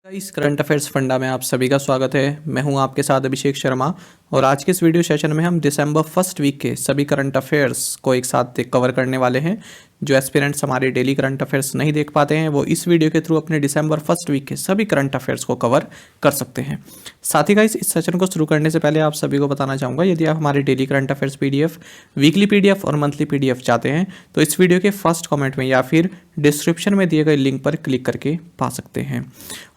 इस current affairs funda में आप सभी का स्वागत है। मैं हूं आपके साथ अभिषेक शर्मा और आज के इस वीडियो सेशन में हम दिसंबर फर्स्ट वीक के सभी करंट अफेयर्स को एक साथ कवर करने वाले हैं। जो एस्पिरेंट्स हमारे डेली करंट अफेयर्स नहीं देख पाते हैं वो इस वीडियो के थ्रू अपने दिसंबर फर्स्ट वीक के सभी करंट अफेयर्स को कवर कर सकते हैं। साथ ही गाइस इस सेशन को शुरू करने से पहले आप सभी को बताना चाहूँगा, यदि आप हमारे daily current affairs PDF, weekly PDF और मंथली पीडीएफ चाहते हैं तो इस वीडियो के फर्स्ट कमेंट में या फिर डिस्क्रिप्शन में दिए गए लिंक पर क्लिक करके पा सकते हैं।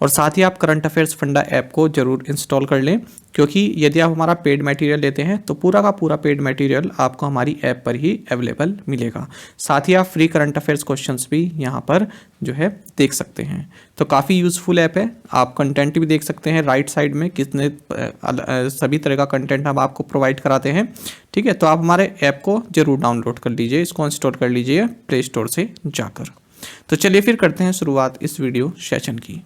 और साथ ही आप करंट अफेयर्स फंडा ऐप को जरूर इंस्टॉल कर लें, क्योंकि यदि आप हमारा पेड मटेरियल लेते हैं तो पूरा का पूरा पेड मटेरियल आपको हमारी ऐप पर ही अवेलेबल मिलेगा। साथ ही आप फ्री करंट अफेयर्स क्वेश्चंस भी यहाँ पर जो है देख सकते हैं। तो काफ़ी यूज़फुल ऐप है। आप कंटेंट भी देख सकते हैं राइट साइड में, कितने सभी तरह का कंटेंट हम आपको प्रोवाइड कराते हैं। ठीक है, तो आप हमारे ऐप को जरूर डाउनलोड कर लीजिए, इसको इंस्टॉल कर लीजिए प्ले स्टोर से जाकर। तो चलिए फिर करते हैं शुरुआत इस वीडियो सेशन की।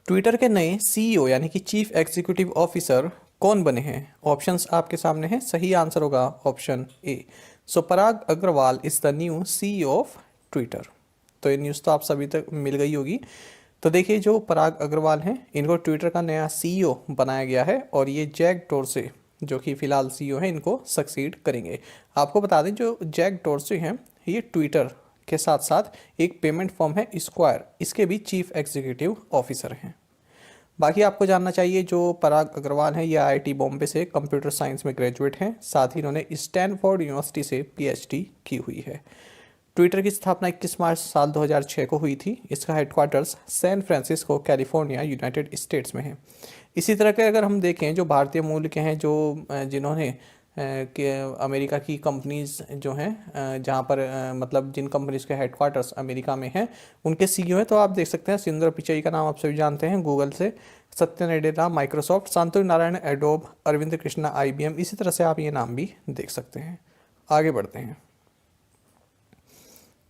ट्विटर के नए सीईओ यानी कि चीफ एग्जीक्यूटिव ऑफिसर कौन बने हैं? ऑप्शंस आपके सामने हैं। सही आंसर होगा option A. So Parag Agrawal is the new CEO of Twitter. तो ये न्यूज़ तो आप सभी तक मिल गई होगी। तो देखिए, जो पराग अग्रवाल हैं इनको ट्विटर का नया सीईओ बनाया गया है और ये जैक डोर्से जो कि फिलहाल सीईओ हैं इनको सक्सीड करेंगे। आपको बता दें, जो जैक डोर्से हैं ये ट्विटर के साथ साथ एक पेमेंट फर्म है स्क्वायर, इसके भी चीफ एग्जीक्यूटिव ऑफिसर हैं। बाकी आपको जानना चाहिए, जो पराग अग्रवाल हैं ये आईआईटी बॉम्बे से कंप्यूटर साइंस में ग्रेजुएट हैं। साथ ही इन्होंने स्टैनफोर्ड यूनिवर्सिटी से पीएचडी की हुई है। ट्विटर की स्थापना 21 मार्च साल 2006 को हुई थी। इसका headquarters San Francisco California United States में है। इसी तरह के अगर हम देखें, जो भारतीय मूल के हैं, जो जिन्होंने कि अमेरिका की कंपनीज जो हैं, जहाँ पर मतलब जिन कंपनीज के हेडक्वार्टर्स अमेरिका में हैं उनके सीईओ हैं, तो आप देख सकते हैं सुंदर पिचई का नाम आप सभी जानते हैं गूगल से, Satya Nadella Microsoft, Shantanu Narayen Adobe, Arvind Krishna IBM. इसी तरह से आप ये नाम भी देख सकते हैं। आगे बढ़ते हैं।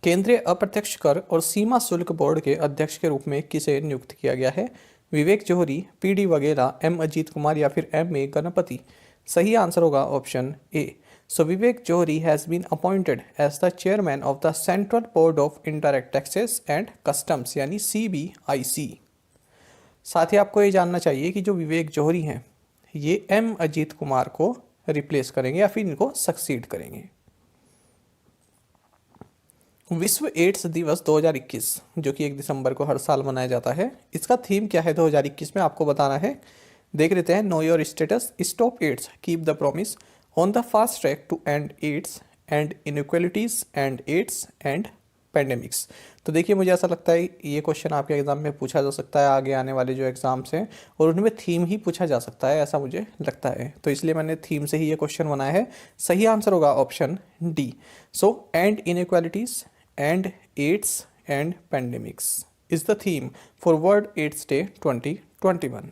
केंद्रीय अप्रत्यक्ष कर और सीमा शुल्क बोर्ड के अध्यक्ष के रूप में किसे नियुक्त किया गया है? विवेक जौहरी, पीडी वगेरा, एम अजीत कुमार या फिर एम ए गणपति। सही आंसर होगा option A. So Vivek Johri has been appointed as the chairman of the central board of indirect taxes and customs यानी CBIC। साथ ही आपको ये जानना चाहिए कि जो विवेक जौहरी हैं ये एम अजीत कुमार को रिप्लेस करेंगे या फिर इनको सक्सीड करेंगे। विश्व एड्स दिवस 2021 जो कि 1 दिसंबर को हर साल मनाया जाता है, इसका थीम क्या है 2021 में आपको बताना है। देख लेते हैं। Know your status, stop AIDS, keep the promise, on the fast track to end AIDS end inequalities end AIDS end pandemics. तो देखिए, मुझे ऐसा लगता है ये क्वेश्चन आपके एग्जाम में पूछा जा सकता है, आगे आने वाले जो एग्जाम्स हैं और उनमें थीम ही पूछा जा सकता है, ऐसा मुझे लगता है। तो इसलिए मैंने थीम से ही ये क्वेश्चन बनाया है। सही आंसर होगा option D. So end inequalities end AIDS end pandemics is the theme for world AIDS day 2021।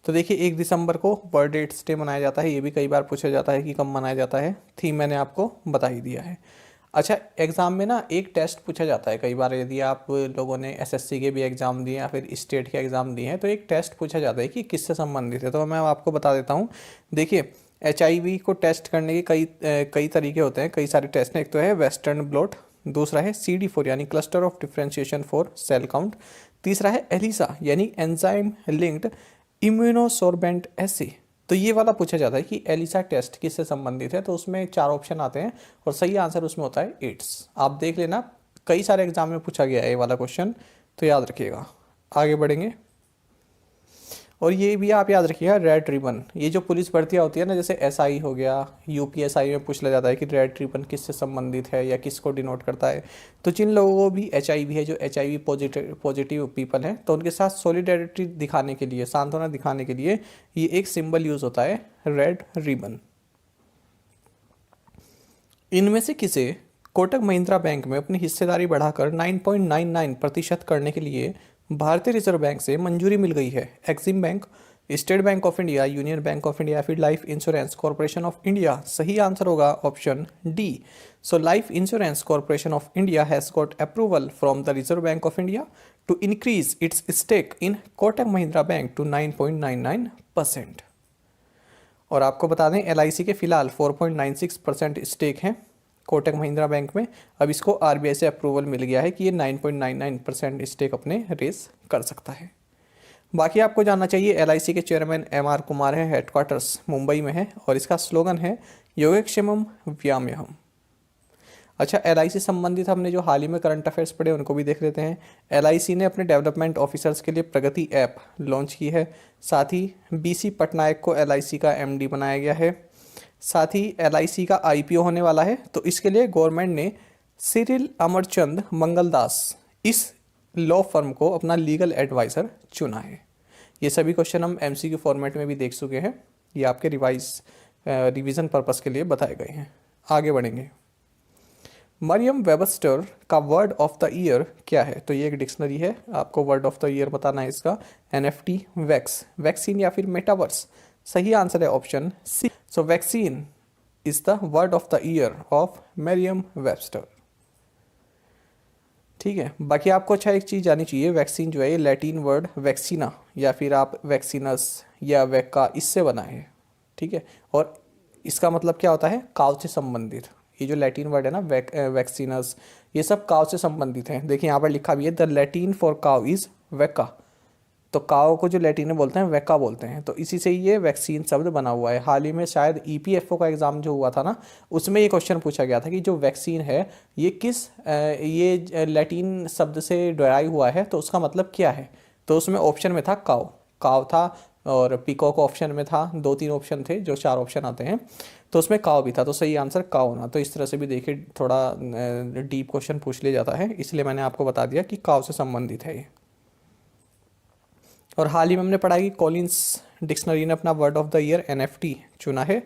तो देखिए, 1 दिसंबर को वर्ल्ड एड्स डे मनाया जाता है। ये भी कई बार पूछा जाता है कि कब मनाया जाता है। थीम मैंने आपको बता ही दिया है। अच्छा, एग्ज़ाम में ना एक टेस्ट पूछा जाता है कई बार, यदि आप लोगों ने एसएससी के भी एग्ज़ाम दिए या फिर स्टेट के एग्ज़ाम दिए हैं तो एक टेस्ट पूछा जाता है कि किससे संबंधित है। तो मैं आपको बता देता हूँ। देखिए, HIV को टेस्ट करने के कई तरीके होते हैं, कई सारे टेस्ट हैं। एक तो है वेस्टर्न ब्लॉट, दूसरा है CD4 यानी cluster of differentiation for sale count, तीसरा है एलिसा यानी एंजाइम लिंक्ड इम्यूनोसोर्बेंट एसे। तो ये वाला पूछा जाता है कि एलिसा टेस्ट किससे संबंधित है। तो उसमें 4 ऑप्शन आते हैं और सही आंसर उसमें होता है एड्स। आप देख लेना, कई सारे एग्जाम में पूछा गया है ये वाला क्वेश्चन, तो याद रखिएगा। आगे बढ़ेंगे। और ये भी आप याद रखिएगा, रेड रिबन, ये जो पुलिस भर्तियाँ होती है ना, जैसे SI हो गया, UPSI में पूछ लिया जाता है कि रेड रिबन किससे संबंधित है या किसको डिनोट करता है। तो जिन लोगों को भी HIV है, जो HIV पॉजिटिव पीपल हैं, तो उनके साथ सॉलिडेरिटी दिखाने के लिए, सांत्वना दिखाने के लिए ये एक सिंबल यूज होता है, रेड रिबन। इनमें से किसे कोटक महिंद्रा बैंक में अपनी हिस्सेदारी बढ़ाकर 9.99% करने के लिए भारतीय रिजर्व बैंक से मंजूरी मिल गई है? EXIM Bank, State bank of India, Union Bank of India, फिर Life Insurance Corporation of India. सही आंसर होगा option D. So Life Insurance Corporation of India has got approval from the Reserve Bank of India to increase its stake in Kotak Mahindra Bank to 9.99%। और आपको बता दें, LIC के फिलहाल 4.96% stake हैं Kotak Mahindra bank में। अब इसको RBI से अप्रूवल मिल गया है कि ये 9.99% स्टेक अपने रेस कर सकता है। बाकी आपको जानना चाहिए एलआईसी के चेयरमैन एमआर कुमार है, हेडक्वार्टर्स मुंबई में है और इसका स्लोगन है योगक्षेमम व्याम्यहम। अच्छा, एलआईसी संबंधित हमने जो हाल ही में करंट अफेयर्स पढ़े उनको भी देख लेते हैं। एलआईसी ने अपने डेवलपमेंट ऑफिसर्स के लिए प्रगति ऐप लॉन्च की है। साथ ही बीसी पटनायक को एलआईसी का एमडी बनाया गया है। साथ ही एलआईसी का आईपीओ होने वाला है, तो इसके लिए गवर्नमेंट ने सिरिल अमरचंद मंगलदास इस लॉ फर्म को अपना लीगल एडवाइज़र चुना है। ये सभी क्वेश्चन हम एमसीक्यू फॉर्मेट में भी देख चुके हैं, ये आपके रिवीजन पर्पस के लिए बताए गए हैं। आगे बढ़ेंगे। मरियम वेबस्टर का वर्ड ऑफ द ईयर क्या है? तो ये एक डिक्शनरी है, आपको वर्ड ऑफ द ईयर बताना है इसका। एनएफटी, वैक्स, वैक्सीन या फिर मेटावर्स। सही आंसर है option C. So vaccine is the word of the year of Merriam Webster. ठीक है, बाकी आपको अच्छा एक चीज़ जानी चाहिए, वैक्सीन जो है ये लैटिन वर्ड वैक्सीना या फिर आप वैक्सीनस या वैक्का इससे बना है। ठीक है, और इसका मतलब क्या होता है? काव से संबंधित। ये जो लैटिन वर्ड है ना वैक्सीनस, ये सब काव से संबंधित हैं। देखिए यहाँ पर लिखा भी है द लैटिन फॉर काव इज वैक्का। तो काव को जो लैटिन में बोलते हैं वैक्का बोलते हैं, तो इसी से ये वैक्सीन शब्द बना हुआ है। हाल ही में शायद ईपीएफओ का एग्ज़ाम जो हुआ था ना, उसमें ये क्वेश्चन पूछा गया था कि जो वैक्सीन है ये किस ये लैटिन शब्द से डराई हुआ है, तो उसका मतलब क्या है? तो उसमें ऑप्शन में था काव, काव था, और पीकॉक ऑप्शन में था। 2-3 ऑप्शन थे, जो 4 ऑप्शन आते हैं, तो उसमें काव भी था, तो सही आंसर काव होना। तो इस तरह से भी देखिए थोड़ा डीप क्वेश्चन पूछ लिया जाता है, इसलिए मैंने आपको बता दिया कि काव से संबंधित है ये। और हाल ही में हमने पढ़ा कि कॉलिंस डिक्शनरी ने अपना word of the year NFT चुना है,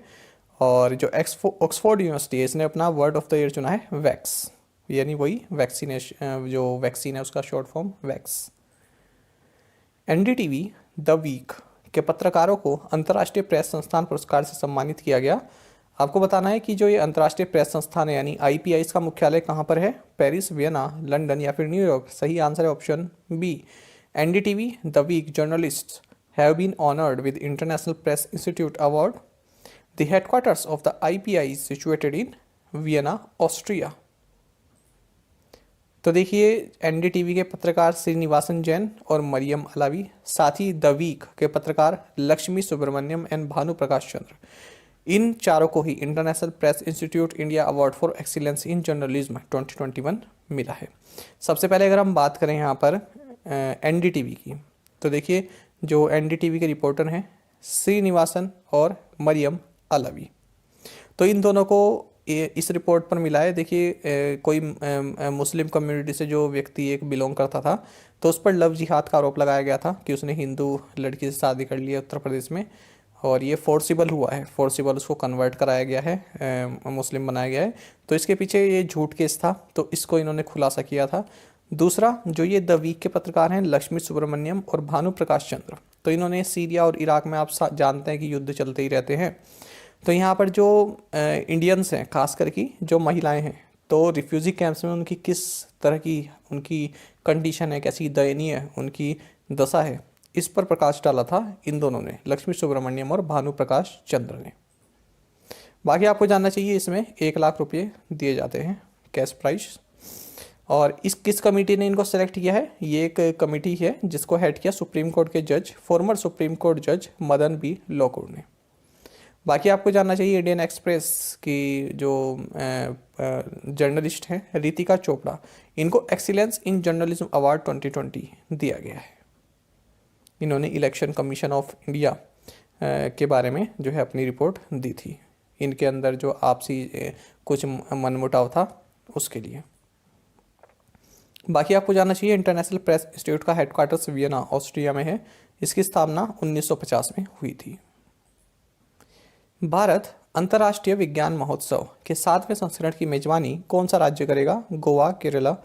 और जो ऑक्सफोर्ड यूनिवर्सिटी है इसने अपना वर्ड ऑफ द ईयर चुना है वैक्स, यानी वही वैक्सीनेशन, जो वैक्सीन है उसका short form vax. NDTV the week के पत्रकारों को अंतर्राष्ट्रीय प्रेस संस्थान पुरस्कार से सम्मानित किया गया। आपको बताना है कि जो ये अंतर्राष्ट्रीय प्रेस संस्थान है यानी आईपीआई, इसका मुख्यालय कहाँ पर है? पेरिस, वियना, लंदन या फिर न्यूयॉर्क। सही आंसर है option B. NDTV the week journalists have been honoured with international press institute award. The headquarters of the IPI is situated in Vienna, Austria. तो देखिए एनडीटीवी के पत्रकार श्रीनिवासन जैन और मरियम अलावी, साथ ही द वीक के पत्रकार लक्ष्मी सुब्रमण्यम एंड भानु प्रकाश चंद्र, इन चारों को ही International press Institute India award for excellence in journalism 2021 मिला है। सबसे पहले अगर हम बात करें यहाँ पर एनडीटीवी की, तो देखिए जो एनडीटीवी के रिपोर्टर हैं श्रीनिवासन और मरियम अलावी, तो इन दोनों को इस रिपोर्ट पर मिला है। देखिए कोई मुस्लिम कम्युनिटी से जो व्यक्ति एक बिलोंग करता था, तो उस पर लव जिहाद का आरोप लगाया गया था कि उसने हिंदू लड़की से शादी कर ली है उत्तर प्रदेश में, और ये फोर्सिबल हुआ है, फोर्सिबल उसको कन्वर्ट कराया गया है, मुस्लिम बनाया गया है। तो इसके पीछे ये झूठ केस था, तो इसको इन्होंने खुलासा किया था। दूसरा, जो ये द वीक के पत्रकार हैं लक्ष्मी सुब्रमण्यम और भानु प्रकाश चंद्र, तो इन्होंने सीरिया और इराक में, आप जानते हैं कि युद्ध चलते ही रहते हैं, तो यहाँ पर जो इंडियंस हैं खास करके जो महिलाएं हैं, तो रिफ्यूजी कैंप्स में उनकी किस तरह की उनकी कंडीशन है, कैसी दयनीय उनकी दशा है, इस पर प्रकाश डाला था इन दोनों ने, लक्ष्मी सुब्रमण्यम और भानु प्रकाश चंद्र ने। बाकी आपको जानना चाहिए इसमें 1 लाख रुपये दिए जाते हैं कैश प्राइज। और इस किस कमेटी ने इनको सेलेक्ट किया है? ये एक कमेटी है जिसको हेड किया सुप्रीम कोर्ट के जज, फॉर्मर सुप्रीम कोर्ट जज मदन बी लोकुर ने। बाकी आपको जानना चाहिए इंडियन एक्सप्रेस की जो जर्नलिस्ट हैं रितिका चोपड़ा, इनको एक्सीलेंस इन जर्नलिज्म अवार्ड 2020 दिया गया है। इन्होंने इलेक्शन कमीशन ऑफ इंडिया के बारे में जो है अपनी रिपोर्ट दी थी, इनके अंदर जो आपसी कुछ मनमुटाव था उसके लिए। बाकी आपको जानना चाहिए इंटरनेशनल प्रेस इंस्टीट्यूट का हेडक्वार्टर्स वियना, ऑस्ट्रिया में है। इसकी स्थापना 1950 में हुई थी। भारत अंतर्राष्ट्रीय विज्ञान महोत्सव के 7वें संस्करण की मेजबानी कौन सा राज्य करेगा? गोवा, केरला,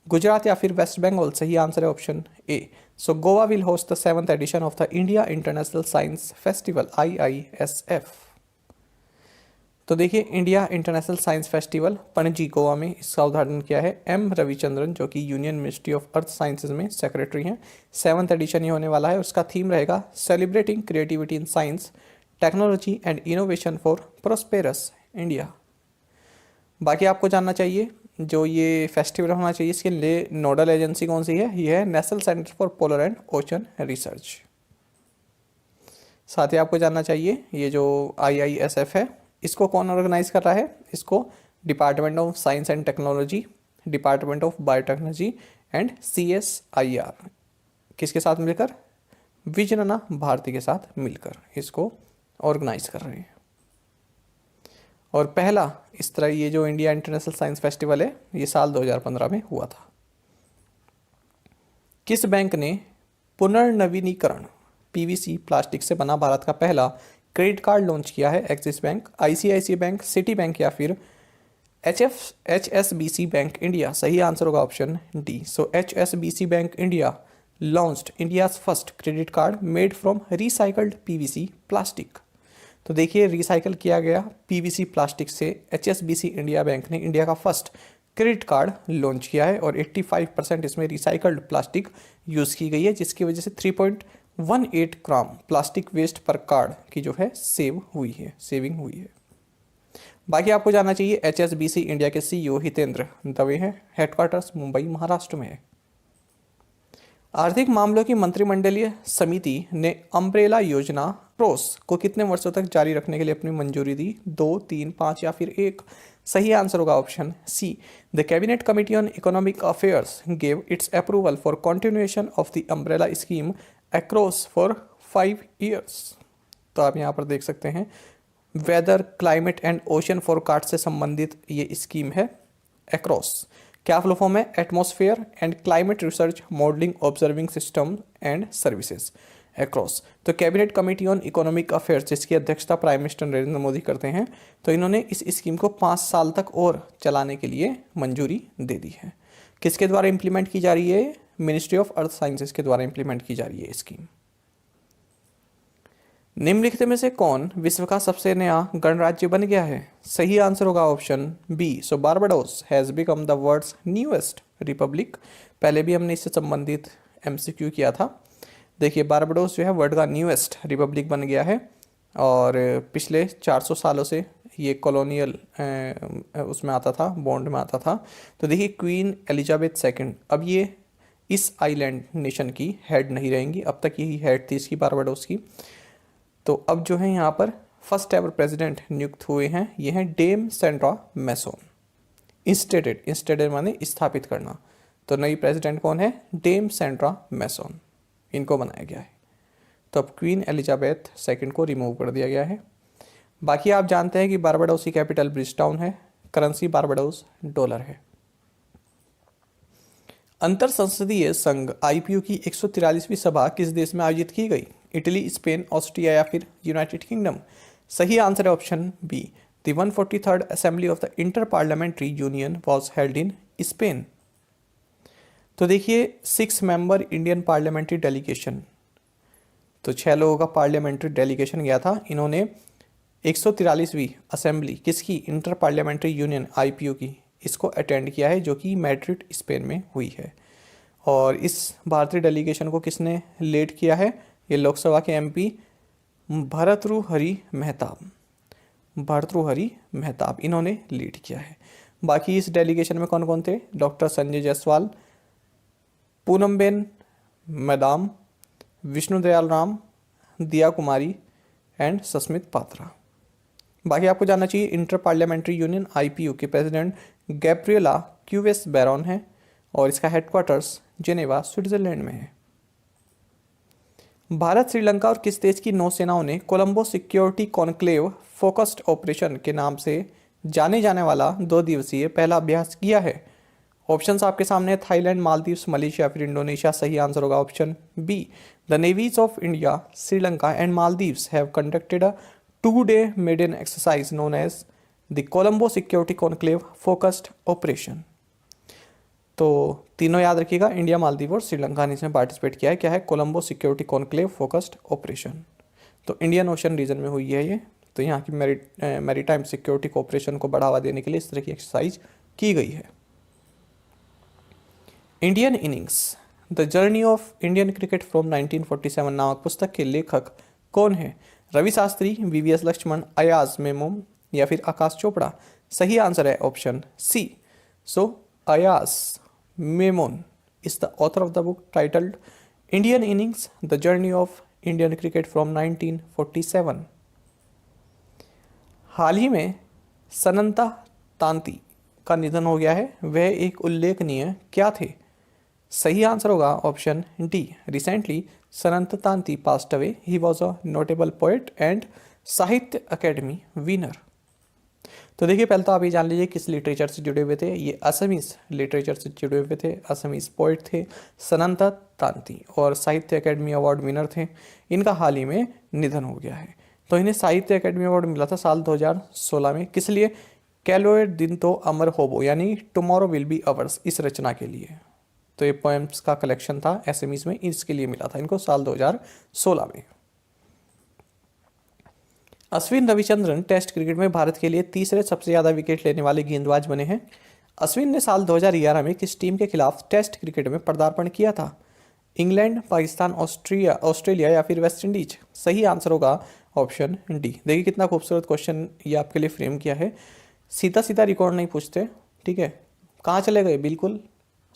गुजरात या फिर वेस्ट बंगाल। सही आंसर है option A. So Goa will host the 7th edition of the India international science festival IISF। तो देखिए India international science festival Panaji Goa में, इसका उद्घाटन किया है M रविचंद्रन, जो कि union ministry of earth sciences में सेक्रेटरी हैं। 7th एडिशन ये होने वाला है। उसका थीम रहेगा celebrating creativity in science, technology and innovation for prosperous India. बाकी आपको जानना चाहिए जो ये फेस्टिवल होना चाहिए इसके लिए नोडल एजेंसी कौन सी है? ये है national centre for polar and ocean research. साथ ही आपको जानना चाहिए ये जो IISF है इसको कौन ऑर्गेनाइज कर रहा है, इसको department of science and technology, department of biotechnology and CSIR किसके साथ मिलकर, विजनना भारती के साथ मिलकर इसको ऑर्गेनाइज कर रहे हैं। और पहला इस तरह ये जो इंडिया इंटरनेशनल साइंस फेस्टिवल है ये साल 2015 में हुआ था। किस बैंक ने पुनर्नवीनीकरण PVC प्लास्टिक से बना भारत का पहला क्रेडिट कार्ड लॉन्च किया है? Axis bank, ICICI bank, city bank या फिर HSBC बैंक इंडिया? सही आंसर होगा option D. So HSBC bank India launched India's first credit card made from recycled PVC plastic. तो देखिए रिसाइकल किया गया PVC प्लास्टिक से HSBC इंडिया बैंक ने इंडिया का फर्स्ट क्रेडिट कार्ड लॉन्च किया है और 85% इसमें रिसाइकल्ड प्लास्टिक यूज़ की गई है, जिसकी वजह से 3.18 ग्राम प्लास्टिक वेस्ट पर कार्ड की जो है सेविंग हुई है। बाकी आपको जानना चाहिए HSBC इंडिया के CEO हितेंद्र दवे हैं, हेडक्वार्टर्स मुंबई महाराष्ट्र में है। आर्थिक मामलों की मंत्रिमंडलीय समिति ने अम्ब्रेला योजना क्रोस को कितने वर्षों तक जारी रखने के लिए अपनी मंजूरी दी? 2, 3, 5 या फिर 1? सही आंसर होगा option C. The cabinet committee on economic affairs gave its approval for continuation of the umbrella scheme ACROSS for 5 years। तो आप यहाँ पर देख सकते हैं weather, climate and ocean forecast से संबंधित ये स्कीम है अक्रॉस। क्या फुल फॉर्म है? Atmosphere and climate research modelling observing system and services ACROSS. तो cabinet committee on economic affairs जिसकी अध्यक्षता प्राइम मिनिस्टर नरेंद्र मोदी करते हैं, तो इन्होंने इस स्कीम को 5 साल तक और चलाने के लिए मंजूरी दे दी है। किसके द्वारा इंप्लीमेंट की जा रही है? मिनिस्ट्री ऑफ अर्थ साइंसेज के द्वारा इंप्लीमेंट की जा रही है स्कीम। निम्नलिखित में से कौन विश्व का सबसे नया गणराज्य बन गया है? सही आंसर होगा option B. So Barbados has become the world's newest republic. पहले भी हमने इससे संबंधित MCQ किया था। देखिए बारबाडोस जो है वर्ल्ड का न्यूएस्ट रिपब्लिक बन गया है और पिछले 400 सालों से ये कॉलोनियल उसमें आता था, बॉन्ड में आता था। तो देखिए क्वीन एलिजाबेथ सेकंड अब ये इस आइलैंड नेशन की हेड नहीं रहेंगी, अब तक यही हेड थी इसकी बारबाडोस की। तो अब जो है यहाँ पर फर्स्ट एवर प्रेसिडेंट नियुक्त हुए हैं, ये हैं डेम सेंड्रा मैसोन। इंस्टेटेड माने स्थापित करना। तो नई प्रेसिडेंट कौन है? डेम सेंड्रा मैसोन, इनको बनाया गया है। तो अब क्वीन एलिजाबेथ सेकंड को रिमूव कर दिया गया है। बाकी आप जानते हैं कि बारबाडोस की कैपिटल ब्रिजटाउन है, करेंसी बारबाडोस डॉलर है। अंतर संसदीय संघ IPU की 143वीं सभा किस देश में आयोजित की गई? इटली, स्पेन, ऑस्ट्रिया या फिर यूनाइटेड किंगडम? सही आंसर है option B. The 143rd assembly of the inter parliamentary union was held in Spain. तो देखिए 6 मेंबर इंडियन पार्लियामेंट्री डेलीगेशन, तो 6 लोगों का पार्लियामेंट्री डेलीगेशन गया था। इन्होंने 143वीं असेंबली किसकी? इंटर पार्लियामेंट्री यूनियन IPU की, इसको अटेंड किया है जो कि मैड्रिड स्पेन में हुई है। और इस भारतीय डेलीगेशन को किसने लीड किया है? ये लोकसभा के MP भर्तृहरि मेहताब इन्होंने लीड किया है। बाकी इस डेलीगेशन में कौन कौन थे? डॉक्टर संजय जायसवाल, पूनमबेन मैदाम, विष्णुदयाल राम, दिया कुमारी एंड सस्मित पात्रा। बाकी आपको जानना चाहिए इंटर पार्लियामेंट्री यूनियन IPU के प्रेसिडेंट गैब्रिएला क्यूवेस बैरॉन है और इसका हेडक्वार्टर्स जेनेवा स्विट्जरलैंड में है। भारत, श्रीलंका और किस देश की नौसेनाओं ने Colombo security conclave focused operation के नाम से जाने जाने वाला 2 दिवसीय पहला अभ्यास किया है? ऑप्शंस आपके सामने, थाईलैंड, मालदीव्स, मलेशिया फिर इंडोनेशिया। सही आंसर होगा option B. The navies of India, Sri Lanka and Maldives have conducted a 2-day maiden exercise known as the Colombo Security Conclave Focused Operation। तो तीनों याद रखिएगा, इंडिया, मालदीव और श्रीलंका ने इसमें पार्टिसिपेट किया है। क्या है? Colombo security conclave focused operation. तो इंडियन ओशन रीजन में हुई है ये। तो यहाँ की मैरीटाइम सिक्योरिटी कोऑपरेशन को बढ़ावा देने के लिए इस तरह की एक्सरसाइज की गई है। Indian innings the journey of Indian cricket from 1947 नामक पुस्तक के लेखक कौन है? रवि शास्त्री, VVS लक्ष्मण, अयाज मेमन या फिर आकाश चोपड़ा? सही आंसर है option C. So Ayaz Memon is the author of the book titled Indian Innings: The Journey of Indian cricket from 1947। हाल ही में सनंता तांती का निधन हो गया है, वह एक उल्लेखनीय क्या थे? सही आंसर होगा option D, recently Sananta Tanti passed away, he was a notable poet and Sahitya Akademi winner. तो देखिए पहले तो आप ये जान लीजिए किस लिटरेचर से जुड़े हुए थे। ये असमीज लिटरेचर से जुड़े हुए थे, असमीज पोइट थे सनंता तांती, और साहित्य अकेडमी अवार्ड विनर थे। इनका हाल ही में निधन हो गया है। तो इन्हें साहित्य अकेडमी अवार्ड मिला था साल 2016 में। किस लिए? कैलोएड दिन तो अमर होबो, यानी टुमारो विल बी अवर्स, इस रचना के लिए। तो ये पोएम्स का कलेक्शन था एसएमईज में, इसके लिए मिला था इनको साल 2016 में। अश्विन रविचंद्रन टेस्ट क्रिकेट में भारत के लिए तीसरे सबसे ज़्यादा विकेट लेने वाले गेंदबाज बने हैं। अश्विन ने साल 2011 में किस टीम के खिलाफ टेस्ट क्रिकेट में पदार्पण किया था? इंग्लैंड, पाकिस्तान, ऑस्ट्रेलिया या फिर वेस्ट इंडीज? सही आंसर होगा ऑप्शन डी। देखिए कितना खूबसूरत क्वेश्चन ये आपके लिए फ्रेम किया है। सीधा सीधा रिकॉर्ड नहीं पूछते, ठीक है। कहाँ चले गए? बिल्कुल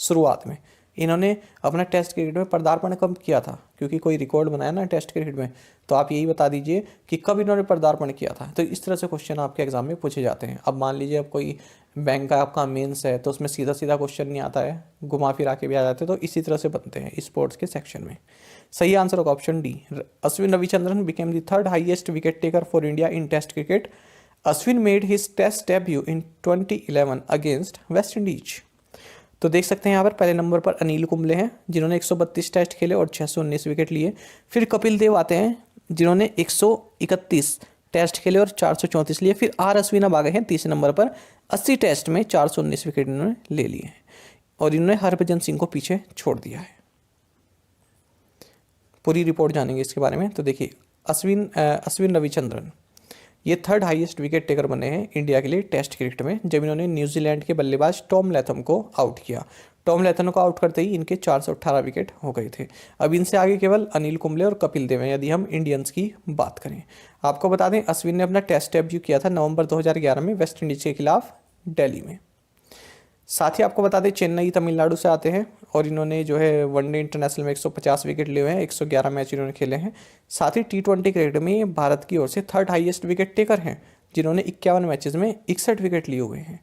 शुरुआत में इन्होंने अपना टेस्ट क्रिकेट में पदार्पण कब किया था, क्योंकि कोई रिकॉर्ड बनाया ना टेस्ट क्रिकेट में, तो आप यही बता दीजिए कि कब इन्होंने पदार्पण किया था। तो इस तरह से क्वेश्चन आपके एग्जाम में पूछे जाते हैं। अब मान लीजिए अब कोई बैंक का आपका मेंस है, तो उसमें सीधा सीधा क्वेश्चन नहीं आता है, घुमा फिरा के भी आ जाते हैं, तो इसी तरह से बनते हैं स्पोर्ट्स के सेक्शन में। सही आंसर होगा option D. Ashwin Ravichandran became the third highest wicket taker for India in test cricket. Ashwin made his test debut in 2011 against West Indies. तो देख सकते हैं यहाँ पर पहले नंबर पर अनिल कुंबले हैं, जिन्होंने 132 टेस्ट खेले और 619 विकेट लिए। फिर कपिल देव आते हैं, जिन्होंने 131 टेस्ट खेले और 434 लिए। फिर आर अश्विन अब आ गए हैं तीसरे नंबर पर, 80 टेस्ट में 419 विकेट इन्होंने ले लिए हैं, और इन्होंने हरभजन सिंह को पीछे छोड़ दिया है। पूरी रिपोर्ट जानेंगे इसके बारे में। तो देखिए अश्विन रविचंद्रन ये थर्ड हाईएस्ट विकेट टेकर बने हैं इंडिया के लिए टेस्ट क्रिकेट में, जब इन्होंने न्यूजीलैंड के बल्लेबाज टॉम लैथम को आउट किया। टॉम लैथम को आउट करते ही इनके 418 विकेट हो गए थे। अब इनसे आगे केवल अनिल कुंबले और कपिल देव हैं, यदि हम इंडियंस की बात करें। आपको बता दें अश्विन ने अपना टेस्ट डेब्यू किया था नवंबर 2011 में वेस्ट इंडीज के खिलाफ दिल्ली में। साथ ही आपको बता दें चेन्नई तमिलनाडु से आते हैं, और इन्होंने जो है वनडे इंटरनेशनल में 150 विकेट लिए हुए हैं, 111 मैच इन्होंने खेले हैं। साथ ही T20 क्रिकेट में भारत की ओर से थर्ड हाईएस्ट विकेट टेकर हैं, जिन्होंने 51 मैचेस में 61 विकेट लिए हुए हैं।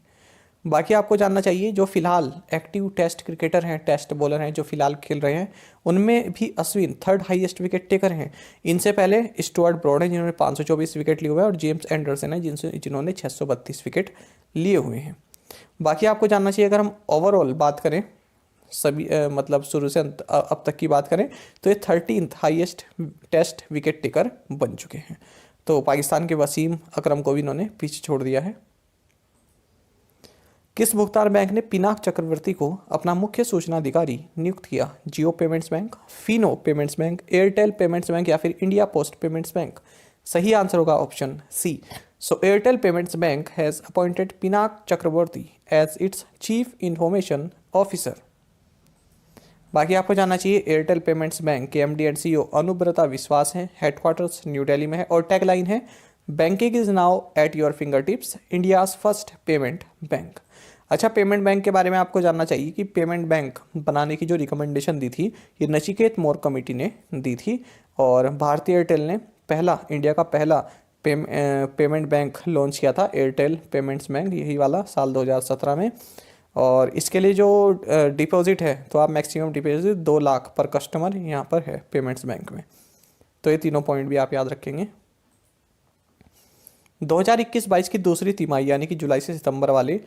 बाकी आपको जानना चाहिए जो फिलहाल एक्टिव टेस्ट क्रिकेटर हैं, टेस्ट बॉलर हैं जो फिलहाल खेल रहे हैं, उनमें भी Ashwin third highest wicket taker हैं। इनसे पहले स्टुअर्ट ब्रॉड हैं, जिन्होंने 524 विकेट लिए हुए हैं, और जेम्स एंडरसन हैं जिन्होंने 632 विकेट लिए हुए हैं। बाकी आपको जानना चाहिए, अगर हम ओवरऑल बात करें सभी मतलब शुरू से अब तक की बात करें, तो ये 13th highest test wicket taker बन चुके हैं। तो पाकिस्तान के वसीम अकरम को भी इन्होंने पीछे छोड़ दिया है। किस भुगतान बैंक ने पिनाक चक्रवर्ती को अपना मुख्य सूचना अधिकारी नियुक्त किया? Jio Payments Bank, Fino Payments Bank, Airtel Payments Bank या फिर इंडिया पोस्ट पेमेंट्स बैंक? सही आंसर होगा option C. So Airtel Payments Bank has appointed Pinak Chakraborty as its Chief Information Officer. बाकी आपको जानना चाहिए एयरटेल पेमेंट्स बैंक के एमडी एंड सीईओ अनुब्रता विश्वास हैं, हेडक्वार्टर्स न्यू दिल्ली में है, और टैगलाइन है banking is now at your finger tips, India's first payment bank. अच्छा, पेमेंट बैंक के बारे में आपको जानना चाहिए कि पेमेंट बैंक बनाने की जो रिकमेंडेशन दी थी ये नचिकेत मोर कमेटी ने दी थी, और भारतीय एयरटेल ने इंडिया का पहला पेमेंट बैंक लॉन्च किया था, एयरटेल पेमेंट्स बैंक, यही वाला साल 2017 में। और इसके लिए जो डिपॉजिट है, तो आप मैक्सिमम डिपॉजिट 2 लाख पर कस्टमर यहाँ पर है पेमेंट्स बैंक में। तो ये तीनों पॉइंट भी आप याद रखेंगे। 2021-22 की दूसरी तिमाही यानी कि जुलाई से सितंबर वाले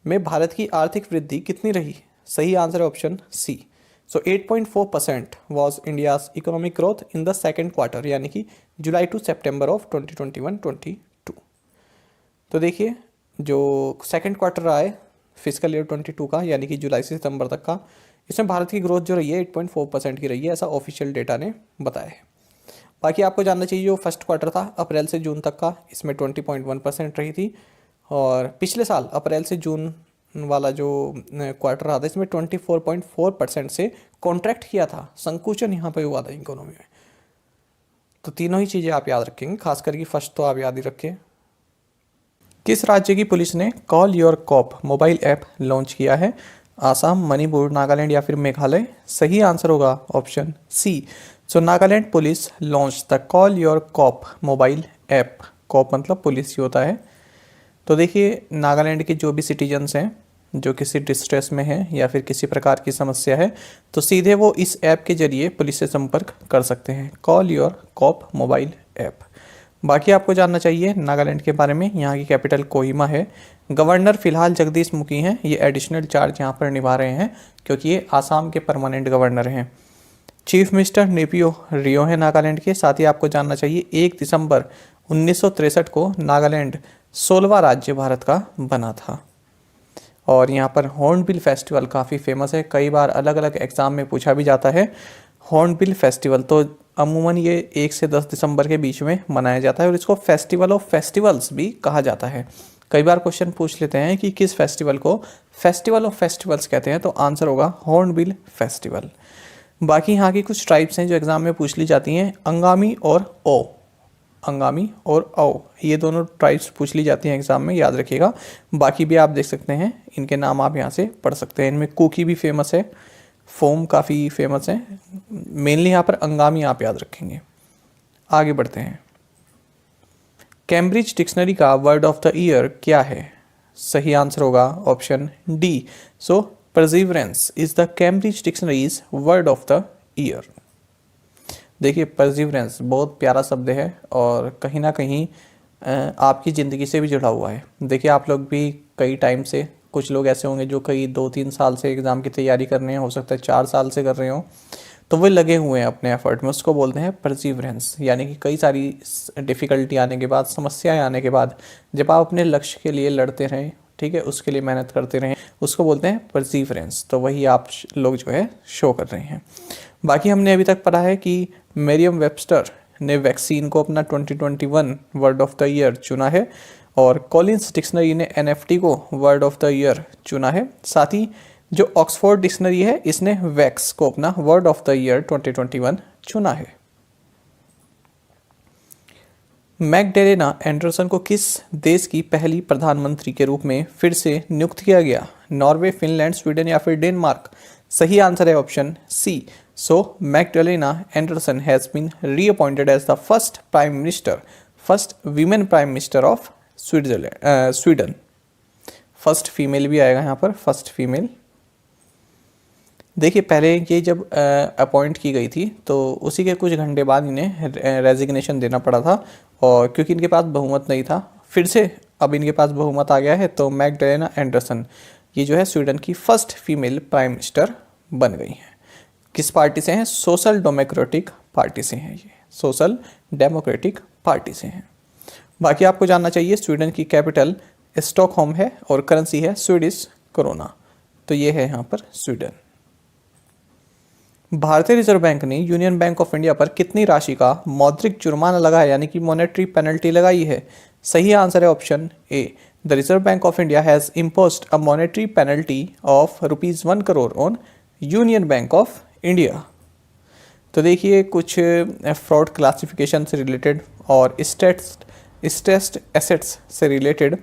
में भारत की आर्थिक वृद्धि कितनी रही? सही आंसर है option C. So 8.4% was India's economic growth in the second quarter, यानी कि जुलाई टू सितंबर ऑफ 2021-22। तो देखिए जो सेकेंड क्वार्टर रहा है फिजिकल ईयर 22 का, यानी कि जुलाई से सितंबर तक का, इसमें भारत की ग्रोथ जो रही है 8.4% की रही है, ऐसा ऑफिशियल डेटा ने बताया है। बाकी आपको जानना चाहिए जो फर्स्ट क्वार्टर था अप्रैल से जून तक का, इसमें 20.1% रही थी, और पिछले साल अप्रैल से जून वाला जो क्वार्टर रहा था इसमें 24.4% से कॉन्ट्रैक्ट किया था, संकुचन यहाँ पे हुआ था इकोनॉमी में। तो तीनों ही चीज़ें आप याद रखेंगे, खास करके फर्स्ट तो आप याद ही रखें। किस राज्य की पुलिस ने call your cop mobile app launch किया है? आसाम, मणिपुर, नागालैंड या फिर मेघालय? सही आंसर होगा option C. So Nagaland police launch the call your cop mobile app. Cop मतलब पुलिस ही होता है। तो देखिए नागालैंड के जो भी सिटीजन्स हैं जो किसी डिस्ट्रेस में हैं या फिर किसी प्रकार की समस्या है तो सीधे वो इस ऐप के जरिए पुलिस से संपर्क कर सकते हैं। Call your cop mobile app. बाकी आपको जानना चाहिए नागालैंड के बारे में। यहाँ की कैपिटल कोहिमा है। गवर्नर फिलहाल जगदीश मुखी हैं। ये एडिशनल चार्ज यहाँ पर निभा रहे हैं क्योंकि ये आसाम के परमानेंट गवर्नर हैं। चीफ मिनिस्टर नेपियो रियो है नागालैंड के। साथ ही आपको जानना चाहिए 1 दिसंबर 1963 को नागालैंड 16वां राज्य भारत का बना था। और यहाँ पर हॉर्नबिल फेस्टिवल काफ़ी फेमस है। कई बार अलग अलग एग्ज़ाम में पूछा भी जाता है हॉर्नबिल फेस्टिवल। तो अमूमन ये 1 से 10 दिसंबर के बीच में मनाया जाता है और इसको फेस्टिवल ऑफ फेस्टिवल्स भी कहा जाता है। कई बार क्वेश्चन पूछ लेते हैं कि किस फेस्टिवल को फेस्टिवल ऑफ फेस्टिवल्स कहते हैं, तो आंसर होगा हॉर्नबिल फेस्टिवल। बाकी यहाँ की कुछ ट्राइब्स हैं जो एग्ज़ाम में पूछ ली जाती हैं। अंगामी और ओ, अंगामी और ओ, ये दोनों ट्राइब्स पूछ ली जाती हैं एग्ज़ाम में, याद रखिएगा। बाकी भी आप देख सकते हैं, इनके नाम आप यहाँ से पढ़ सकते हैं। इनमें कुकी भी फेमस है, फोम काफ़ी फेमस है। मेनली यहाँ पर अंगामी आप याद रखेंगे। आगे बढ़ते हैं। कैम्ब्रिज डिक्शनरी का वर्ड ऑफ द ईयर क्या है? सही आंसर होगा option D. So perseverance is the Cambridge dictionaries word of the year. देखिए परसिवरेंस बहुत प्यारा शब्द है और कहीं ना कहीं आपकी ज़िंदगी से भी जुड़ा हुआ है। देखिए आप लोग भी कई टाइम से, कुछ लोग ऐसे होंगे जो कई 2-3 साल से एग्ज़ाम की तैयारी कर रहे हैं, हो सकता है 4 साल से कर रहे हो, तो वो लगे हुए हैं अपने एफर्ट में। उसको बोलते हैं परसिवरेंस। यानी कि कई सारी डिफ़िकल्टी आने के बाद, समस्याएं आने के बाद जब आप अपने लक्ष्य के लिए लड़ते रहें, ठीक है, उसके लिए मेहनत करते रहें, उसको बोलते हैं परसिवरेंस। तो वही आप लोग जो है शो कर रहे हैं। बाकी हमने अभी तक पढ़ा है कि मेरियम वेबस्टर ने वैक्सीन को अपना 2021 वर्ड ऑफ द ईयर चुना है और कॉलिंस डिक्शनरी ने एनएफटी को वर्ड ऑफ द ईयर चुना है। साथ ही जो ऑक्सफोर्ड डिक्शनरी है इसने वैक्स को अपना वर्ड ऑफ द ईयर 2021 चुना है। मैगडेलेना एंडरसन को किस देश की पहली प्रधानमंत्री के रूप में फिर से नियुक्त किया गया? नॉर्वे, फिनलैंड, स्वीडन या फिर डेनमार्क? सही आंसर है option C. So Magdalena Andersson has been reappointed as the first prime minister, first women prime minister of Sweden. First female भी आएगा यहाँ पर, फर्स्ट फीमेल। देखिए पहले ये जब अपॉइंट की गई थी तो उसी के कुछ घंटे बाद इन्हें रेजिग्नेशन देना पड़ा था, और क्योंकि इनके पास बहुमत नहीं था, फिर से अब इनके पास बहुमत आ गया है। तो मैगडेलेना एंडरसन ये जो है स्वीडन की फर्स्ट फीमेल प्राइम मिनिस्टर बन गई हैं। किस पार्टी से हैं? सोशल डेमोक्रेटिक पार्टी से हैं। ये सोशल डेमोक्रेटिक पार्टी से हैं। बाकी आपको जानना चाहिए स्वीडन की कैपिटल स्टॉकहोम है और करेंसी है स्वीडिश क्रोना। तो ये है यहाँ पर स्वीडन। भारतीय रिजर्व बैंक ने यूनियन बैंक ऑफ इंडिया पर कितनी राशि का मौद्रिक जुर्माना लगाया, यानी कि मॉनेटरी पेनल्टी लगाई है? सही आंसर है option A. The Reserve Bank of India has imposed a monetary penalty of ₹1 crore on union Bank of India. तो देखिए कुछ फ्रॉड क्लासिफिकेशन से रिलेटेड और स्ट्रेस्ड एसेट्स से रिलेटेड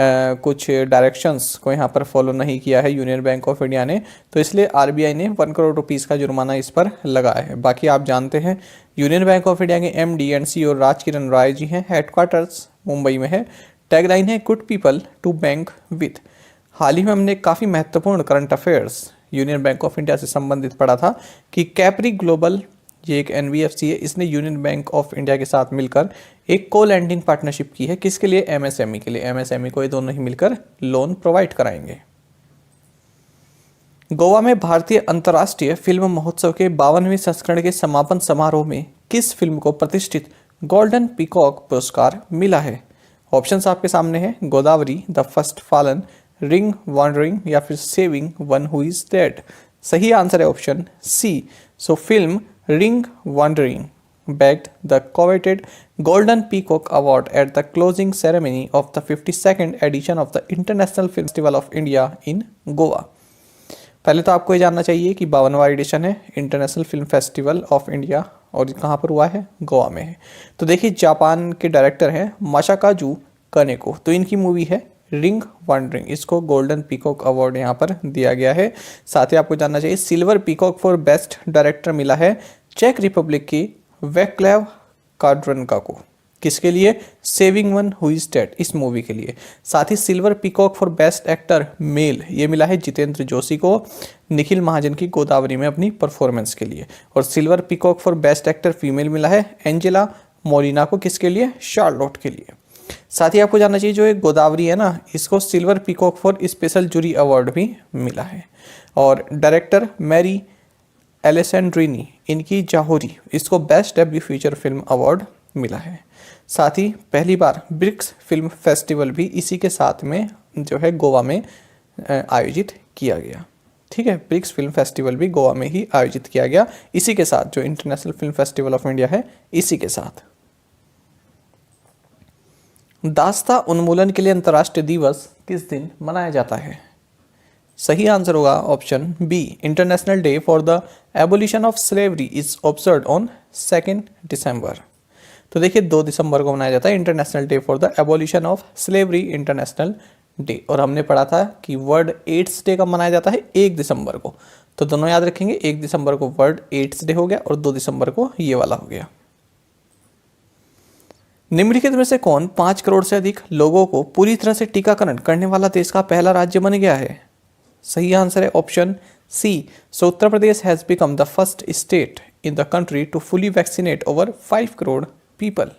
कुछ डायरेक्शंस को यहाँ पर फॉलो नहीं किया है यूनियन बैंक ऑफ इंडिया ने, तो इसलिए आरबीआई ने 1 करोड़ रुपीस का जुर्माना इस पर लगाया है। बाकी आप जानते हैं यूनियन बैंक ऑफ इंडिया के MD and CEO Rajkiran Rai ji हैं। हेडक्वार्टर्स मुंबई में है। टैगलाइन है good people to bank with. हाल ही में हमने काफ़ी महत्वपूर्ण current affairs Union Bank of India से संबंधित पढ़ा था कि कैप्री ग्लोबल, ये एक एनबीएफसी है, इसने यूनियन बैंक ऑफ इंडिया के साथ मिलकर एक को लैंडिंग पार्टनरशिप की है। किसके लिए? एमएसएमई के लिए। एमएसएमई को ये दोनों ही मिलकर लोन प्रोवाइड कराएंगे। गोवा में भारतीय अंतर्राष्ट्रीय फिल्म महोत्सव के 52वें संस्करण के समापन समारोह में किस फिल्म को प्रतिष्ठित गोल्डन पीकॉक पुरस्कार मिला है? ऑप्शंस आपके सामने हैं। Godavari, the first fallen, ring wandering या फिर saving one who is dead. सही आंसर है option C. So film ring wandering bagged the coveted Golden Peacock Award at the closing ceremony of the 52nd edition of the International Film Festival of India in Goa। पहले तो आपको ये जानना चाहिए कि 52वां addition है international film festival of India, और कहाँ पर हुआ है? गोवा में है। तो देखिए जापान के डायरेक्टर हैं मासाकाजू कनेको, तो इनकी मूवी है रिंग वॉन्डरिंग, इसको गोल्डन पीकॉक अवार्ड यहाँ पर दिया गया है। साथ ही आपको जानना चाहिए silver peacock for best director मिला है चेक रिपब्लिक की वेक्लेव कार्ड्रनका को, किसके लिए? Saving one who is dead इस मूवी के लिए। साथ ही silver peacock for best actor male ये मिला है जितेंद्र जोशी को निखिल महाजन की गोदावरी में अपनी परफॉर्मेंस के लिए। और silver peacock for best actor female मिला है एंजेला मोलिना को, किसके लिए? शार्लोट के लिए। साथ ही आपको जानना चाहिए जो एक गोदावरी है ना, इसको silver peacock for special jury award भी मिला है। और डायरेक्टर मैरी एलेसेंड्रिनी इनकी जाहोरी इसको best debut feature film award मिला है। साथ ही पहली बार ब्रिक्स फिल्म फेस्टिवल भी इसी के साथ में जो है गोवा में आयोजित किया गया। ठीक है, ब्रिक्स फिल्म फेस्टिवल भी गोवा में ही आयोजित किया गया इसी के साथ, जो international film festival of India है इसी के साथ। दास्ता उन्मूलन के लिए अंतर्राष्ट्रीय दिवस किस दिन मनाया जाता है? सही आंसर होगा option B, international day for the abolition of slavery is observed on 2 दिसंबर। तो देखिए 2 दिसंबर को मनाया जाता है international day for the abolition of slavery international day. और हमने पढ़ा था कि वर्ल्ड एड्स डे कब मनाया जाता है? 1 दिसंबर को। तो दोनों याद रखेंगे, 1 दिसंबर को वर्ल्ड एड्स डे हो गया और 2 दिसंबर को ये वाला हो गया। निम्नलिखित में से कौन 5 करोड़ से अधिक लोगों को पूरी तरह से टीकाकरण करने वाला देश का पहला राज्य बन गया है? सही आंसर है option C. So Uttar Pradesh has become the first state in the country to fully vaccinate over 5 crore people.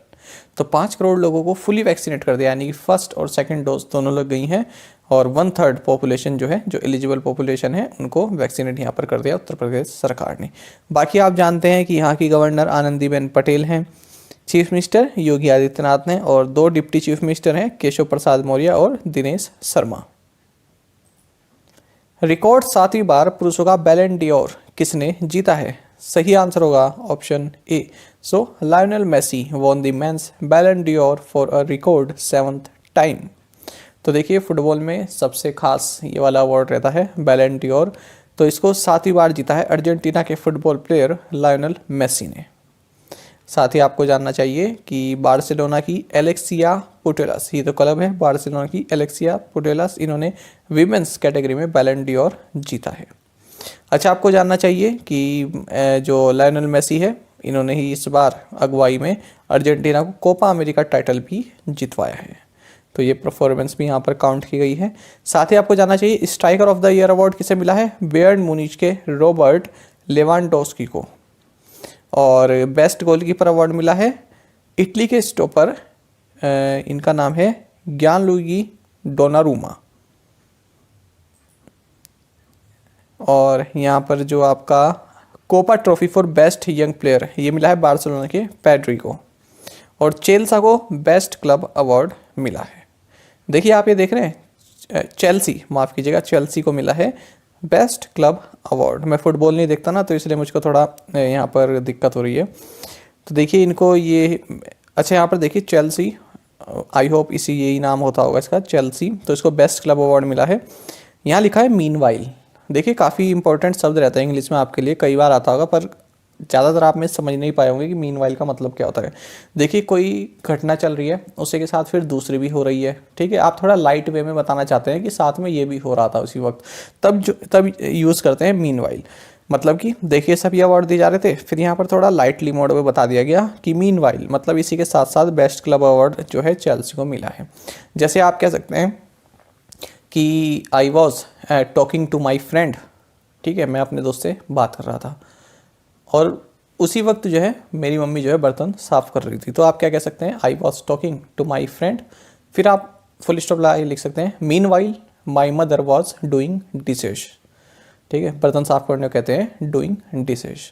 तो 5 करोड़ लोगों को फुली वैक्सीनेट कर दिया, यानी कि फर्स्ट और सेकंड डोज दोनों लग गई हैं। और 1/3 पॉपुलेशन जो है, जो एलिजिबल पॉपुलेशन है, उनको वैक्सीनेट यहाँ पर कर दिया उत्तर प्रदेश सरकार ने। बाकी आप जानते हैं कि यहाँ की गवर्नर आनंदीबेन पटेल हैं, चीफ मिनिस्टर योगी आदित्यनाथ ने, और 2 डिप्टी चीफ मिनिस्टर हैं केशव प्रसाद मौर्य और दिनेश शर्मा। रिकॉर्ड 7वीं बार पुरुषों का बैलन डियोर किसने जीता है? सही आंसर होगा option A. So Lionel Messi won the men's Ballon d'Or for a record 7th time. तो देखिए फुटबॉल में सबसे खास ये वाला अवार्ड रहता है बैलन डियोर, तो इसको 7वीं बार जीता है अर्जेंटीना के फुटबॉल प्लेयर लायनल मेसी ने। साथ ही आपको जानना चाहिए कि बार्सिलोना की एलेक्सिया पुटेलस, ये तो क्लब है बार्सिलोना की एलेक्सिया पुटेलस, इन्होंने विमेंस कैटेगरी में बैलन डियोर जीता है। अच्छा, आपको जानना चाहिए कि जो लायनल मेसी है, इन्होंने ही इस बार अगुवाई में अर्जेंटीना को कोपा अमेरिका टाइटल भी जितवाया है। तो ये परफॉर्मेंस भी यहाँ पर काउंट की गई है। साथ ही आपको जानना चाहिए striker of the year award किसे मिला है? बायर्न म्यूनिच के रॉबर्ट लेवांडोस्की को। और बेस्ट गोलकीपर अवार्ड मिला है इटली के स्टॉपर, इनका नाम है गियानलुइगी डोनारूमा। और यहाँ पर जो आपका Copa trophy for best young player ये मिला है बार्सिलोना के पेड्री को। और चेल्सा को बेस्ट क्लब अवार्ड मिला है। देखिए आप ये देख रहे हैं, चेल्सी, माफ़ कीजिएगा, चेल्सी को मिला है बेस्ट क्लब अवार्ड। मैं फुटबॉल नहीं देखता ना, तो इसलिए मुझको थोड़ा यहाँ पर दिक्कत हो रही है। तो देखिए इनको ये, अच्छा यहाँ पर देखिए चेल्सी, आई होप इसी यही नाम होता होगा इसका, चेल्सी, तो इसको बेस्ट क्लब अवार्ड मिला है। यहाँ लिखा है मीनवाइल। देखिए काफ़ी इंपॉर्टेंट शब्द रहता है इंग्लिश में, आपके लिए कई बार आता होगा, पर ज़्यादातर आप में समझ नहीं पाए होंगे कि मीनवाइल का मतलब क्या होता है। देखिए कोई घटना चल रही है, उसी के साथ फिर दूसरी भी हो रही है, ठीक है, आप थोड़ा लाइट वे में बताना चाहते हैं कि साथ में ये भी हो रहा था उसी वक्त, तब यूज़ करते हैं मीनवाइल। मतलब कि देखिए सभी अवार्ड दिए जा रहे थे, फिर यहाँ पर थोड़ा लाइटली मोड में बता दिया गया कि मीनवाइल मतलब इसी के साथ साथ बेस्ट क्लब अवार्ड जो है चेल्सी को मिला है। जैसे आप कह सकते हैं कि I was talking to my friend, ठीक है, मैं अपने दोस्त से बात कर रहा था और उसी वक्त जो है मेरी मम्मी जो है बर्तन साफ़ कर रही थी, तो आप क्या कह सकते हैं? I was talking to my friend, फिर आप फुल स्टॉप लगा लिख सकते हैं meanwhile my mother was doing dishes, ठीक है, बर्तन साफ़ करने को कहते हैं डूइंग डिशेज,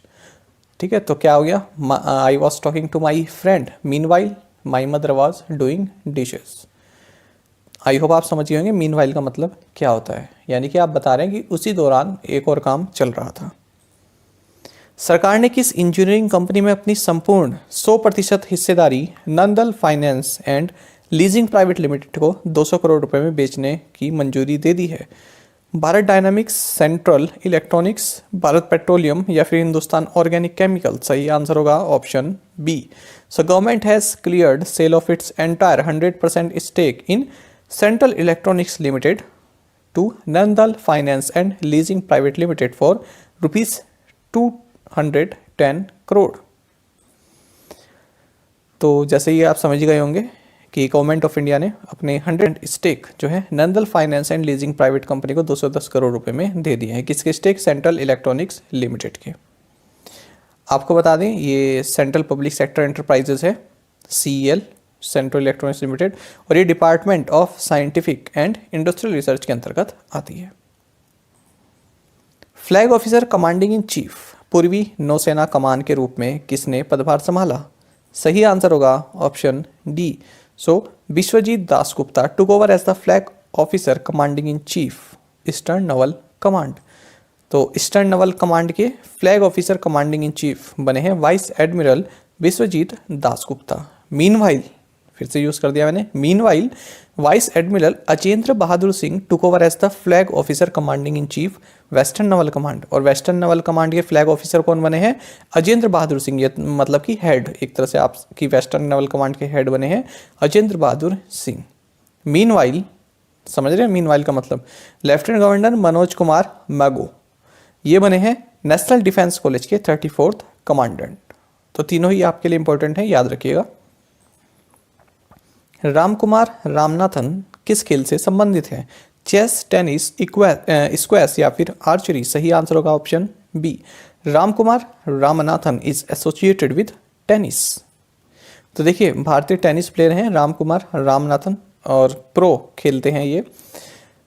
ठीक है। तो क्या हो गया? I was talking to my friend meanwhile my mother was doing dishes. I hope आप समझ गए होंगे मीनवाइल का मतलब क्या होता है, यानी कि आप बता रहे हैं कि उसी दौरान एक और काम चल रहा था। सरकार ने किस इंजीनियरिंग कंपनी में अपनी संपूर्ण 100% हिस्सेदारी Nandal finance and leasing private limited को 200 करोड़ रुपए में बेचने की मंजूरी दे दी है? Bharat dynamics, central electronics, Bharat petroleum या फिर हिंदुस्तान ऑर्गेनिक केमिकल? सही आंसर होगा option B. So government has cleared sale of its entire 100% stake in central electronics limited to Nandal finance and leasing private limited for ₹210 crore. तो जैसे ही आप समझ गए होंगे कि गवर्नमेंट ऑफ इंडिया ने अपने 100 स्टेक जो है Nandal finance and leasing private company को 210 करोड़ रुपए में दे दिए हैं। किसके स्टेक? सेंट्रल इलेक्ट्रॉनिक्स लिमिटेड के। आपको बता दें ये सेंट्रल पब्लिक सेक्टर एंटरप्राइजेज है, CEL सेंट्रल इलेक्ट्रॉनिक्स लिमिटेड, और ये department of scientific and industrial research के अंतर्गत आती है। Flag officer commanding in chief पूर्वी नौसेना कमान के रूप में किसने पदभार संभाला? सही आंसर होगा option D. So Vishwajit Dasgupta took over as the flag officer commanding in chief eastern naval command. तो ईस्टर्न नवल कमांड के flag officer commanding in chief बने हैं vice admiral Vishwajit Dasgupta. Meanwhile, फिर से यूज कर दिया मैंने, meanwhile vice admiral Ajendra Bahadur Singh took over as the flag officer commanding in chief western naval command. और वेस्टर्न नवल कमांड के फ्लैग ऑफिसर कौन बने हैं? अजेंद्र बहादुर सिंह। ये मतलब कि हेड, एक तरह से आपकी वेस्टर्न नवल कमांड के हेड बने हैं अजेंद्र बहादुर सिंह। मीनवाइल, समझ रहे हैं मीनवाइल का मतलब? लेफ्टिनेंट गवर्नर मनोज कुमार मैगो, ये बने हैं नेशनल डिफेंस कॉलेज के 34th कमांडेंट। तो तीनों ही आपके लिए इंपॉर्टेंट है, याद रखिएगा। रामकुमार रामनाथन किस खेल से संबंधित है? चेस, टेनिस, स्क्वैश या फिर आर्चरी। सही आंसर होगा option B. Ramkumar Ramanathan is associated with tennis. तो देखिए भारतीय टेनिस प्लेयर हैं रामकुमार रामनाथन और प्रो खेलते हैं ये।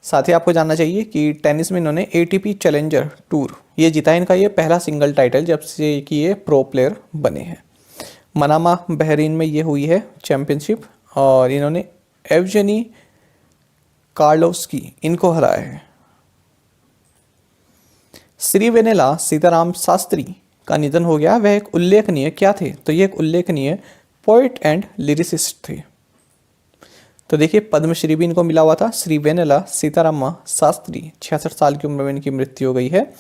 साथ ही आपको जानना चाहिए कि टेनिस में इन्होंने ATP चैलेंजर टूर ये जीता, इनका ये पहला सिंगल टाइटल जब से कि ये प्रो प्लेयर बने हैं। मनामा बहरीन में ये हुई है चैंपियनशिप और इन्होंने एवजेनी कार्लोव्स्की इनको हराया है। श्री वेनेला सीताराम शास्त्री का निधन हो गया, वह एक उल्लेखनीय क्या थे? तो ये एक उल्लेखनीय पोएट एंड लिरिसिस्ट थे। तो देखिए पद्मश्री भी इनको मिला हुआ था। श्री वेनेला सीताराम शास्त्री 66 साल की उम्र में इनकी मृत्यु हो गई है।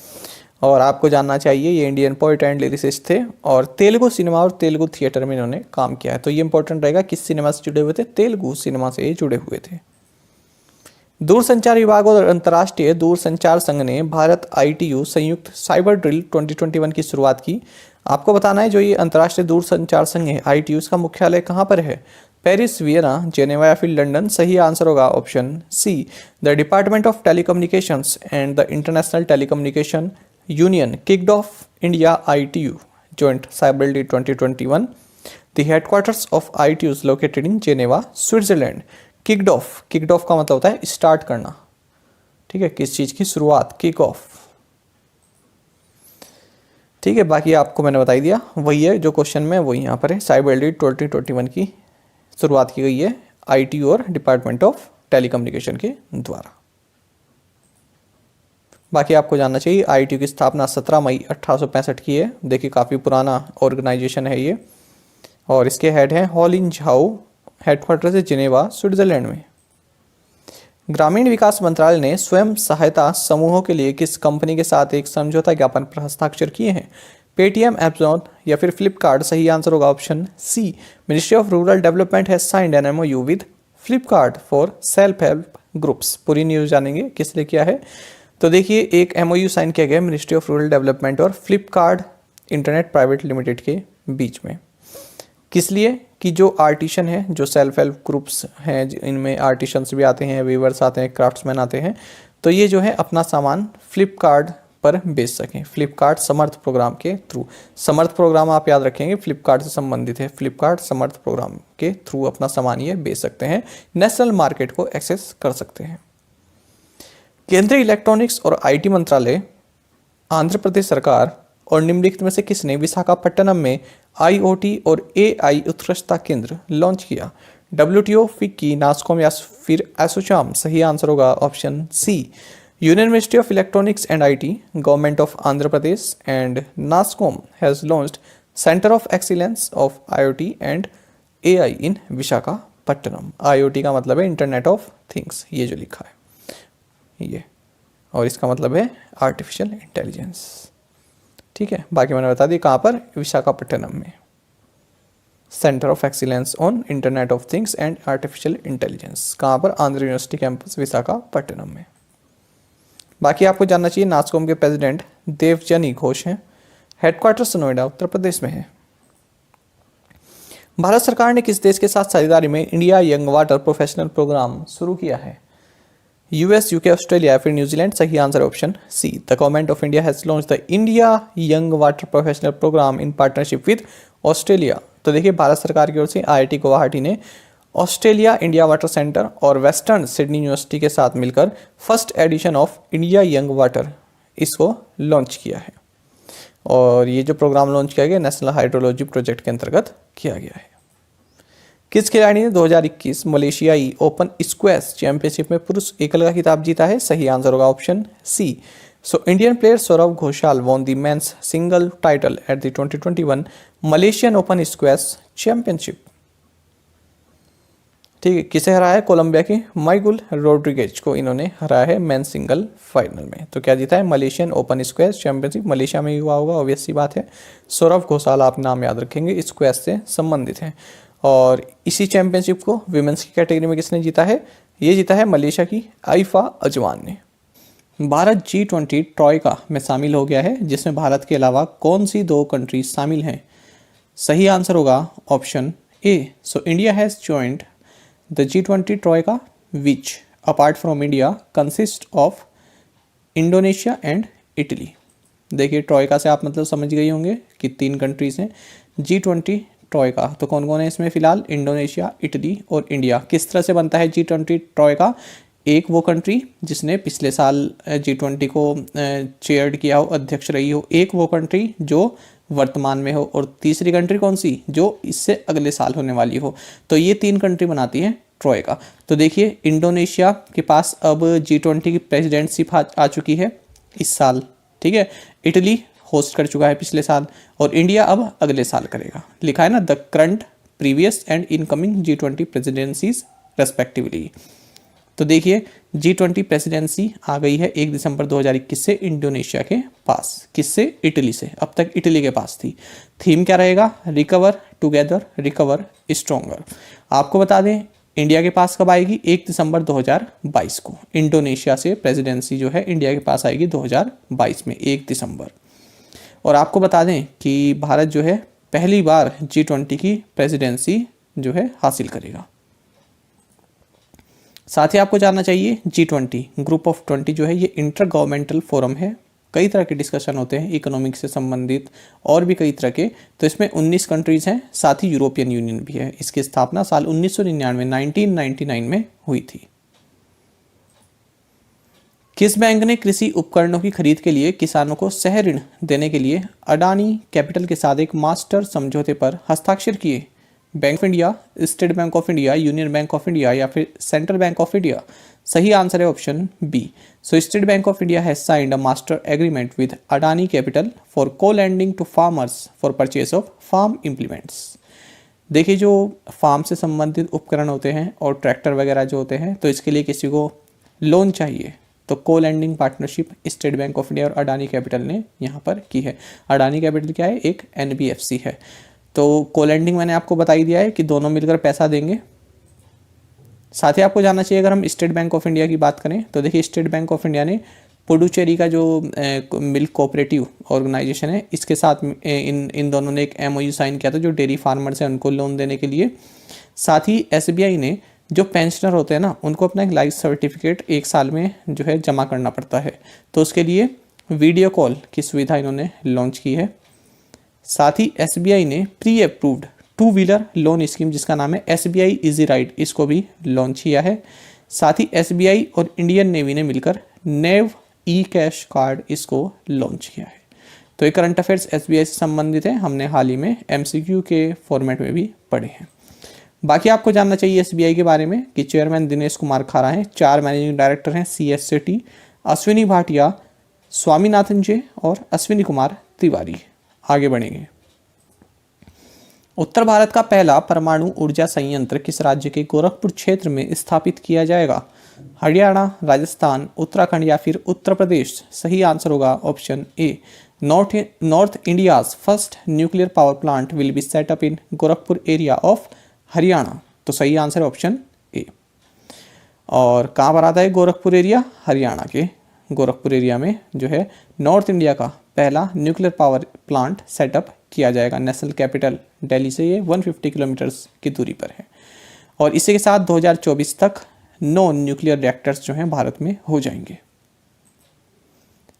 और आपको जानना चाहिए ये इंडियन पोएट एंड लिरिसिस्ट थे और तेलुगु सिनेमा और तेलुगु थिएटर में इन्होंने काम किया है। तो ये इंपॉर्टेंट रहेगा, किस सिनेमा से जुड़े हुए थे? तेलुगु सिनेमा से ये जुड़े हुए थे। दूरसंचार विभाग और अंतर्राष्ट्रीय दूरसंचार संघ ने भारत ITU संयुक्त साइबर ड्रिल 2021 की शुरुआत की। आपको बताना है जो ये अंतर्राष्ट्रीय दूरसंचार संघ है ITU, इसका मुख्यालय कहाँ पर है? पेरिस, वियना, जेनेवा या फिर लंदन। सही आंसर होगा option C. The department of telecommunications and the international telecommunication union kicked off India ITU joint cyber drill 2021. The headquarters of ITU is located in Geneva, Switzerland. Kicked of का मतलब होता है start करना, ठीक है, किस चीज की शुरुआत, किक ऑफ। ठीक है, बाकी आपको मैंने बता ही दिया, वही है जो क्वेश्चन में वही यहाँ पर है। साइबर ड्रिल 2021 की शुरुआत की गई है ITU और डिपार्टमेंट ऑफ टेलीकम्युनिकेशन के द्वारा। बाकी आपको जानना चाहिए ITU की स्थापना 17 मई 1865 की है। देखिए काफ़ी पुराना ऑर्गेनाइजेशन है ये और इसके हेड हैं हॉलिन झाओ, हेडक्वार्टर है जिनेवा, स्विट्जरलैंड में। ग्रामीण विकास मंत्रालय ने स्वयं सहायता समूहों के लिए किस कंपनी के साथ एक समझौता ज्ञापन पर हस्ताक्षर किए हैं? पेटीएम, एमेजॉन या फिर फ्लिपकार्ट। सही आंसर होगा option C. Ministry of rural development has signed an MOU with Flipkart for self help groups. पूरी न्यूज जानेंगे किस लिए किया है। तो देखिए एक MOU साइन किया गया मिनिस्ट्री ऑफ रूरल डेवलपमेंट और फ्लिपकार्ट इंटरनेट प्राइवेट लिमिटेड के बीच में। किस लिए? कि जो आर्टिशन है, जो सेल्फ हेल्प ग्रुप्स हैं, इनमें आर्टिशंस भी आते हैं, वीवर्स आते हैं, क्राफ्ट्समैन आते हैं, तो ये जो है अपना सामान फ्लिपकार्ट पर बेच सकें फ्लिपकार्ट समर्थ प्रोग्राम के थ्रू। समर्थ प्रोग्राम आप याद रखेंगे फ्लिपकार्ट से संबंधित है। फ्लिपकार्ट समर्थ प्रोग्राम के थ्रू अपना सामान ये बेच सकते हैं, नेशनल मार्केट को एक्सेस कर सकते हैं। केंद्रीय इलेक्ट्रॉनिक्स और IT मंत्रालय, आंध्र प्रदेश सरकार और निम्नलिखित में से किसने विशाखापट्टनम में IoT और AI उत्कृष्टता केंद्र लॉन्च किया? WTO, फिक्की, नास्कॉम या फिर एसोचैम। सही आंसर होगा option C. Union ministry of electronics and IT, government of Andhra Pradesh and NASSCOM has launched centre of excellence of IoT and AI in Visakhapatnam. IoT का मतलब है इंटरनेट ऑफ थिंग्स, ये जो लिखा है ये, और इसका मतलब है आर्टिफिशियल इंटेलिजेंस। ठीक है, बाकी मैंने बता दी कहाँ पर? विशाखापट्टनम में, centre of excellence on internet of things and artificial intelligence. कहाँ पर? आंध्र यूनिवर्सिटी कैंपस विशाखापट्टनम में। बाकी आपको जानना चाहिए नास्कॉम के प्रेसिडेंट देवजनी घोष हैं, हेडक्वार्टर्स नोएडा उत्तर प्रदेश में है। भारत सरकार ने किस देश के साथ साझेदारी में India young water professional programme शुरू किया है? यूएस, यूके, ऑस्ट्रेलिया या फिर न्यूजीलैंड? सही answer option C, the government of India has launch the India young water professional programme in partnership with Australia. तो देखिए, भारत सरकार की ओर से आईआईटी गुवाहाटी ने ऑस्ट्रेलिया इंडिया वाटर सेंटर और वेस्टर्न सिडनी यूनिवर्सिटी के साथ मिलकर first edition of India young water इसको लॉन्च किया है। और ये जो प्रोग्राम लॉन्च किया गया नेशनल हाइड्रोलॉजी प्रोजेक्ट के अंतर्गत किया गया है। किस खिलाड़ी ने 2021 मलेशियाई ओपन स्क्वैश चैंपियनशिप में पुरुष एकल का खिताब जीता है? सही आंसर होगा option C. So Indian player Saurav Ghosal won the men's single title at the 2021 Malaysian open squash championship. ठीक है, किसे हराया है? कोलंबिया की माइगुल रोड्रिगेज को इन्होंने हराया है मेन सिंगल फाइनल में। तो क्या जीता है? Malaysian open squash championship. Malaysia में ही हुआ होगा, ऑब्वियस सी बात है। सौरव घोषाल आप नाम याद रखेंगे, स्क्वैश से संबंधित हैं। और इसी चैंपियनशिप को विमेंस की कैटेगरी में किसने जीता है? ये जीता है मलेशिया की आइफा अजवान ने। भारत G20 ट्रॉयका में शामिल हो गया है, जिसमें भारत के अलावा कौन सी 2 कंट्रीज शामिल हैं? सही आंसर होगा option A. So India has joined the G20 troika which apart from India consist of Indonesia and Italy. देखिए, ट्रॉयका से आप मतलब समझ गए होंगे कि 3 कंट्रीज हैं G20 ट्रॉयका। तो कौन कौन है इसमें फिलहाल? इंडोनेशिया, इटली और इंडिया। किस तरह से बनता है G20 ट्रॉयका? एक वो कंट्री जिसने पिछले साल G20 को चेयर्ड किया हो, अध्यक्ष रही हो, एक वो कंट्री जो वर्तमान में हो, और तीसरी कंट्री कौन सी? जो इससे अगले साल होने वाली हो। तो ये 3 कंट्री बनाती हैं ट्रॉयका। तो देखिए, इंडोनेशिया के पास अब G20 की प्रेसिडेंटशिप आ चुकी है इस साल। ठीक है, इटली होस्ट कर चुका है पिछले साल, और इंडिया अब अगले साल करेगा। लिखा है ना, the current, previous and incoming G20 presidencies respectively. तो देखिए, G20 प्रेसिडेंसी आ गई है 1 दिसंबर 2021 से इंडोनेशिया के पास। किससे? इटली से। अब तक इटली के पास थी। थीम क्या रहेगा? Recover together, recover stronger. आपको बता दें, इंडिया के पास कब आएगी? 1 दिसंबर 2022 को। इंडोनेशिया से प्रेसिडेंसी जो है इंडिया के पास आएगी 2022 में 1 दिसंबर। और आपको बता दें कि भारत जो है पहली बार G20 की प्रेसिडेंसी जो है हासिल करेगा। साथ ही आपको जानना चाहिए, G20 ग्रुप ऑफ 20 जो है ये इंटर गवर्नमेंटल फोरम है। कई तरह के डिस्कशन होते हैं इकोनॉमिक से संबंधित और भी कई तरह के। तो इसमें 19 कंट्रीज हैं, साथ ही यूरोपियन यूनियन भी है। इसकी स्थापना साल 1999 में हुई थी। किस बैंक ने कृषि उपकरणों की खरीद के लिए किसानों को सह ऋण देने के लिए अडानी कैपिटल के साथ एक मास्टर समझौते पर हस्ताक्षर किए? Bank of India, state bank of India, Union Bank of India या फिर सेंट्रल बैंक ऑफ इंडिया? सही आंसर है option B. So state bank of India has signed a master agreement with Adani Capital for co lending to farmers for purchase of farm implements. देखिए, जो farm से संबंधित उपकरण होते हैं और ट्रैक्टर वगैरह जो होते हैं, तो इसके लिए किसी को लोन चाहिए, तो co lending partnership state bank of India और अडानी कैपिटल ने यहाँ पर की है। अडानी कैपिटल क्या है? एक NBFC है। तो को लैंडिंग मैंने आपको बता ही दिया है कि दोनों मिलकर पैसा देंगे। साथ ही आपको जानना चाहिए, अगर हम स्टेट बैंक ऑफ इंडिया की बात करें तो देखिए, स्टेट बैंक ऑफ इंडिया ने पुडुचेरी का जो मिल्क कोऑपरेटिव ऑर्गेनाइजेशन है, इसके साथ इन दोनों ने एक MOU साइन किया था जो डेयरी फार्मर्स हैं उनको लोन देने के लिए। साथ ही SBI ने जो पेंशनर होते हैं ना, उनको अपना एक लाइफ सर्टिफिकेट 1 साल में जो है जमा करना पड़ता है, तो उसके लिए वीडियो कॉल की सुविधा इन्होंने लॉन्च की है। साथ ही SBI ने pre approved 2 wheeler loan scheme जिसका नाम है SBI इजी राइड, इसको भी लॉन्च किया है। साथ ही SBI और इंडियन नेवी ने मिलकर नेव ई कैश कार्ड इसको लॉन्च किया है। तो ये करंट अफेयर्स SBI से संबंधित है, हमने हाल ही में MCQ के फॉर्मेट में भी पढ़े हैं। बाकी आपको जानना चाहिए SBI के बारे में कि चेयरमैन दिनेश कुमार खारा हैं, 4 मैनेजिंग डायरेक्टर हैं CSCT, अश्विनी भाटिया, स्वामीनाथन जे और अश्विनी कुमार तिवारी। आगे बढ़ेंगे। उत्तर भारत का पहला परमाणु ऊर्जा संयंत्र किस राज्य के गोरखपुर क्षेत्र में स्थापित किया जाएगा? हरियाणा, राजस्थान, उत्तराखंड या फिर उत्तर प्रदेश? सही आंसर होगा option A. North India's first nuclear power plant will be set up in Gorakhpur area of Haryana. तो सही आंसर ऑप्शन ए। और कहाँ पर आता है गोरखपुर एरिया? हरियाणा के गोरखपुर एरिया में जो है नॉर्थ इंडिया का पहला न्यूक्लियर पावर प्लांट सेटअप किया जाएगा। नेशनल कैपिटल दिल्ली से ये 150 किलोमीटर्स की दूरी पर है। और इसी के साथ 2024 तक 9 न्यूक्लियर रिएक्टर्स जो हैं भारत में हो जाएंगे।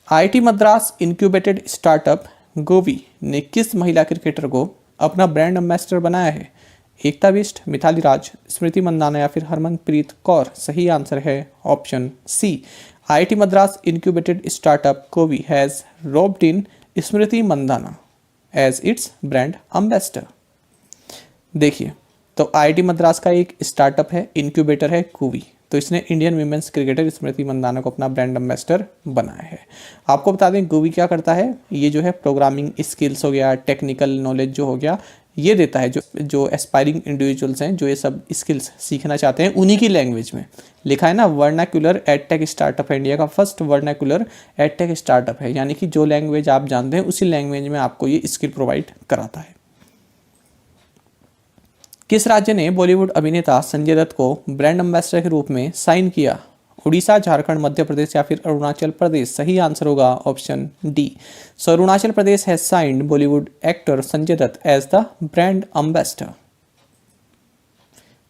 आईआईटी मद्रास इंक्यूबेटेड स्टार्टअप गोवी ने किस महिला क्रिकेटर को अपना ब्रांड एम्बेसडर बनाया है? एकता बिष्ट, मिथाली राज, स्मृति मंदाना या फिर हरमनप्रीत कौर। सही आंसर है option C. IIT Madras incubated startup Govi has roped in Smriti Mandhana as its brand ambassador. देखिए, तो आईआईटी मद्रास का एक स्टार्टअप है, इंक्यूबेटर है गोवी, तो इसने इंडियन वीमेंस क्रिकेटर स्मृति मंदाना को अपना ब्रांड एम्बेसडर बनाया है। आपको बता दें गोवी क्या करता है, ये जो है प्रोग्रामिंग स्किल्स हो गया, टेक्निकल नॉलेज जो हो गया, ये देता है जो एस्पायरिंग इंडिविजुअल्स हैं, जो ये सब स्किल्स सीखना चाहते हैं, उन्हीं की लैंग्वेज में। लिखा है ना, वर्नाक्यूलर एडटेक स्टार्टअप है, इंडिया का फर्स्ट वर्नाक्यूलर एडटेक स्टार्टअप है, यानी कि जो लैंग्वेज आप जानते हैं उसी लैंग्वेज में आपको ये स्किल प्रोवाइड कराता है। किस राज्य ने बॉलीवुड अभिनेता संजय दत्त को ब्रांड एम्बेसडर के रूप में साइन किया? उड़ीसा, झारखंड, मध्य प्रदेश या फिर अरुणाचल प्रदेश। सही आंसर होगा option D. So Arunachal Pradesh has signed Bollywood actor Sanjay Dutt as the brand ambassador.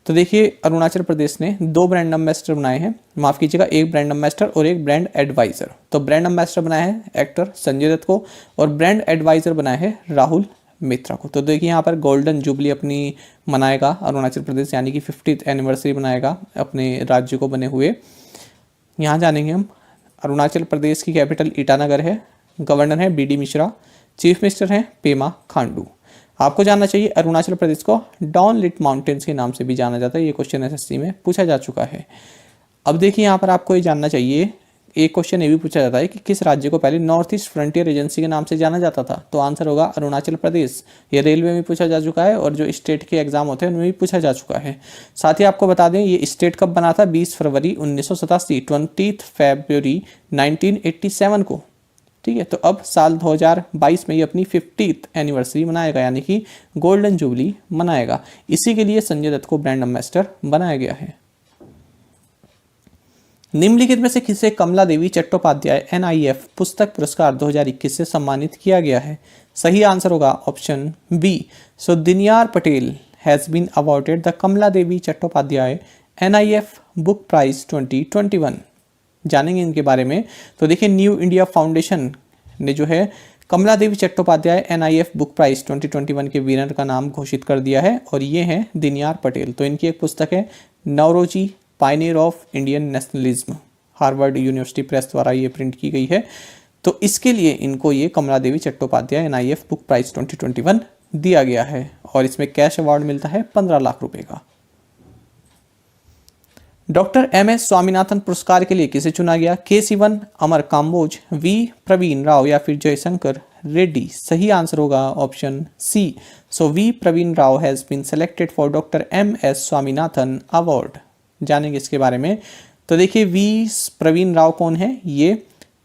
तो देखिए, अरुणाचल प्रदेश ने 2 ब्रांड एम्बेसडर बनाए हैं, माफ कीजिएगा, एक ब्रांड एम्बेसडर और एक ब्रांड एडवाइजर। तो ब्रांड एम्बेसडर बनाया है एक्टर संजय दत्त को और ब्रांड एडवाइजर बनाया है राहुल मित्रा को। तो देखिए, यहाँ पर गोल्डन जुबली अपनी मनाएगा अरुणाचल प्रदेश, यानी कि 50th एनिवर्सरी मनाएगा अपने राज्य को बने हुए। यहाँ जानेंगे हम। अरुणाचल प्रदेश की कैपिटल ईटानगर है, गवर्नर है BD मिश्रा, चीफ मिनिस्टर हैं पेमा खांडू। आपको जानना चाहिए अरुणाचल प्रदेश को डॉन लिट माउंटेन्स के नाम से भी जाना जाता है, ये क्वेश्चन SSC में पूछा जा चुका है। अब देखिए, यहाँ पर आपको ये जानना चाहिए, एक क्वेश्चन ये भी पूछा जाता है कि किस राज्य को पहले नॉर्थ ईस्ट फ्रंटियर एजेंसी के नाम से जाना जाता था? तो आंसर होगा अरुणाचल प्रदेश। ये रेलवे में पूछा जा चुका है और जो स्टेट के एग्जाम होते हैं उनमें भी पूछा जा चुका है। साथ ही आपको बता दें, ये स्टेट कब बना था? 20 फरवरी 1987, 20 फरवरी 1987 को। ठीक है, तो अब साल 2022 में ये अपनी 50th एनिवर्सरी मनाएगा, यानी कि गोल्डन जुबली मनाएगा। इसी के लिए संजय दत्त को ब्रांड एम्बेसडर बनाया गया है। निम्नलिखित में से किसे कमला देवी चट्टोपाध्याय NIF पुस्तक पुरस्कार 2021 से सम्मानित किया गया है? सही आंसर होगा option B. So Dinyar Patel has been awarded the Kamala Devi Chattopadhyay NIF book prize 2021। जानेंगे इनके बारे में। तो देखिए, न्यू इंडिया फाउंडेशन ने जो है कमला Devi Chattopadhyay NIF book prize 2021 के विनर का नाम घोषित कर दिया है और ये हैं दिनयार पटेल। तो इनकी एक पुस्तक है Naoroji pioneer of Indian nationalism, Harvard University press द्वारा ये प्रिंट की गई है। तो इसके लिए इनको ये कमला Devi Chattopadhyay NIF book prize 2021 दिया गया है और इसमें कैश अवार्ड मिलता है 15 लाख रुपए का। डॉक्टर MS स्वामीनाथन पुरस्कार के लिए किसे चुना गया? K Sivan, अमर काम्बोज, V प्रवीण राव या फिर जयशंकर रेड्डी। सही आंसर होगा option C. So V Praveen Rao has been selected for doctor MS Swaminathan award. जानेंगे इसके बारे में। तो देखिए, V प्रवीण राव कौन है? ये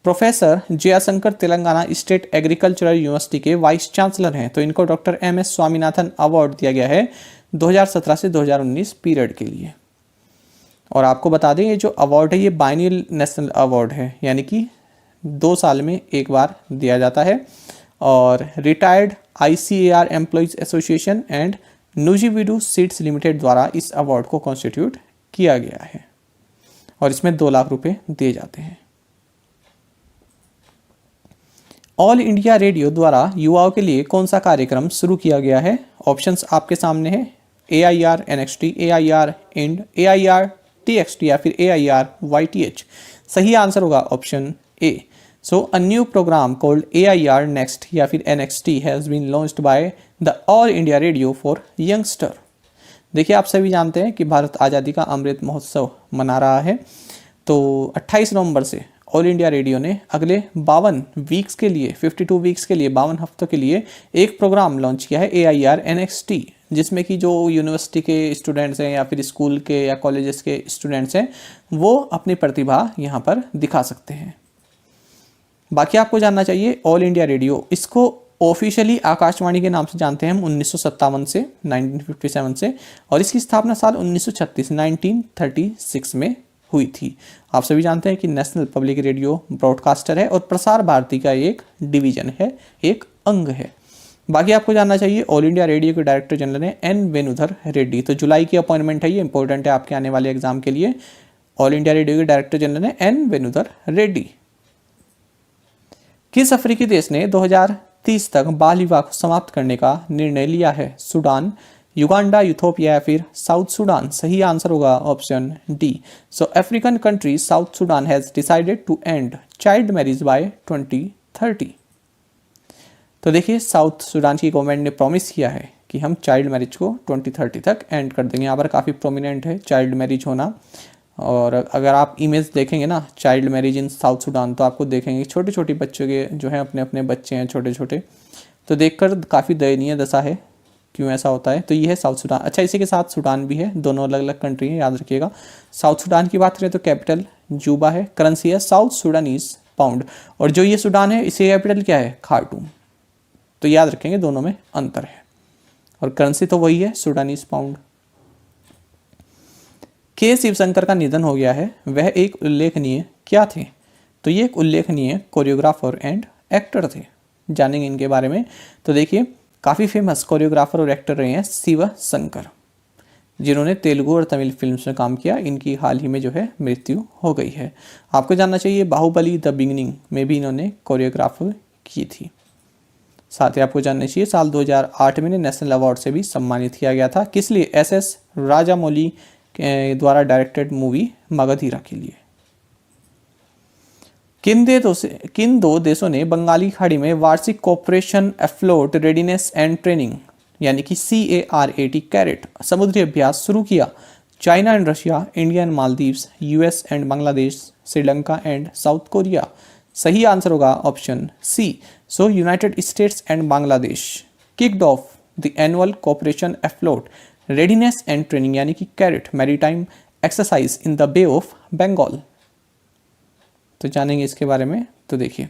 professor Jaishankar Telangana state agricultural university के वाइस चांसलर हैं। तो इनको डॉक्टर MS स्वामीनाथन अवार्ड दिया गया है 2017 से 2019 पीरियड के लिए। और आपको बता दें, ये जो अवार्ड है ये बाइनियल नेशनल अवार्ड है, यानी कि 2 साल में एक बार दिया जाता है। और retired ICAR employees association and Nuziveedu seeds limited द्वारा इस अवार्ड को कॉन्स्टिट्यूट किया गया है और इसमें 2 लाख रुपए दिए जाते हैं। ऑल इंडिया रेडियो द्वारा युवाओं के लिए कौन सा कार्यक्रम शुरू किया गया है? ऑप्शंस आपके सामने है, AIR NXT, AIR IND, AIR TXT या फिर AIR YTH। सही आंसर होगा option A. So a new programme called AIR next या फिर NXT has been launched by the all India radio for youngster. देखिए, आप सभी जानते हैं कि भारत आज़ादी का अमृत महोत्सव मना रहा है। तो 28 नवंबर से ऑल इंडिया रेडियो ने अगले 52 वीक्स के लिए, 52 वीक्स के लिए, 52 हफ्तों के लिए एक प्रोग्राम लॉन्च किया है AIR NXT, जिसमें कि जो यूनिवर्सिटी के स्टूडेंट्स हैं या फिर स्कूल के या कॉलेजेस के स्टूडेंट्स हैं वो अपनी प्रतिभा यहाँ पर दिखा सकते हैं। बाकी आपको जानना चाहिए, ऑल इंडिया रेडियो, इसको ऑफिशियली आकाशवाणी के नाम से जानते हैं हम 1957 से, 1957 से, और इसकी स्थापना साल 1936 में हुई थी। आप सभी जानते हैं कि नेशनल पब्लिक रेडियो ब्रॉडकास्टर है और प्रसार भारती का एक डिवीजन है, एक अंग है। बाकी आपको जानना चाहिए ऑल इंडिया रेडियो के डायरेक्टर जनरल हैं एन वेणुधर रेड्डी। तो जुलाई की अपॉइंटमेंट है, ये इंपॉर्टेंट है आपके आने वाले एग्जाम के लिए। ऑल इंडिया रेडियो के डायरेक्टर जनरल हैं एन वेणुधर रेड्डी। किस अफ्रीकी देश ने 2030 तक बाल विवाह को समाप्त करने का निर्णय लिया है? सूडान, युगांडा, यूथोपिया या फिर साउथ सूडान? सही आंसर होगा option D. So African country South Sudan has decided to end child marriage by 2030। तो देखिए साउथ सूडान की गवर्नमेंट ने प्रॉमिस किया है कि हम चाइल्ड मैरिज को 2030 तक एंड कर देंगे। यहाँ पर काफ़ी प्रोमिनेंट है चाइल्ड मैरिज होना। और अगर आप इमेज देखेंगे ना child marriage in south Sudan, तो आपको देखेंगे छोटे छोटे बच्चों के जो है अपने अपने बच्चे हैं छोटे छोटे, तो देखकर काफ़ी दयनीय दशा है। क्यों ऐसा होता है? तो ये है साउथ सूडान। अच्छा, इसी के साथ सूडान भी है, दोनों अलग अलग कंट्री हैं, याद रखिएगा। साउथ सूडान की बात करें तो कैपिटल जूबा है, करेंसी है साउथ सूडानीज पाउंड, और जो ये सूडान है इसे कैपिटल क्या है? खार्टूम। तो याद रखेंगे दोनों में अंतर है, और करेंसी तो वही है सूडानीज पाउंड। के शिवशंकर का निधन हो गया है, वह एक उल्लेखनीय क्या थे? तो ये एक उल्लेखनीय कोरियोग्राफर एंड एक्टर थे। जानेंगे इनके बारे में। तो देखिए काफ़ी फेमस कोरियोग्राफर और एक्टर रहे हैं शिव शंकर, जिन्होंने तेलुगु और तमिल फिल्म्स में काम किया। इनकी हाल ही में जो है मृत्यु हो गई है। आपको जानना चाहिए बाहुबली द बिगिनिंग में भी इन्होंने कोरियोग्राफर की थी। साथ ही आपको जानना चाहिए साल 2008 में इन्हें नेशनल अवार्ड से भी सम्मानित किया गया था। किस लिए? एस राजामौली द्वारा डायरेक्टेड मूवी मगधीरा के लिए। किन दो देशों ने बंगाली खाड़ी में वार्षिक cooperation afloat readiness and training यानी कि CARAT कैरेट समुद्री अभ्यास शुरू किया? China and Russia, India and Maldives, US and Bangladesh, Sri Lanka and south Korea? सही आंसर होगा option C. So United states and Bangladesh kicked of the annual cooperation afloat readiness and training यानी कि carat maritime exercise in the bay of Bengal. तो जानेंगे इसके बारे में। तो देखिए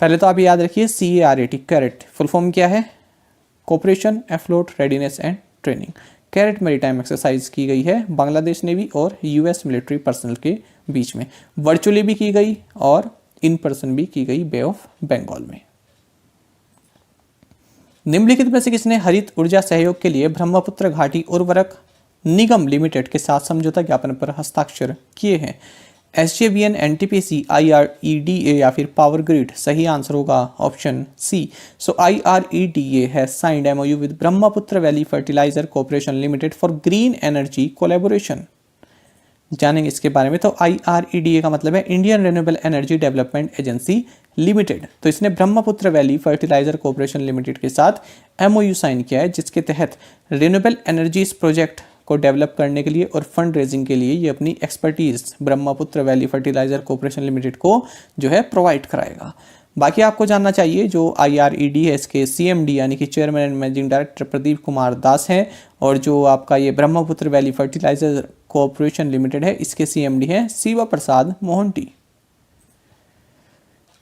पहले तो आप याद रखिए CARAT कैरेट फुल फॉर्म क्या है? Cooperation afloat readiness and training. CARAT maritime exercise की गई है बांग्लादेश नेवी और US मिलिट्री पर्सनल के बीच में। वर्चुअली भी की गई और इन पर्सन भी की गई बे ऑफ बंगाल में। निम्नलिखित में से किसने हरित ऊर्जा सहयोग के लिए ब्रह्मपुत्र घाटी उर्वरक निगम लिमिटेड के साथ समझौता ज्ञापन पर हस्ताक्षर किए हैं? SJVN, NTPC, IREDA या फिर पावर ग्रिड? सही आंसर होगा option C. So IREDA has signed MOU with Brahmaputra valley fertiliser corporation limited for green energy collaboration. जानेंगे इसके बारे में। तो IREDA का मतलब है Indian renewable energy development agency limited. तो इसने Brahmaputra valley fertiliser corporation limited के साथ MOU साइन किया है, जिसके तहत रिन्यूएबल एनर्जीज प्रोजेक्ट को डेवलप करने के लिए और फंड रेजिंग के लिए ये अपनी expertise Brahmaputra valley fertiliser corporation limited को जो है प्रोवाइड कराएगा। बाकी आपको जानना चाहिए जो IRED है इसके CMD यानी कि chairman and managing director Pradeep Kumar Das हैं, और जो आपका ये Brahmaputra valley fertiliser corporation Limited है इसके CMD हैं शिव प्रसाद मोहंती।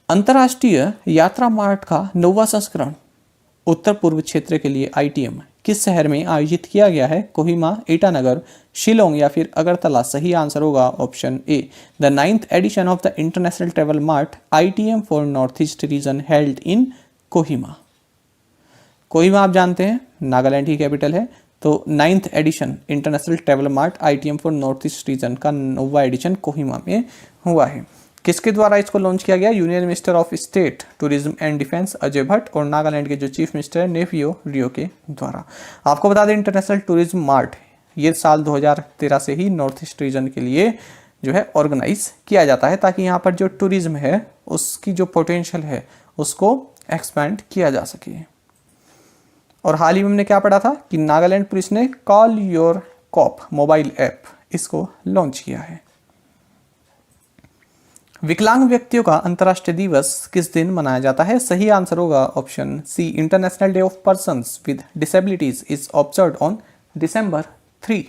अंतर्राष्ट्रीय यात्रा मार्ट का 9वां संस्करण उत्तर पूर्व क्षेत्र के लिए ITM किस शहर में आयोजित किया गया है? कोहिमा, ईटानगर, शिलोंग या फिर अगरतला? सही आंसर होगा option A. The 9th edition of the international travel mart ITM for north east region held in Kohima. Kohima आप जानते हैं नागालैंड की कैपिटल है। तो 9th edition international travel mart ITM for north east region का 9वां एडिशन कोहिमा में हुआ है। किसके द्वारा इसको लॉन्च किया गया? Union minister of state tourism and defence Ajay Bhatt और नागालैंड के जो चीफ मिनिस्टर है नेफियो रियो के द्वारा। आपको बता दें इंटरनेशनल टूरिज्म मार्ट ये साल 2013 से ही नॉर्थ ईस्ट रीजन के लिए जो है ऑर्गेनाइज किया जाता है, ताकि यहाँ पर जो टूरिज्म है उसकी जो पोटेंशियल है उसको एक्सपैंड किया जा सके। और हाल ही में हमने क्या पढ़ा था कि नागालैंड पुलिस ने call your cop mobile app इसको लॉन्च किया है। विकलांग व्यक्तियों का अंतर्राष्ट्रीय दिवस किस दिन मनाया जाता है? सही आंसर होगा option C. International day of persons with disabilities is observed on December 3।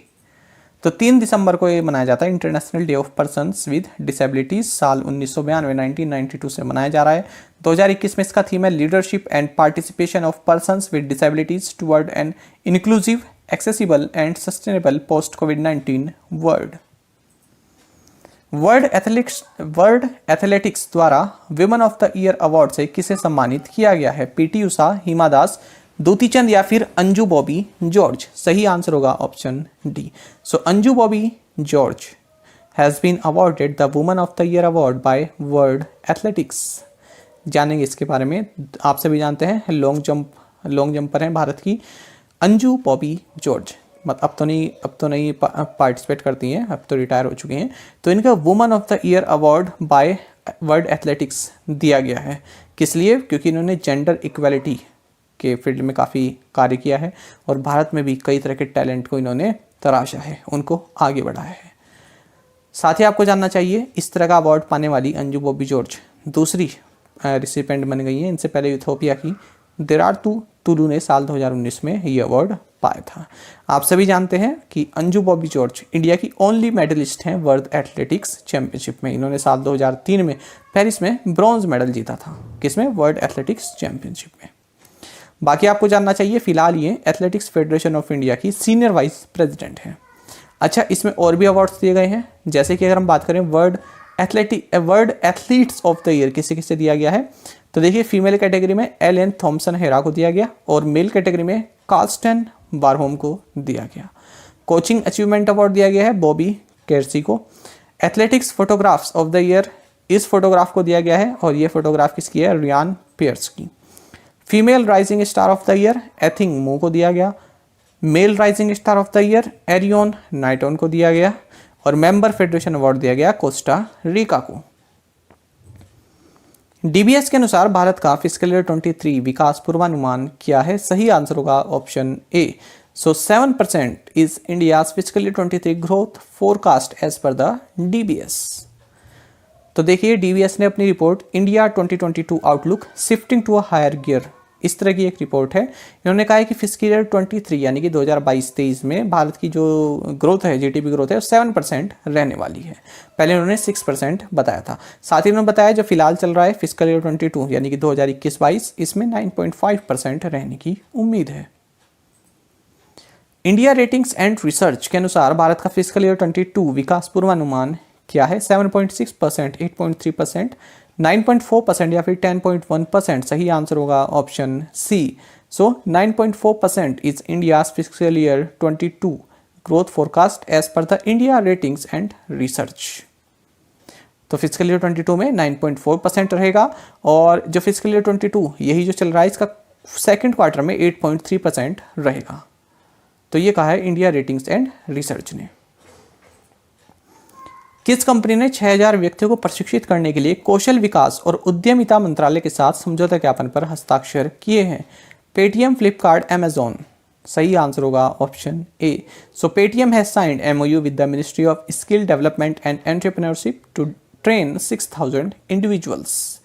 तो 3 दिसंबर को ये मनाया जाता है international day of persons with disabilities. साल 1992 से मनाया जा रहा है। 2021 में इसका थीम है leadership and participation of persons with disabilities toward an inclusive, accessible and sustainable post कोविड-19 वर्ल्ड। वर्ल्ड एथलेटिक्स द्वारा women of the year award से किसे सम्मानित किया गया है? पीटी उषा, हिमा दास, दूती चंद या फिर अंजू बॉबी जॉर्ज? सही आंसर होगा option D. So Anju Bobby George has been awarded the woman of the year award by world athletics. जानेंगे इसके बारे में। आप सभी जानते हैं लॉन्ग जंपर हैं भारत की अंजू बॉबी जॉर्ज। अब तो नहीं पार्टिसिपेट करती हैं, अब तो रिटायर हो चुकी हैं। तो इनका woman of the year award by world athletics दिया गया है। किस लिए? क्योंकि इन्होंने जेंडर इक्वालिटी के फील्ड में काफ़ी कार्य किया है और भारत में भी कई तरह के टैलेंट को इन्होंने तराशा है, उनको आगे बढ़ाया है। साथ ही आपको जानना चाहिए इस तरह का अवार्ड पाने वाली अंजू बॉबी जॉर्ज दूसरी रिसिपेंट बन गई हैं। इनसे पहले इथियोपिया की देरारतू टुलू ने साल 2019 में ये अवार्ड पाया था। आप सभी जानते हैं कि अंजू बॉबी जॉर्ज इंडिया की ओनली मेडलिस्ट हैं वर्ल्ड एथलेटिक्स चैंपियनशिप में। इन्होंने साल 2003 में पेरिस में ब्रॉन्ज मेडल जीता था। किसमें? वर्ल्ड एथलेटिक्स चैंपियनशिप में। बाकी आपको जानना चाहिए फिलहाल ये एथलेटिक्स फेडरेशन ऑफ इंडिया की सीनियर वाइस प्रेसिडेंट हैं। अच्छा, इसमें और भी अवार्ड्स दिए गए हैं, जैसे कि अगर हम बात करें world athletes of the year किसे किसे दिया गया है, तो देखिए फीमेल कैटेगरी में एलेन थॉम्सन हेरा को दिया गया और मेल कैटेगरी में कार्स्टन बारहोम को दिया गया। कोचिंग अचीवमेंट अवार्ड दिया गया है बॉबी केर्सी को। Athletics photographs of the year इस फोटोग्राफ को दिया गया है और ये फोटोग्राफ किसकी है? रियान पियर्स की। Female rising star of the year Athing Mu को दिया गया। Male rising star of the year Erriyon Knighton को दिया गया और मेंबर फेडरेशन अवार्ड दिया गया कोस्टा रिका को। डीबीएस के अनुसार भारत का फिस्कल ईयर 23 विकास पूर्वानुमान क्या है? सही आंसर होगा option A. So 7% is India's fiscal year 23 growth forecast as per the DBS. तो देखिए डीबीएस ने अपनी report India 2022 outlook shifting to a higher gear, इस तरह की एक रिपोर्ट है। इन्होंने कहा है कि फिस्कल ईयर 23 यानी कि 2022-23 में भारत की जो ग्रोथ है, जीडीपी ग्रोथ है, 7% रहने वाली है। पहले उन्होंने 6% बताया था। साथ ही उन्होंने बताया जो फिलहाल चल रहा है फिस्कल ईयर 22 यानी कि 2021-22, इसमें 9.5% रहने की उम्मीद है। इंडिया रेटिंग्स एंड रिसर्च के अनुसार भारत का फिस्कल ईयर 22 विकास पूर्वानुमान क्या है? 7.6%, 8.3%, 9.4% या फिर 10.1%? सही आंसर होगा option C. So 9.4% is India's fiscal year 22 growth forecast as per the India ratings and research. तो फिस्कल ईयर 22 में 9.4% रहेगा और जो फिस्कल ईयर 22 यही जो चल रहा है इसका सेकेंड क्वार्टर में 8.3% रहेगा। तो ये कहा है इंडिया रेटिंग्स एंड रिसर्च ने। किस कंपनी ने 6000 व्यक्तियों को प्रशिक्षित करने के लिए कौशल विकास और उद्यमिता मंत्रालय के साथ समझौता ज्ञापन पर हस्ताक्षर किए हैं? Paytm, Flipkart, Amazon? सही आंसर होगा option A. So Paytm has signed MOU with the ministry of skill development and entrepreneurship to train 6000 individuals.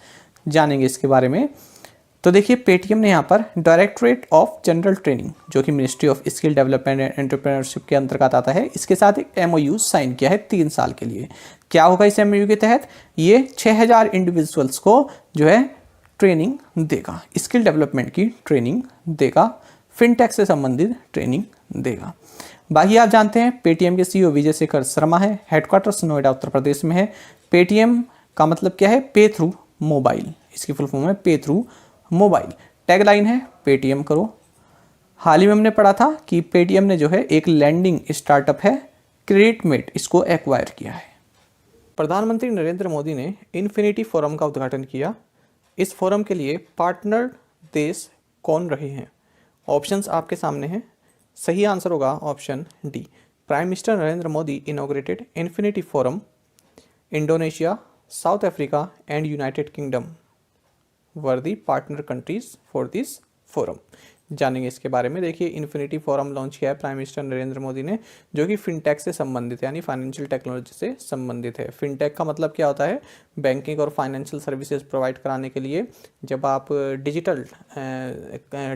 जानेंगे इसके बारे में। तो देखिए पेटीएम ने यहाँ पर डायरेक्टरेट ऑफ जनरल ट्रेनिंग जो कि ministry of skill development and entrepreneurship के अंतर्गत आता है, इसके साथ एक एमओयू साइन किया है 3 साल के लिए। क्या होगा इस एमओयू के तहत? ये 6000 इंडिविजुअल्स को जो है ट्रेनिंग देगा, स्किल डेवलपमेंट की ट्रेनिंग देगा, फिनटेक से संबंधित ट्रेनिंग देगा। बाकी आप जानते हैं पेटीएम के सीईओ विजय शेखर शर्मा है, हेडक्वार्टर्स नोएडा उत्तर प्रदेश में है। पेटीएम का मतलब क्या है? पे थ्रू मोबाइल, इसकी फुल फॉर्म है पे थ्रू मोबाइल। टैगलाइन है पेटीएम करो। हाल ही में हमने पढ़ा था कि पेटीएम ने जो है एक लैंडिंग स्टार्टअप है क्रेडिटमेट, इसको एक्वायर किया है। प्रधानमंत्री नरेंद्र मोदी ने इन्फिनिटी फोरम का उद्घाटन किया। इस फोरम के लिए पार्टनर देश कौन रहे हैं? ऑप्शंस आपके सामने हैं। सही आंसर होगा option D. Prime minister Narendra Modi inaugurated infinity forum. Indonesia, south Africa and United kingdom were the partner countries for this forum. जानेंगे इसके बारे में। देखिए इन्फिनिटी फोरम लॉन्च किया है प्राइम मिनिस्टर नरेंद्र मोदी ने, जो कि फिनटेक से संबंधित है, यानी फाइनेंशियल टेक्नोलॉजी से संबंधित है। फिनटेक का मतलब क्या होता है? बैंकिंग और फाइनेंशियल सर्विसेज प्रोवाइड कराने के लिए जब आप डिजिटल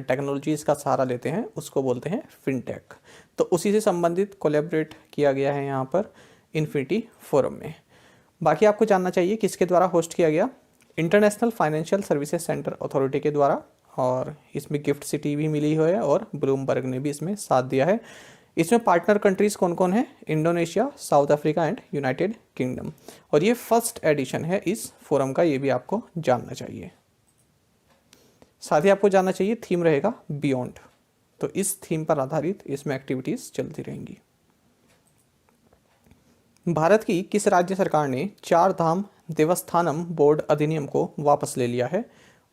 टेक्नोलॉजीज़ का सहारा लेते हैं उसको बोलते हैं फिनटेक। तो उसी से संबंधित कोलैबोरेट किया गया है यहाँ पर इन्फिनिटी फोरम में। बाकी आपको जानना चाहिए किसके द्वारा होस्ट किया गया? International financial services centre authority के द्वारा, और इसमें गिफ्ट सिटी भी मिली हुई है और ब्लूमबर्ग ने भी इसमें साथ दिया है। इसमें पार्टनर कंट्रीज़ कौन कौन है? Indonesia, south Africa and United kingdom. और ये फर्स्ट एडिशन है इस फोरम का, ये भी आपको जानना चाहिए। साथ ही आपको जानना चाहिए थीम रहेगा बियॉन्ड, तो इस थीम पर आधारित इसमें एक्टिविटीज़ चलती रहेंगी। भारत की किस राज्य सरकार ने चार धाम देवस्थानम बोर्ड अधिनियम को वापस ले लिया है?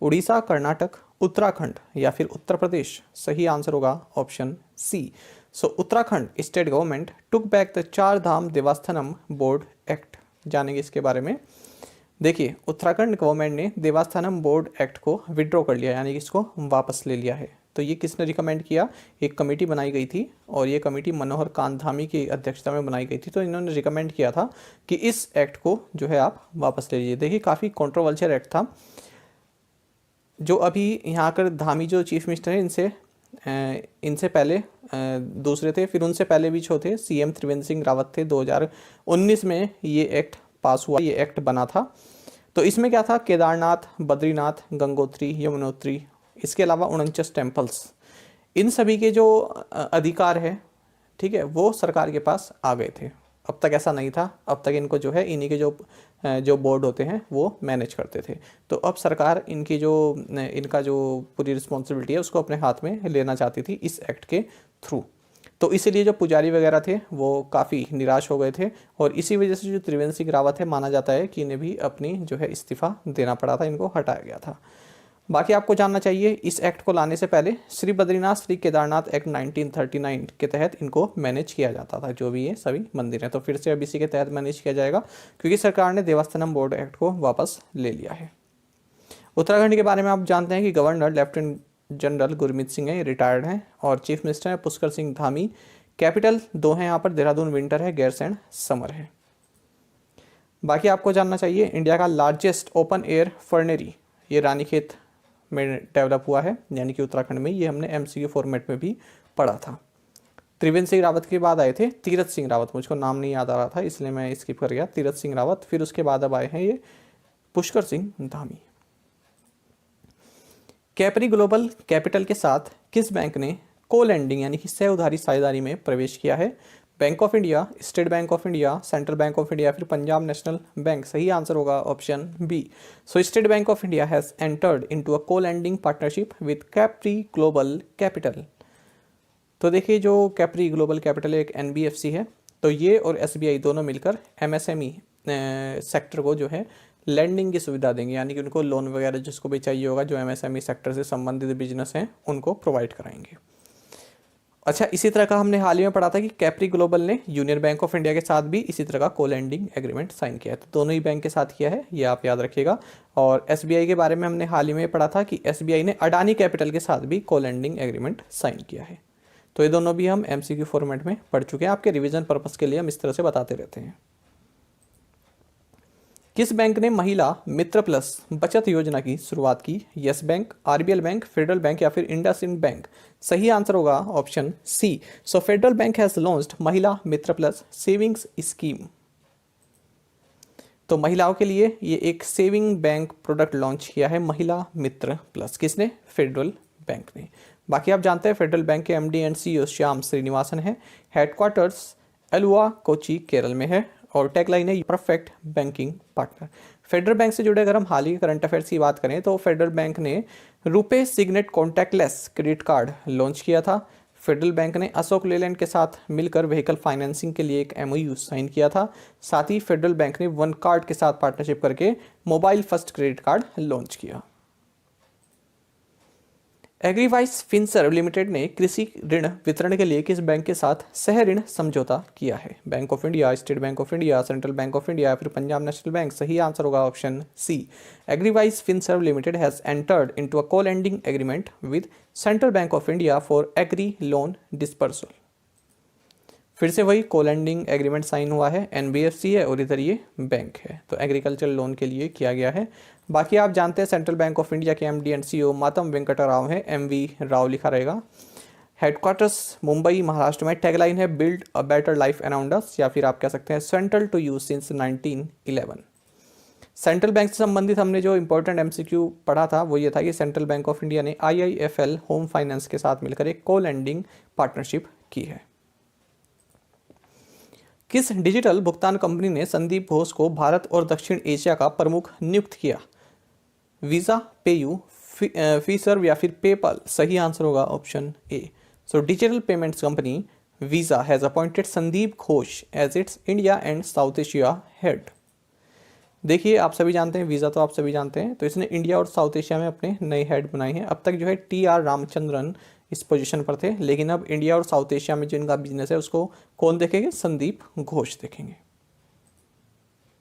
उड़ीसा, कर्नाटक, उत्तराखंड या फिर उत्तर प्रदेश? सही आंसर होगा option C. So Uttarakhand state government took back the Char Dham Devasthanam board act. जानेंगे इसके बारे में। देखिए, उत्तराखंड गवर्नमेंट ने देवस्थानम बोर्ड एक्ट को विड्रॉ कर लिया, यानी कि इसको वापस ले लिया है। तो ये किसने रिकमेंड किया? एक कमेटी बनाई गई थी और ये कमेटी मनोहर कांत धामी की अध्यक्षता में बनाई गई थी। तो इन्होंने रिकमेंड किया था कि इस एक्ट को जो है आप वापस ले लीजिए। देखिए, काफ़ी कॉन्ट्रोवर्शियल एक्ट था। जो अभी यहाँ कर धामी जो चीफ मिनिस्टर हैं, इनसे पहले दूसरे थे, फिर उनसे पहले भी जो थे सीएम त्रिवेंद्र सिंह रावत थे। 2019 में ये एक्ट पास हुआ, ये एक्ट बना था। तो इसमें क्या था? केदारनाथ, बद्रीनाथ, गंगोत्री, यमुनोत्री, इसके अलावा 49 टेम्पल्स, इन सभी के जो अधिकार है, ठीक है, वो सरकार के पास आ गए थे। अब तक ऐसा नहीं था, अब तक इनको जो है इन्हीं के जो बोर्ड होते हैं वो मैनेज करते थे। तो अब सरकार इनका जो पूरी रिस्पॉन्सिबिलिटी है उसको अपने हाथ में लेना चाहती थी इस एक्ट के थ्रू। तो इसीलिए जो पुजारी वगैरह थे वो काफ़ी निराश हो गए थे और इसी वजह से जो त्रिवेंद्र सिंह रावत है, माना जाता है कि इन्हें भी अपनी जो है इस्तीफ़ा देना पड़ा था, इनको हटाया गया था। बाकी आपको जानना चाहिए, इस एक्ट को लाने से पहले श्री बद्रीनाथ, श्री केदारनाथ एक्ट 1939 के तहत इनको मैनेज किया जाता था, जो भी ये सभी मंदिर हैं। तो फिर से अब इसी के तहत मैनेज किया जाएगा, क्योंकि सरकार ने देवस्थानम बोर्ड एक्ट को वापस ले लिया है। उत्तराखंड के बारे में आप जानते हैं कि governor lieutenant general Gurmeet Singh है, रिटायर्ड हैं, और चीफ मिनिस्टर है पुष्कर सिंह धामी। कैपिटल दो हैं यहाँ पर, देहरादून विंटर है, गैरसैंण समर है। बाकी आपको जानना चाहिए, इंडिया का लार्जेस्ट ओपन एयर फर्नेरी ये रानीखेत में डेवलप हुआ है, यानी कि उत्तराखंड में। ये हमने एमसीक्यू फॉर्मेट में भी पढ़ा था। त्रिवेंद्र सिंह रावत के बाद आए थे तीरथ सिंह रावत, मुझको नाम नहीं याद आ रहा था इसलिए मैं स्किप कर गया, तीरथ सिंह रावत। फिर उसके बाद अब आए हैं ये Pushkar Singh Dhami. Capri Global capital के साथ किस बैंक ने को लेंडिंग यानी कि सह उधारी साझेदारी में प्रवेश किया है? Bank of India, state bank of India, central bank of India, फिर पंजाब नेशनल बैंक? सही आंसर होगा option B. So state bank of India has entered into a co lending partnership with Capri Global Capital. तो देखिए, जो Capri Global Capital एक NBFC है, तो ये और एसबीआई दोनों मिलकर एमएसएमई सेक्टर को जो है लैंडिंग की सुविधा देंगे, यानी कि उनको लोन वगैरह जिसको भी चाहिए होगा, जो एमएसएमई सेक्टर से संबंधित बिजनेस हैं उनको प्रोवाइड कराएंगे। अच्छा, इसी तरह का हमने हाल ही में पढ़ा था कि कैपरी ग्लोबल ने यूनियन बैंक ऑफ इंडिया के साथ भी इसी तरह का को लेंडिंग एग्रीमेंट साइन किया है। तो दोनों ही बैंक के साथ किया है, ये आप याद रखिएगा। और एसबीआई के बारे में हमने हाल ही में पढ़ा था कि एसबीआई ने अडानी कैपिटल के साथ भी को लेंडिंग एग्रीमेंट साइन किया है। तो ये दोनों भी हम एमसीक्यू फॉर्मेट में पढ़ चुके हैं, आपके रिविजन पर्पज़ के लिए हम इस तरह से बताते रहते हैं। किस बैंक ने महिला मित्र प्लस बचत योजना की शुरुआत की? Yes bank, RBL bank, federal bank या फिर इंडसइंड बैंक? सही आंसर होगा option C. So federal bank has launched Mahila Mitra plus savings scheme. तो महिलाओं के लिए ये एक सेविंग बैंक प्रोडक्ट लॉन्च किया है, महिला मित्र प्लस। किसने? फेडरल बैंक ने। बाकी आप जानते हैं फेडरल बैंक के MD and CEO Shyam Srinivasan है। हेडक्वार्टर्स एलुआ कोची केरल में है और टैगलाइन है perfect banking partner. Federal bank से जुड़े अगर हम हाल ही करंट अफेयर्स की बात करें तो फेडरल बैंक ने RuPay signet contactless credit card launch किया था। फेडरल बैंक ने अशोक लेलैंड के साथ मिलकर व्हीकल फाइनेंसिंग के लिए एक एमओयू साइन किया था। साथ ही फेडरल बैंक ने वन कार्ड के साथ पार्टनरशिप करके mobile first credit card launch किया। एग्रीवाइस फिनसर्व लिमिटेड ने कृषि ऋण वितरण के लिए किस बैंक के साथ सह ऋण समझौता किया है? Bank of India, state bank of India, central bank of India, फिर पंजाब नेशनल बैंक? सही आंसर होगा option C. Agriwise Finserv Limited has entered into a co lending agreement with Central bank of India for agri loan dispersal. फिर से वही को lending agreement sign हुआ है, NBFC है और इधर ये बैंक है, तो एग्रीकल्चर लोन के लिए किया गया है। बाकी आप जानते हैं सेंट्रल बैंक ऑफ इंडिया के एमडी एंड सीईओ मातम वेंकटा राव है, एमवी राव लिखा रहेगा। हेडक्वार्टर्स मुंबई महाराष्ट्र में। टैगलाइन है build a better life around us, या फिर आप कह सकते हैं central to you since 1911। Central bank से संबंधित हमने जो इंपॉर्टेंट एमसीक्यू पढ़ा था वो ये था कि सेंट्रल बैंक ऑफ इंडिया ने आईआईएफएल होम फाइनेंस के साथ मिलकर एक को लेंडिंग पार्टनरशिप की है। किस डिजिटल भुगतान कंपनी ने संदीप घोष को भारत और दक्षिण एशिया का प्रमुख नियुक्त किया? वीज़ा, पेयू, फीसर्व या फिर पेपल? सही आंसर होगा option A. So digital payments company Visa has appointed Sandeep Ghosh as its India and South Asia head. देखिए, आप सभी जानते हैं वीज़ा तो आप सभी जानते हैं, तो इसने इंडिया और साउथ एशिया में अपने नए हेड बनाए हैं। अब तक जो है TR रामचंद्रन इस पोजीशन पर थे, लेकिन अब इंडिया और साउथ एशिया में जो इनका बिजनेस है उसको कौन देखेंगे? संदीप घोष देखेंगे।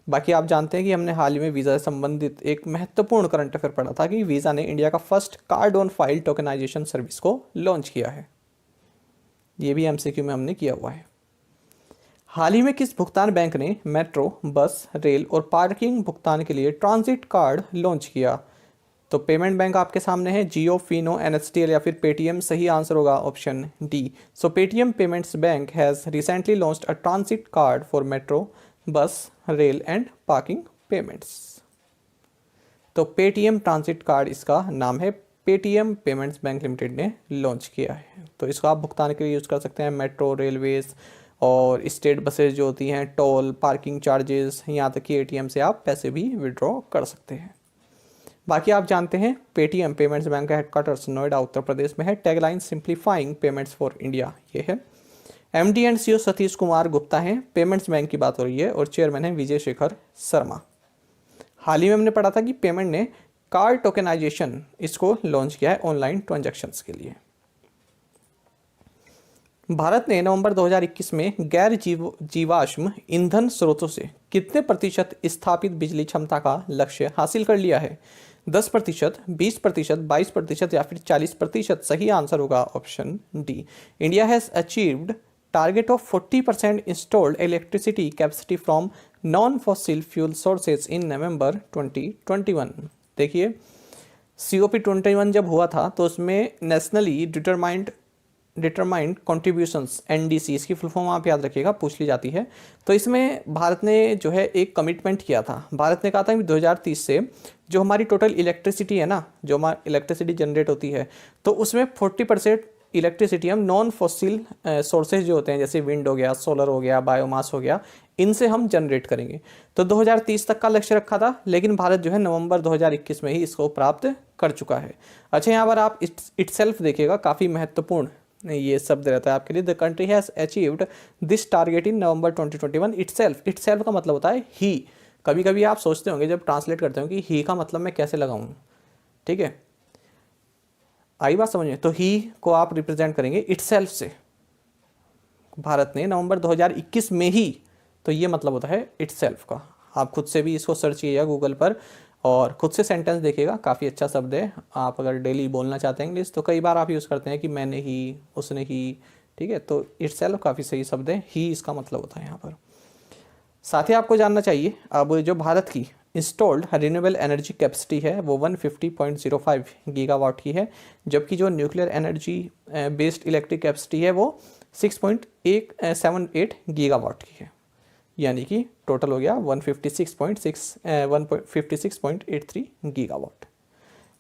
बाकी आप जानते हैं कि हमने हाल ही में वीज़ा से संबंधित एक महत्वपूर्ण करंट अफेयर पढ़ा था कि वीज़ा ने इंडिया का first card on file tokenisation service को लॉन्च किया है। ये भी MCQ में हमने किया हुआ है। हाल ही में किस भुगतान बैंक ने मेट्रो, बस, रेल और पार्किंग भुगतान के लिए ट्रांजिट कार्ड लॉन्च किया? तो पेमेंट बैंक आपके सामने है, जियो, फिनो, NSDL या फिर पेटीएम? सही आंसर होगा option D. So Paytm payments bank has recently launched a transit card for metro, बस, रेल एंड पार्किंग पेमेंट्स। तो पेटीएम ट्रांजिट कार्ड इसका नाम है, पेटीएम पेमेंट्स बैंक लिमिटेड ने लॉन्च किया है। तो इसको आप भुगतान के लिए यूज़ कर सकते हैं, मेट्रो, रेलवेज और स्टेट बसेज जो होती हैं, टोल, पार्किंग चार्जेस, यहाँ तक कि ATM से आप पैसे भी विड्रॉ कर सकते हैं। बाकी आप जानते हैं पेटीएम पेमेंट्स बैंक का हेडक्वार्टर्स नोएडा उत्तर प्रदेश में है। Tagline simplifying payments for India ये है। MD and CEO Satish Kumar Gupta हैं, पेमेंट्स बैंक की बात हो रही है, और चेयरमैन है विजय शेखर शर्मा। हाल ही में हमने पढ़ा था कि पेमेंट ने कार्ड टोकनाइजेशन इसको लॉन्च किया है ऑनलाइन ट्रांजैक्शंस के लिए। भारत ने नवंबर 2021 में गैर जीवाश्म ईंधन स्रोतों से कितने प्रतिशत स्थापित बिजली क्षमता का लक्ष्य हासिल कर लिया है? 10%, 20%, 22% या फिर 40%? सही आंसर होगा option D. India has achieved target of 40% installed electricity capacity from non fossil fuel sources in November 2021। देखिए, COP21 जब हुआ था तो उसमें नेशनली डिटरमाइंड कॉन्ट्रीब्यूशंस NDC, इसकी फुल फॉर्म आप याद रखिएगा, पूछ ली जाती है। तो इसमें भारत ने जो है एक कमिटमेंट किया था। भारत ने कहा था कि 2030 से जो हमारी टोटल इलेक्ट्रिसिटी है ना, जो हमारी इलेक्ट्रिसिटी जनरेट होती है, तो उसमें 40% इलेक्ट्रिसिटी हम नॉन फॉसिल सोर्सेज जो होते हैं, जैसे विंड हो गया, सोलर हो गया, बायोमास हो गया, इनसे हम जनरेट करेंगे। तो 2030 तक का लक्ष्य रखा था, लेकिन भारत जो है नवंबर 2021 में ही इसको प्राप्त कर चुका है। अच्छा, यहाँ पर आप इटसेल्फ देखिएगा, काफ़ी महत्वपूर्ण ये शब्द रहता है आपके लिए। The country has achieved this target in November 2021 itself. Itself का मतलब होता है ही। कभी कभी आप सोचते होंगे जब ट्रांसलेट करते हो कि ही का मतलब मैं कैसे लगाऊं, ठीक है, आई बात समझ में? तो ही को आप रिप्रेजेंट करेंगे इटसेल्फ से। भारत ने नवंबर 2021 में ही, तो ये मतलब होता है इटसेल्फ का। आप खुद से भी इसको सर्च कीजिएगा गूगल पर और खुद से सेंटेंस देखिएगा, काफ़ी अच्छा शब्द है। आप अगर डेली बोलना चाहते हैं इंग्लिश तो कई बार आप यूज़ करते हैं कि मैंने ही, उसने ही, ठीक है, तो इटसेल्फ काफ़ी सही शब्द है, ही इसका मतलब होता है यहाँ पर। साथ ही आपको जानना चाहिए, अब जो भारत की इंस्टॉल्ड रिन्यूएबल एनर्जी कैपेसिटी है वो 150.05 गीगावाट की है, जबकि जो nuclear energy based electric capacity है वो 6.78 गीगावाट की है, यानी कि टोटल हो गया 156.83 गीगावाट।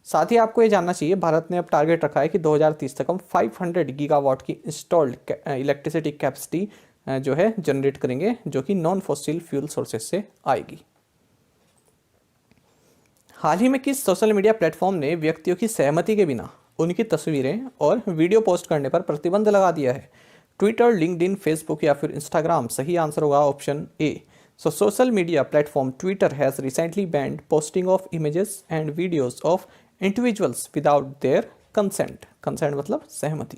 साथ ही आपको ये जानना चाहिए, भारत ने अब टारगेट रखा है कि 2030 तक हम 500 गीगावाट की इंस्टॉल्ड इलेक्ट्रिसिटी कैपेसिटी जो है जनरेट करेंगे, जो कि नॉन फॉसिल फ्यूल सोर्सेज से आएगी। हाल ही में किस सोशल मीडिया प्लेटफॉर्म ने व्यक्तियों की सहमति के बिना उनकी तस्वीरें और वीडियो पोस्ट करने पर प्रतिबंध लगा दिया है? ट्विटर, लिंक्डइन, फेसबुक या फिर इंस्टाग्राम? सही आंसर होगा option A. So social media platform Twitter has recently band posting of images and videos of individuals without their consent. Consent मतलब सहमति,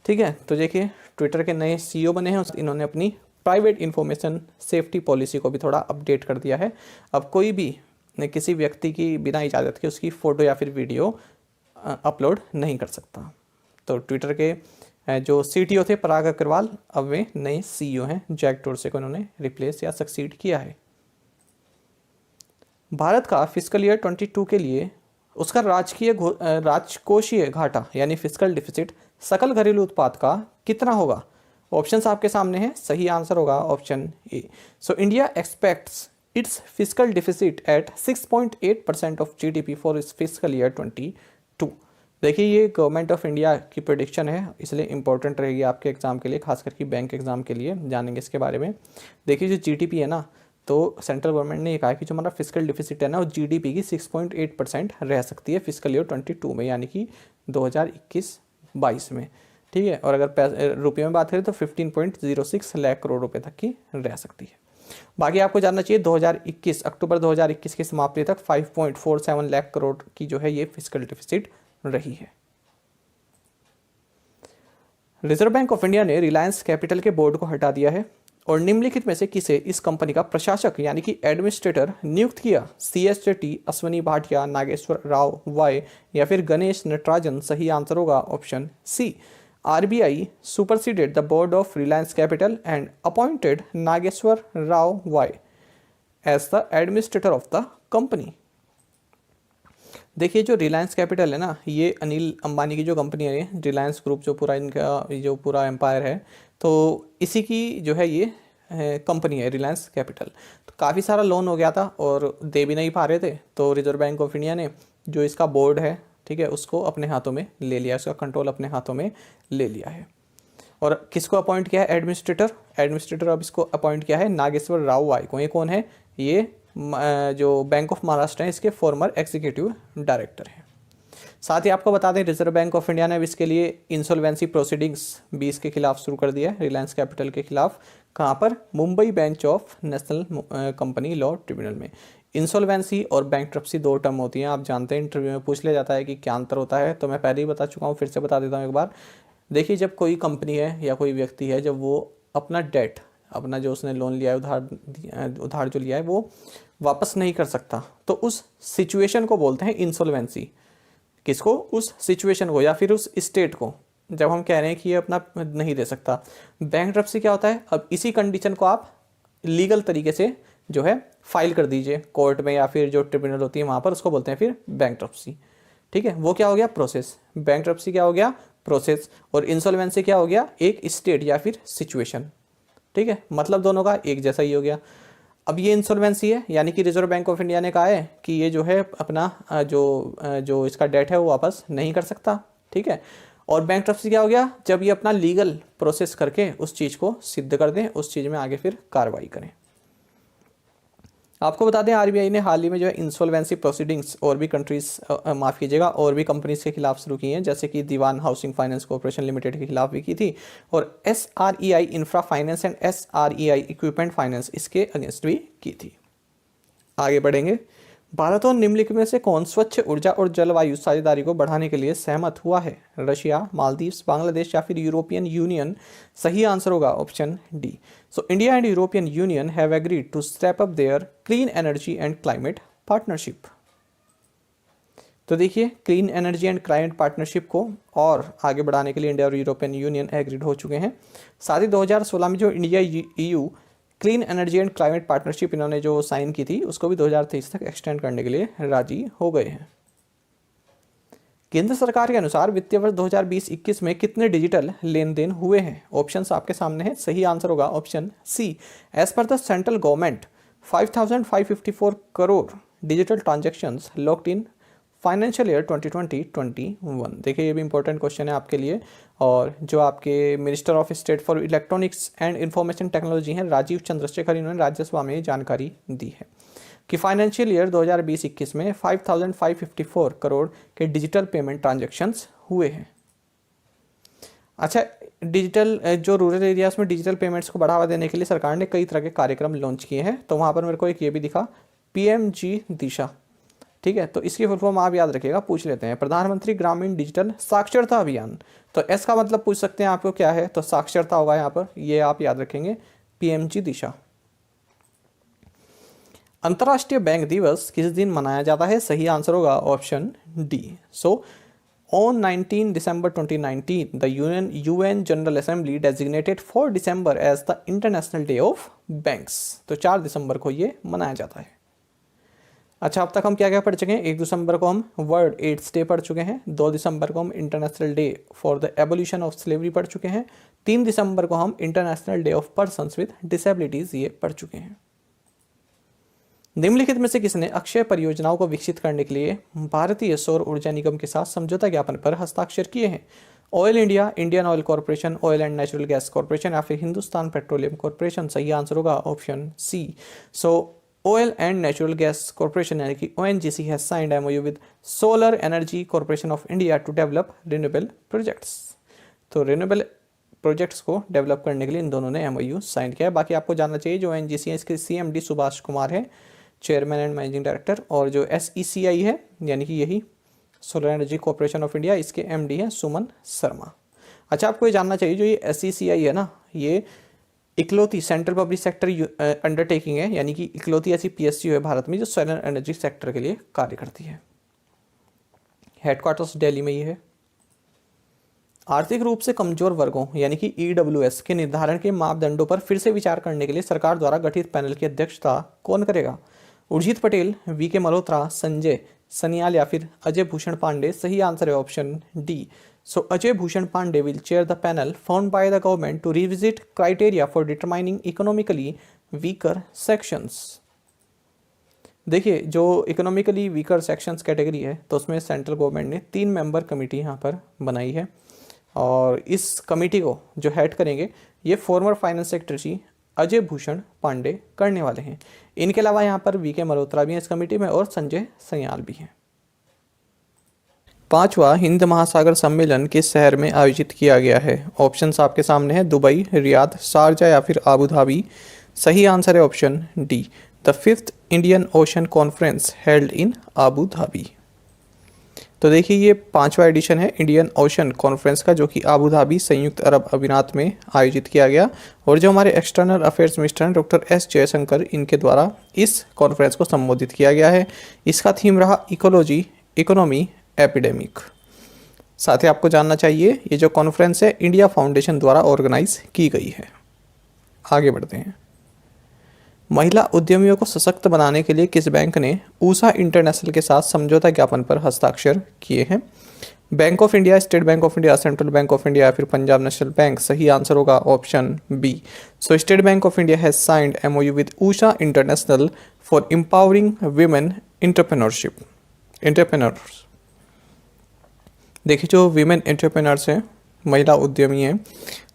ठीक है। तो देखिए, ट्विटर के नए CEO बने हैं, इन्होंने अपनी प्राइवेट इन्फॉर्मेशन सेफ्टी पॉलिसी को भी थोड़ा अपडेट कर दिया है। अब कोई भी किसी व्यक्ति की बिना इजाज़त के उसकी फ़ोटो या फिर वीडियो अपलोड नहीं कर सकता। तो ट्विटर के जो CTO थे पराग अग्रवाल, अब वे नए CEO हैं। जैक डोर्से को इन्होंने रिप्लेस या सक्सीड किया है। भारत का फिस्कल ईयर 22 के लिए उसका राजकोषीय घाटा यानी फिस्कल डिफिसिट सकल घरेलू उत्पाद का कितना होगा? ऑप्शंस आपके सामने हैं, सही आंसर होगा option A. So India expects its fiscal deficit at 6.8% of GDP for इस फिस्कल ईयर 22। देखिए ये गवर्नमेंट ऑफ इंडिया की प्रेडिक्शन है, इसलिए इंपॉर्टेंट रहेगी आपके एग्जाम के लिए, खास करके बैंक एग्जाम के लिए जानेंगे इसके बारे में। देखिए जो जीडीपी है ना, तो सेंट्रल गवर्नमेंट ने ये कहा कि जो हमारा फिजिकल डिफिसिट है ना, वो जीडीपी की 6.8% रह सकती है फिजिकल ईयर 22 में, यानी कि 2021-22 में। ठीक है, और अगर रुपये में बात करें तो 15.06 लाख करोड़ रुपए तक की रह सकती है। बाकी आपको जानना चाहिए 2021 अक्टूबर 2021 की समाप्ति तक 5.47 लाख करोड़ की जो है ये फिजिकल डिफिसिट रही है। रिजर्व बैंक ऑफ इंडिया ने रिलायंस कैपिटल के बोर्ड को हटा दिया है और निम्नलिखित में से किसे इस कंपनी का प्रशासक यानी कि एडमिनिस्ट्रेटर नियुक्त किया? CS शेट्टी, अश्वनी भाटिया, नागेश्वर राव वाय या फिर गणेश नटराजन। सही आंसर होगा option C. RBI superseded the board of Reliance capital and appointed Nageswara Rao Y as the administrator of the company. देखिए जो रिलायंस कैपिटल है ना, ये अनिल अंबानी की जो कंपनी है, रिलायंस ग्रुप जो पूरा इनका जो पूरा एम्पायर है, तो इसी की जो है ये कंपनी है रिलायंस कैपिटल। तो काफ़ी सारा लोन हो गया था और दे भी नहीं पा रहे थे, तो रिजर्व बैंक ऑफ इंडिया ने जो इसका बोर्ड है, ठीक है, उसको अपने हाथों में ले लिया, इसका कंट्रोल अपने हाथों में ले लिया है। और किसको अपॉइंट किया है? एडमिनिस्ट्रेटर अब इसको अपॉइंट किया है नागेश्वर राव वाय को। ये कौन है? ये जो बैंक ऑफ महाराष्ट्र है, इसके फॉर्मर एग्जीक्यूटिव डायरेक्टर हैं। साथ ही आपको बता दें रिजर्व बैंक ऑफ इंडिया ने अब इसके लिए इंसॉल्वेंसी प्रोसीडिंग्स भी इसके खिलाफ शुरू कर दिया है, रिलायंस कैपिटल के खिलाफ। कहाँ पर? Mumbai bench of national company law tribunal में। इंसॉल्वेंसी और बैंकरप्सी दो टर्म होती हैं, आप जानते हैं, इंटरव्यू में पूछ लिया जाता है कि क्या अंतर होता है, तो मैं पहले ही बता चुका हूँ, फिर से बता देता हूँ एक बार। देखिए जब कोई कंपनी है या कोई व्यक्ति है, जब वो अपना डेट, अपना जो उसने लोन लिया है, उधार जो लिया है, वो वापस नहीं कर सकता, तो उस सिचुएशन को बोलते हैं इंसॉल्वेंसी। किसको? उस सिचुएशन को या फिर उस स्टेट को, जब हम कह रहे हैं कि ये अपना नहीं दे सकता। बैंकरप्सी क्या होता है? अब इसी कंडीशन को आप लीगल तरीके से जो है फाइल कर दीजिए कोर्ट में या फिर जो ट्रिब्यूनल होती है वहाँ पर, उसको बोलते हैं फिर बैंकरप्सी। ठीक है, वो क्या हो गया? प्रोसेस। बैंकरप्सी क्या हो गया? प्रोसेस। और इंसॉल्वेंसी क्या हो गया? एक स्टेट या फिर सिचुएशन। ठीक है, मतलब दोनों का एक जैसा ही हो गया। अब ये इंसॉल्वेंसी है, यानी कि रिजर्व बैंक ऑफ इंडिया ने कहा है कि ये जो है अपना जो इसका डेट है वो वापस नहीं कर सकता। ठीक है, और बैंकरप्सी क्या हो गया? जब ये अपना लीगल प्रोसेस करके उस चीज़ को सिद्ध कर दें, उस चीज़ में आगे फिर कार्रवाई करें। आपको बता दें RBI ने हाल ही में जो है इंसॉल्वेंसी प्रोसीडिंग्स और भी माफ़ कीजिएगा, और भी कंपनीज के खिलाफ शुरू की हैं, जैसे कि दीवान हाउसिंग फाइनेंस कॉर्पोरेशन लिमिटेड के खिलाफ भी की थी, और SREI infra finance and SREI equipment finance इसके अगेंस्ट भी की थी। आगे बढ़ेंगे। भारत और निम्नलिखित में से कौन स्वच्छ ऊर्जा और जलवायु साझेदारी को बढ़ाने के लिए सहमत हुआ है? रशिया, मालदीव्स, बांग्लादेश या फिर यूरोपियन यूनियन। सही आंसर होगा option D. So India and European Union have agreed to step up their clean energy and climate partnership. तो देखिए clean energy and climate partnership को और आगे बढ़ाने के लिए इंडिया और यूरोपियन यूनियन एग्रीड हो चुके हैं। साथ ही 2016 में जो India EU clean energy and climate partnership इन्होंने जो साइन की थी, उसको भी 2023 तक एक्सटेंड करने के लिए राजी हो गए हैं। केंद्र सरकार के अनुसार वित्तीय वर्ष 2020-21 में कितने डिजिटल लेन देन हुए हैं? ऑप्शंस आपके सामने हैं, सही आंसर होगा option C. As per the central government 5554 crore digital transactions locked in financial year 2020-21। देखिए ये भी इंपॉर्टेंट क्वेश्चन है आपके लिए, और जो आपके minister of state for electronics and information technology हैं राजीव चंद्रशेखर, इन्होंने राज्यसभा में जानकारी दी है कि फाइनेंशियल ईयर 2020-21 में 5554 करोड़ के डिजिटल पेमेंट ट्रांजेक्शन्स हुए हैं। अच्छा, डिजिटल जो रूरल एरियाज में डिजिटल पेमेंट्स को बढ़ावा देने के लिए सरकार ने कई तरह के कार्यक्रम लॉन्च किए हैं, तो वहाँ पर मेरे को एक ये भी दिखा, PMG दिशा। ठीक है, तो इसकी फुल फॉर्म आप याद रखिएगा, पूछ लेते हैं, प्रधानमंत्री ग्रामीण डिजिटल साक्षरता अभियान। तो एस का मतलब पूछ सकते हैं आपको क्या है, तो साक्षरता होगा यहाँ पर, ये आप याद रखेंगे, PMG दिशा। अंतर्राष्ट्रीय बैंक दिवस किस दिन मनाया जाता है? सही आंसर होगा option D. So on 19 December 2019 the UN general assembly designated 4 December as the international day of banks. तो 4 दिसंबर को ये मनाया जाता है। अच्छा, अब तक हम क्या क्या पढ़ चुके हैं? 1 दिसंबर को हम वर्ल्ड एड्स डे पढ़ चुके हैं, 2 दिसंबर को हम international day for the abolition of slavery पढ़ चुके हैं, 3 दिसंबर को हम international day of persons with disabilities ये पढ़ चुके हैं। निम्नलिखित में से किसने अक्षय परियोजनाओं को विकसित करने के लिए भारतीय सौर ऊर्जा निगम के साथ समझौता ज्ञापन पर हस्ताक्षर किए हैं? Oil India, Indian oil corporation, oil and natural gas corporation या फिर हिंदुस्तान पेट्रोलियम कॉर्पोरेशन? सही आंसर होगा option C. So oil and natural gas corporation यानी कि ONGC has signed MOU with solar energy corporation of India to develop renewable projects. तो renewable projects को develop करने के लिए इन दोनों ने MOU साइन किया है। बाकी आपको जानना चाहिए जो ONGC है इसके CMD सुभाष कुमार है, चेयरमैन एंड मैनेजिंग डायरेक्टर, और जो SECI है यानी कि यही solar energy corporation of India, इसके MD हैं सुमन शर्मा। अच्छा, आपको ये जानना चाहिए जो ये SECI है ना, ये इकलौती सेंट्रल पब्लिक सेक्टर अंडरटेकिंग है, यानी कि इकलौती ऐसी PSU है भारत में जो सोलर एनर्जी सेक्टर के लिए कार्य करती है। हेडक्वार्टर्स दिल्ली में ये है। आर्थिक रूप से कमजोर वर्गों यानी कि EWS के निर्धारण के मापदंडों पर फिर से विचार करने के लिए सरकार द्वारा गठित पैनल की अध्यक्षता कौन करेगा? उर्जित पटेल, VK मल्होत्रा, संजय सनियाल या फिर अजय भूषण पांडे? सही आंसर है option D. So Ajay Bhushan Pande will chair the panel found by the government to revisit criteria for determining economically weaker sections. देखिए, जो इकोनॉमिकली वीकर सेक्शंस कैटेगरी है तो उसमें सेंट्रल गवर्नमेंट ने 3 मेंबर कमेटी यहाँ पर बनाई है, और इस कमेटी को जो हेड करेंगे ये former finance secretary Ajay Bhushan Pande करने वाले हैं। इनके अलावा यहाँ पर VK मल्होत्रा भी हैं इस कमेटी में और संजय सनियाल भी हैं। 5वां हिंद महासागर सम्मेलन किस शहर में आयोजित किया गया है? ऑप्शंस आपके सामने है, दुबई, रियाद, शारजा या फिर आबू धाबी? सही आंसर है option D, the 5th Indian ocean conference held in Abu Dhabi. तो देखिए, ये 5वां एडिशन है इंडियन ओशन कॉन्फ्रेंस का, जो कि आबू धाबी संयुक्त अरब अमीरात में आयोजित किया गया, और जो हमारे एक्सटर्नल अफेयर्स मिनिस्टर हैं डॉक्टर S जयशंकर, इनके द्वारा इस कॉन्फ्रेंस को संबोधित किया गया है। इसका थीम रहा इकोलॉजी, इकोनॉमी, एपिडेमिक। साथ ही आपको जानना चाहिए ये जो कॉन्फ्रेंस है इंडिया फाउंडेशन द्वारा ऑर्गेनाइज की गई है। आगे बढ़ते हैं। महिला उद्यमियों को सशक्त बनाने के लिए किस बैंक ने ऊषा इंटरनेशनल के साथ समझौता ज्ञापन पर हस्ताक्षर किए हैं? Bank of India, state bank of India, central bank of India या फिर पंजाब नेशनल बैंक? सही आंसर होगा option B. So state bank of India has signed MOU with Usha international for empowering women entrepreneurs. देखिए, जो विमेन एंटरप्रेन्योर्स हैं, महिला उद्यमी हैं,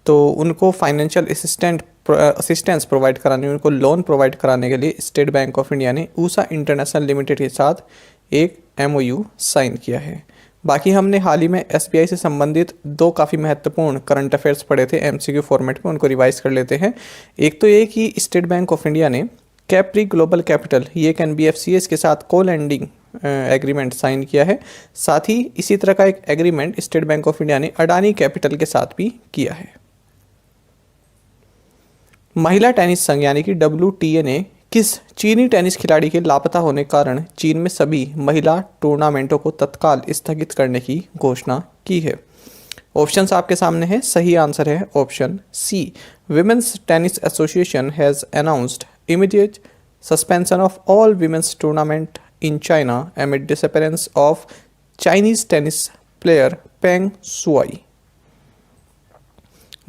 तो उनको फाइनेंशियल असिस्टेंस प्रोवाइड कराने, उनको लोन प्रोवाइड कराने के लिए स्टेट बैंक ऑफ इंडिया ने ऊषा इंटरनेशनल लिमिटेड के साथ एक MOU साइन किया है। बाकी हमने हाल ही में SBI से संबंधित 2 काफ़ी महत्वपूर्ण करंट अफेयर्स पढ़े थे MCQ फॉर्मेट में, उनको रिवाइज कर लेते हैं। एक तो ये कि स्टेट बैंक ऑफ इंडिया ने कैप्री ग्लोबल कैपिटल, ये एक NBFCs के साथ को लैंडिंग एग्रीमेंट साइन किया है। साथ ही इसी तरह का एक agreement state bank of India ने अडानी कैपिटल के साथ भी किया है। महिला टेनिस संघ यानी कि WTA ने किस चीनी टेनिस खिलाड़ी के लापता होने के कारण चीन में सभी महिला टूर्नामेंटों को तत्काल स्थगित करने की घोषणा की है? ऑप्शंस आपके सामने हैं, सही आंसर है option C. Women's tennis association has announced immediate suspension of all women's tournament in China amid disappearance of Chinese tennis player Peng Shuai.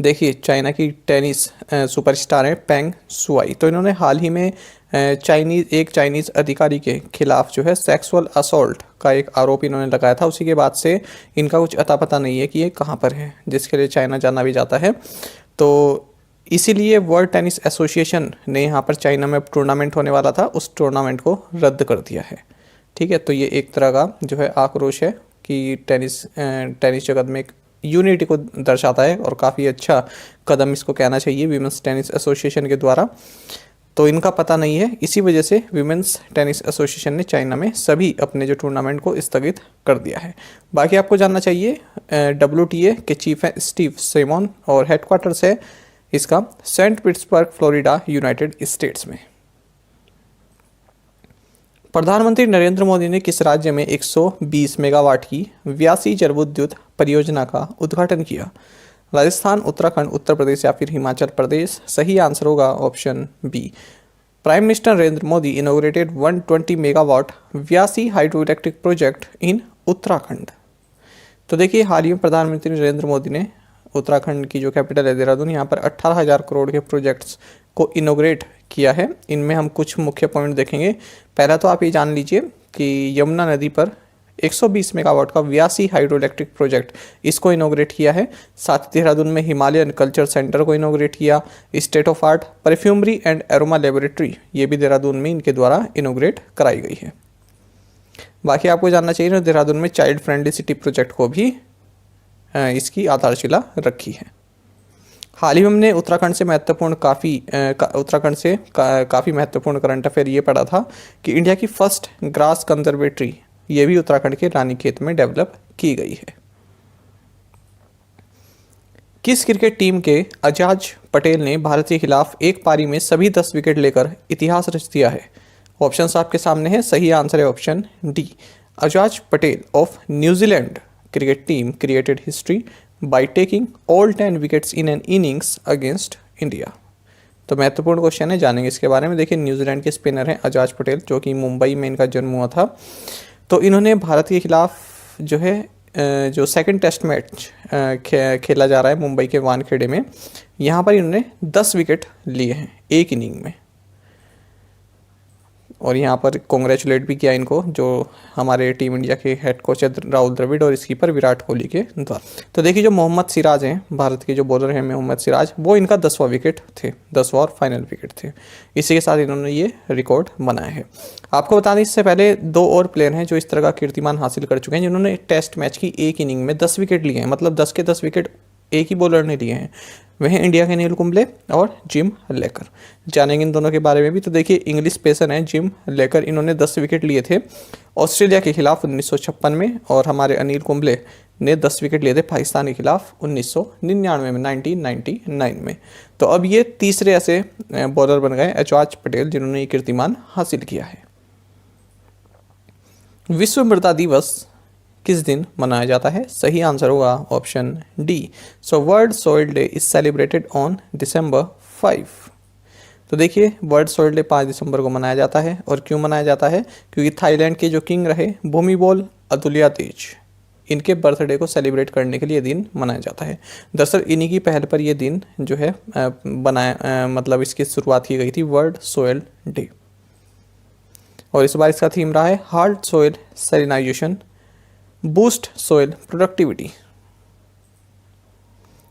देखिए, चाइना की टेनिस सुपरस्टार है पेंग शुआई, तो इन्होंने हाल ही में एक चाइनीज़ अधिकारी के खिलाफ जो है सेक्सुअल असॉल्ट का एक आरोप इन्होंने लगाया था। उसी के बाद से इनका कुछ अता पता नहीं है कि ये कहाँ पर है, जिसके लिए चाइना जाना भी जाता है। तो इसीलिए वर्ल्ड टेनिस एसोसिएशन ने यहाँ पर चाइना में टूर्नामेंट होने वाला था, उस टूर्नामेंट को रद्द कर दिया है। ठीक है, तो ये एक तरह का जो है आक्रोश है कि टेनिस जगत में एक यूनिटी को दर्शाता है, और काफ़ी अच्छा कदम इसको कहना चाहिए विमेंस टेनिस एसोसिएशन के द्वारा। तो इनका पता नहीं है, इसी वजह से विमेंस टेनिस एसोसिएशन ने चाइना में सभी अपने जो टूर्नामेंट को स्थगित कर दिया है। बाकी आपको जानना चाहिए WTA के चीफ हैं स्टीव सेमोन, और हेडक्वार्टर्स है इसका Saint Petersburg, Florida, United States में। प्रधानमंत्री नरेंद्र मोदी ने किस राज्य में 120 मेगावाट की व्यासी जलविद्युत परियोजना का उद्घाटन किया? राजस्थान, उत्तराखंड, उत्तर प्रदेश या फिर हिमाचल प्रदेश? सही आंसर होगा option B. Prime minister Narendra Modi inaugurated 120 megawatt Vyasi hydro electric project in Uttarakhand. तो देखिए, हाल ही में प्रधानमंत्री नरेंद्र मोदी ने उत्तराखंड की जो कैपिटल है देहरादून, यहाँ पर 18,000 करोड़ के प्रोजेक्ट्स को इनोग्रेट किया है। इनमें हम कुछ मुख्य पॉइंट देखेंगे। पहला तो आप ये जान लीजिए कि यमुना नदी पर 120 मेगावाट का व्यासी हाइड्रो इलेक्ट्रिक प्रोजेक्ट इसको इनोग्रेट किया है। साथ ही देहरादून में हिमालयन कल्चर सेंटर को इनोग्रेट किया। State of art perfumery and aroma laboratory ये भी देहरादून में इनके द्वारा इनोग्रेट कराई गई है। बाकी आपको जानना चाहिए ना, देहरादून में चाइल्ड फ्रेंडली सिटी प्रोजेक्ट को भी इसकी आधारशिला रखी है। हाल ही में हमने उत्तराखंड से काफ़ी महत्वपूर्ण करंट अफेयर ये पढ़ा था कि इंडिया की फर्स्ट ग्रास कंजर्वेटरी ये भी उत्तराखंड के रानीखेत में डेवलप की गई है। किस क्रिकेट टीम के अजाज पटेल ने भारत के खिलाफ एक पारी में सभी 10 विकेट लेकर इतिहास रच दिया है? ऑप्शंस आपके सामने हैं। सही आंसर है option D. Ajaz Patel of New Zealand cricket team created history by taking all 10 wickets in an innings against India. तो महत्वपूर्ण क्वेश्चन है, जानेंगे इसके बारे में। देखिए, न्यूजीलैंड के स्पिनर हैं अजाज पटेल, जो कि मुंबई में इनका जन्म हुआ था। तो इन्होंने भारत के खिलाफ जो सेकंड टेस्ट मैच खेला जा रहा है मुंबई के वानखेड़े में, यहाँ पर इन्होंने 10 विकेट लिए हैं एक इनिंग में। और यहाँ पर कॉन्ग्रेचुलेट भी किया इनको, जो हमारे टीम इंडिया के हेड कोच है राहुल द्रविड़ और स्कीपर विराट कोहली के द्वारा। तो देखिए, जो मोहम्मद सिराज हैं, भारत के जो बॉलर हैं मोहम्मद सिराज, वो इनका 10वां विकेट थे, 10वां और फाइनल विकेट थे। इसी के साथ इन्होंने ये रिकॉर्ड बनाया है। आपको बता दें, इससे पहले 2 और प्लेयर हैं जो इस तरह का कीर्तिमान हासिल कर चुके हैं, जिन्होंने टेस्ट मैच की एक इनिंग में 10 विकेट लिए हैं। मतलब 10 के 10 विकेट एक ही बॉलर ने लिए हैं। वह हैं इंडिया के अनिल कुंबले और जिम लेकर। जानेंगे इन दोनों के बारे में भी। तो देखिए, इंग्लिश पेसर हैं जिम लेकर, इन्होंने 10 विकेट लिए थे ऑस्ट्रेलिया के खिलाफ 1956 में, और हमारे अनिल कुंबले ने 10 विकेट लिए थे पाकिस्तान के खिलाफ 1999 में, 1999 में। तो अब ये तीसरे ऐसे बॉलर बन गए अजाज पटेल जिन्होंने ये कीर्तिमान हासिल किया है। विश्व मृदा दिवस किस दिन मनाया जाता है? सही आंसर होगा option D. So world soil day is celebrated on December 5। तो देखिए, वर्ल्ड सॉइल डे 5 दिसंबर को मनाया जाता है। और क्यों मनाया जाता है? क्योंकि थाईलैंड के जो किंग रहे भूमिबोल अदुल्यादेज, इनके बर्थडे को सेलिब्रेट करने के लिए दिन मनाया जाता है। दरअसल इन्हीं की पहल पर यह दिन जो है मतलब इसकी शुरुआत की गई थी, वर्ल्ड सॉइल डे। और इस बार इसका थीम रहा है halt soil salinisation boost soil productivity.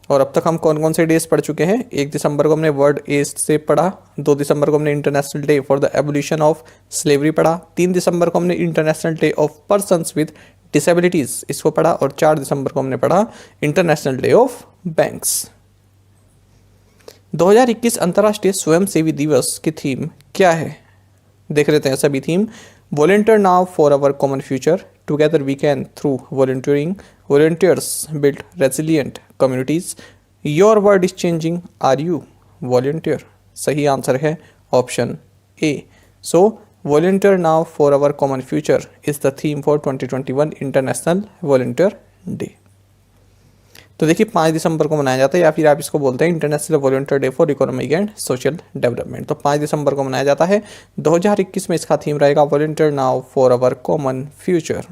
और अब तक हम कौन कौन से डेज पढ़ चुके हैं? 1 दिसंबर को हमने वर्ल्ड एज डे पढ़ा, 2 दिसंबर को हमने international day for the abolition of slavery पढ़ा, 3 दिसंबर को हमने international day of persons with disabilities इसको पढ़ा, और 4 दिसंबर को हमने पढ़ा इंटरनेशनल डे ऑफ बैंक्स। 2021 अंतर्राष्ट्रीय स्वयंसेवी दिवस की थीम क्या है? देख लेते हैं सभी theme. Volunteer now for our common future, together we can through volunteering, volunteers build resilient communities, your world is changing, are you volunteer? सही आंसर है option A. So volunteer now for our common future is the theme for 2021 international volunteer day. तो देखिए, 5 दिसंबर को मनाया जाता है, या फिर आप इसको बोलते हैं international volunteer day for economic and social development. तो 5 दिसंबर को मनाया जाता है। 2021 में इसका थीम रहेगा volunteer now for our common future.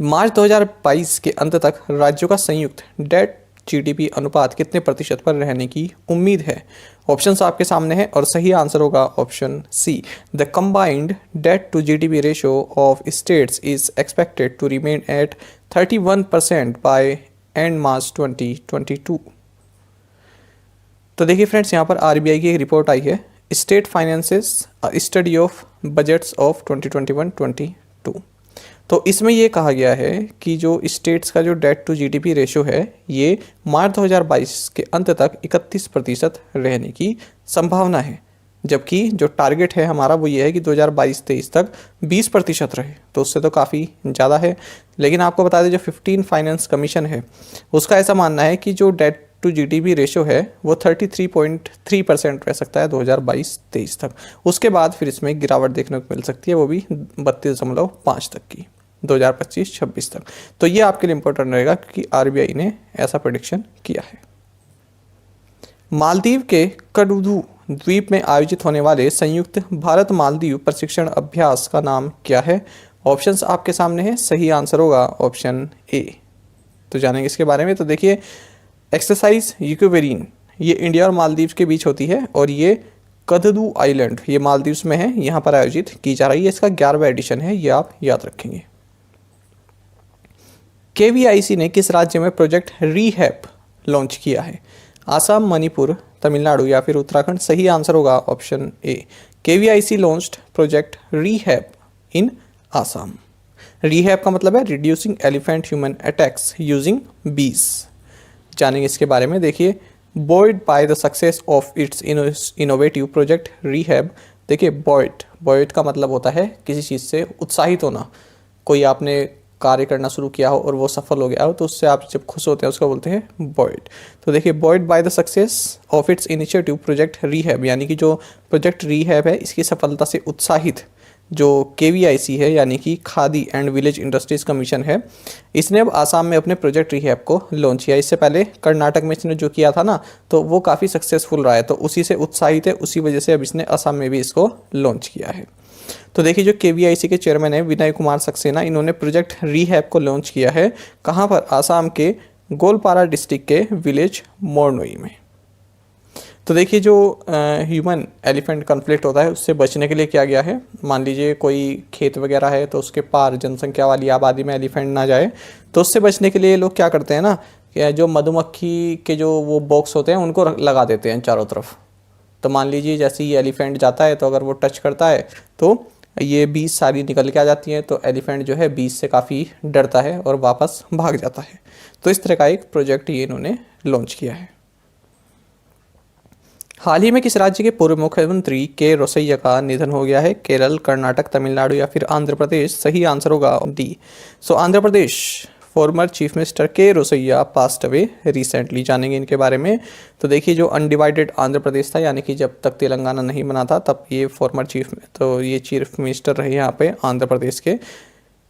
March 2022 के अंत तक राज्यों का संयुक्त डेट जीडीपी अनुपात कितने प्रतिशत पर रहने की उम्मीद है? ऑप्शंस आपके सामने हैं, और सही आंसर होगा option C. The combined debt to GDP ratio of states is expected to remain at 31% by end March 2022। तो देखिए फ्रेंड्स, यहाँ पर आरबीआई की एक रिपोर्ट आई है, state finances study of budgets of 2021-22। तो इसमें ये कहा गया है कि जो स्टेट्स का जो डेट टू जीडीपी रेशियो है, ये मार्च 2022 के अंत तक 31% रहने की संभावना है। जबकि जो टारगेट है हमारा वो ये है कि 2022-23 तक 20% रहे, तो उससे तो काफ़ी ज़्यादा है। लेकिन आपको बता दें, जो 15 फाइनेंस कमीशन है उसका ऐसा मानना है कि जो डेट टू जीडीपी रेशियो है वो 33.3% रह सकता है 2022-23 तक। उसके बाद फिर इसमें गिरावट देखने को मिल सकती है, वो भी 32.5 तक की 2025-26 तक। तो ये आपके लिए इंपॉर्टेंट रहेगा, क्योंकि आरबीआई ने ऐसा प्रेडिक्शन किया है। मालदीव के कड़ुधू द्वीप में आयोजित होने वाले संयुक्त भारत मालदीव प्रशिक्षण अभ्यास का नाम क्या है? ऑप्शंस आपके सामने हैं, सही आंसर होगा ऑप्शन ए। तो जानेंगे इसके बारे में। तो देखिए, एक्सरसाइज यूक्वेरिन ये इंडिया और मालदीव्स के बीच होती है और ये कददू आइलैंड ये मालदीव्स में है, यहाँ पर आयोजित की जा रही है। इसका 11वां एडिशन है, ये आप याद रखेंगे। केवीआईसी ने किस राज्य में प्रोजेक्ट रीहैब लॉन्च किया है? आसाम, मणिपुर, तमिलनाडु या फिर उत्तराखंड? सही आंसर होगा option A. KVIC launched project rehab in Assam. Rehab का मतलब है reducing elephant human attacks using bees. जानेंगे इसके बारे में। देखिए, buoyed by the success of its innovative project rehab. देखिए, बॉयड का मतलब होता है किसी चीज़ से उत्साहित होना। कोई आपने कार्य करना शुरू किया हो और वो सफल हो गया हो तो उससे आप जब खुश होते हैं उसको बोलते हैं बॉयड। तो देखिए, buoyed by the success of its initiative project rehab, यानी कि जो प्रोजेक्ट रीहैब है इसकी सफलता से उत्साहित जो केवीआईसी है यानी कि khadi and village industries commission है, इसने अब आसाम में अपने प्रोजेक्ट रीहैब को लॉन्च किया। इससे पहले कर्नाटक में इसने जो किया था ना, तो वो काफ़ी सक्सेसफुल रहा है, तो उसी से उत्साहित है, उसी वजह से अब इसने असम में भी इसको लॉन्च किया है। तो देखिए, जो केवीआईसी के चेयरमैन है विनय कुमार सक्सेना, इन्होंने प्रोजेक्ट रीहैब को लॉन्च किया है। कहाँ पर? आसाम के गोलपारा डिस्ट्रिक्ट के विलेज मोरनोई में। तो देखिए, जो ह्यूमन एलिफेंट कॉन्फ्लिक्ट होता है उससे बचने के लिए किया गया है। मान लीजिए कोई खेत वगैरह है तो उसके पार जनसंख्या वाली आबादी में एलिफेंट ना जाए, तो उससे बचने के लिए लोग क्या करते हैं ना, कि जो मधुमक्खी के जो वो बॉक्स होते हैं उनको लगा देते हैं चारों तरफ। तो मान लीजिए जैसे ही एलिफेंट जाता है तो अगर वो टच करता है तो ये बीज सारी निकल के आ जाती हैं, तो एलिफेंट जो है बीज से काफ़ी डरता है और वापस भाग जाता है। तो इस तरह का एक प्रोजेक्ट ये इन्होंने लॉन्च किया है। हाल ही में किस राज्य के पूर्व मुख्यमंत्री के रोसैया का निधन हो गया है? केरल, कर्नाटक, तमिलनाडु या फिर आंध्र प्रदेश? सही आंसर होगा डी। सो Andhra Pradesh former chief minister के रोसैया पास्ट अवे रिसेंटली। जानेंगे इनके बारे में। तो देखिए, जो अनडिवाइडेड आंध्र प्रदेश था, यानी कि जब तक तेलंगाना नहीं बना था तब ये फॉर्मर ये चीफ मिनिस्टर रहे यहाँ पे आंध्र प्रदेश के।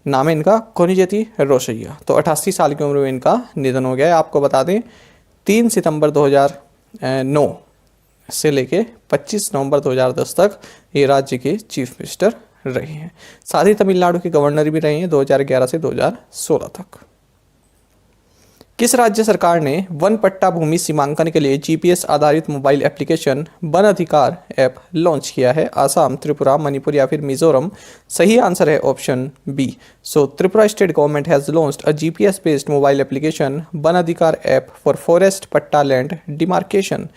नाम है इनका कोनिजेती रोसैया। तो 88 साल की उम्र में इनका निधन हो गया है। आपको बता दें 3 सितंबर 2009 से लेके 25 नवंबर 2010 तक ये राज्य के चीफ मिनिस्टर रहे हैं। साथ ही तमिलनाडु के गवर्नर भी रहे हैं 2011 से 2016 तक। किस राज्य सरकार ने वन पट्टा भूमि सीमांकन के लिए जीपीएस आधारित mobile application Van Adhikar app launch किया है? आसाम, त्रिपुरा, मणिपुर या फिर मिजोरम? सही आंसर है option B. So Tripura state government has launched a GPS based mobile application Van Adhikar app for forest patta land demarcation.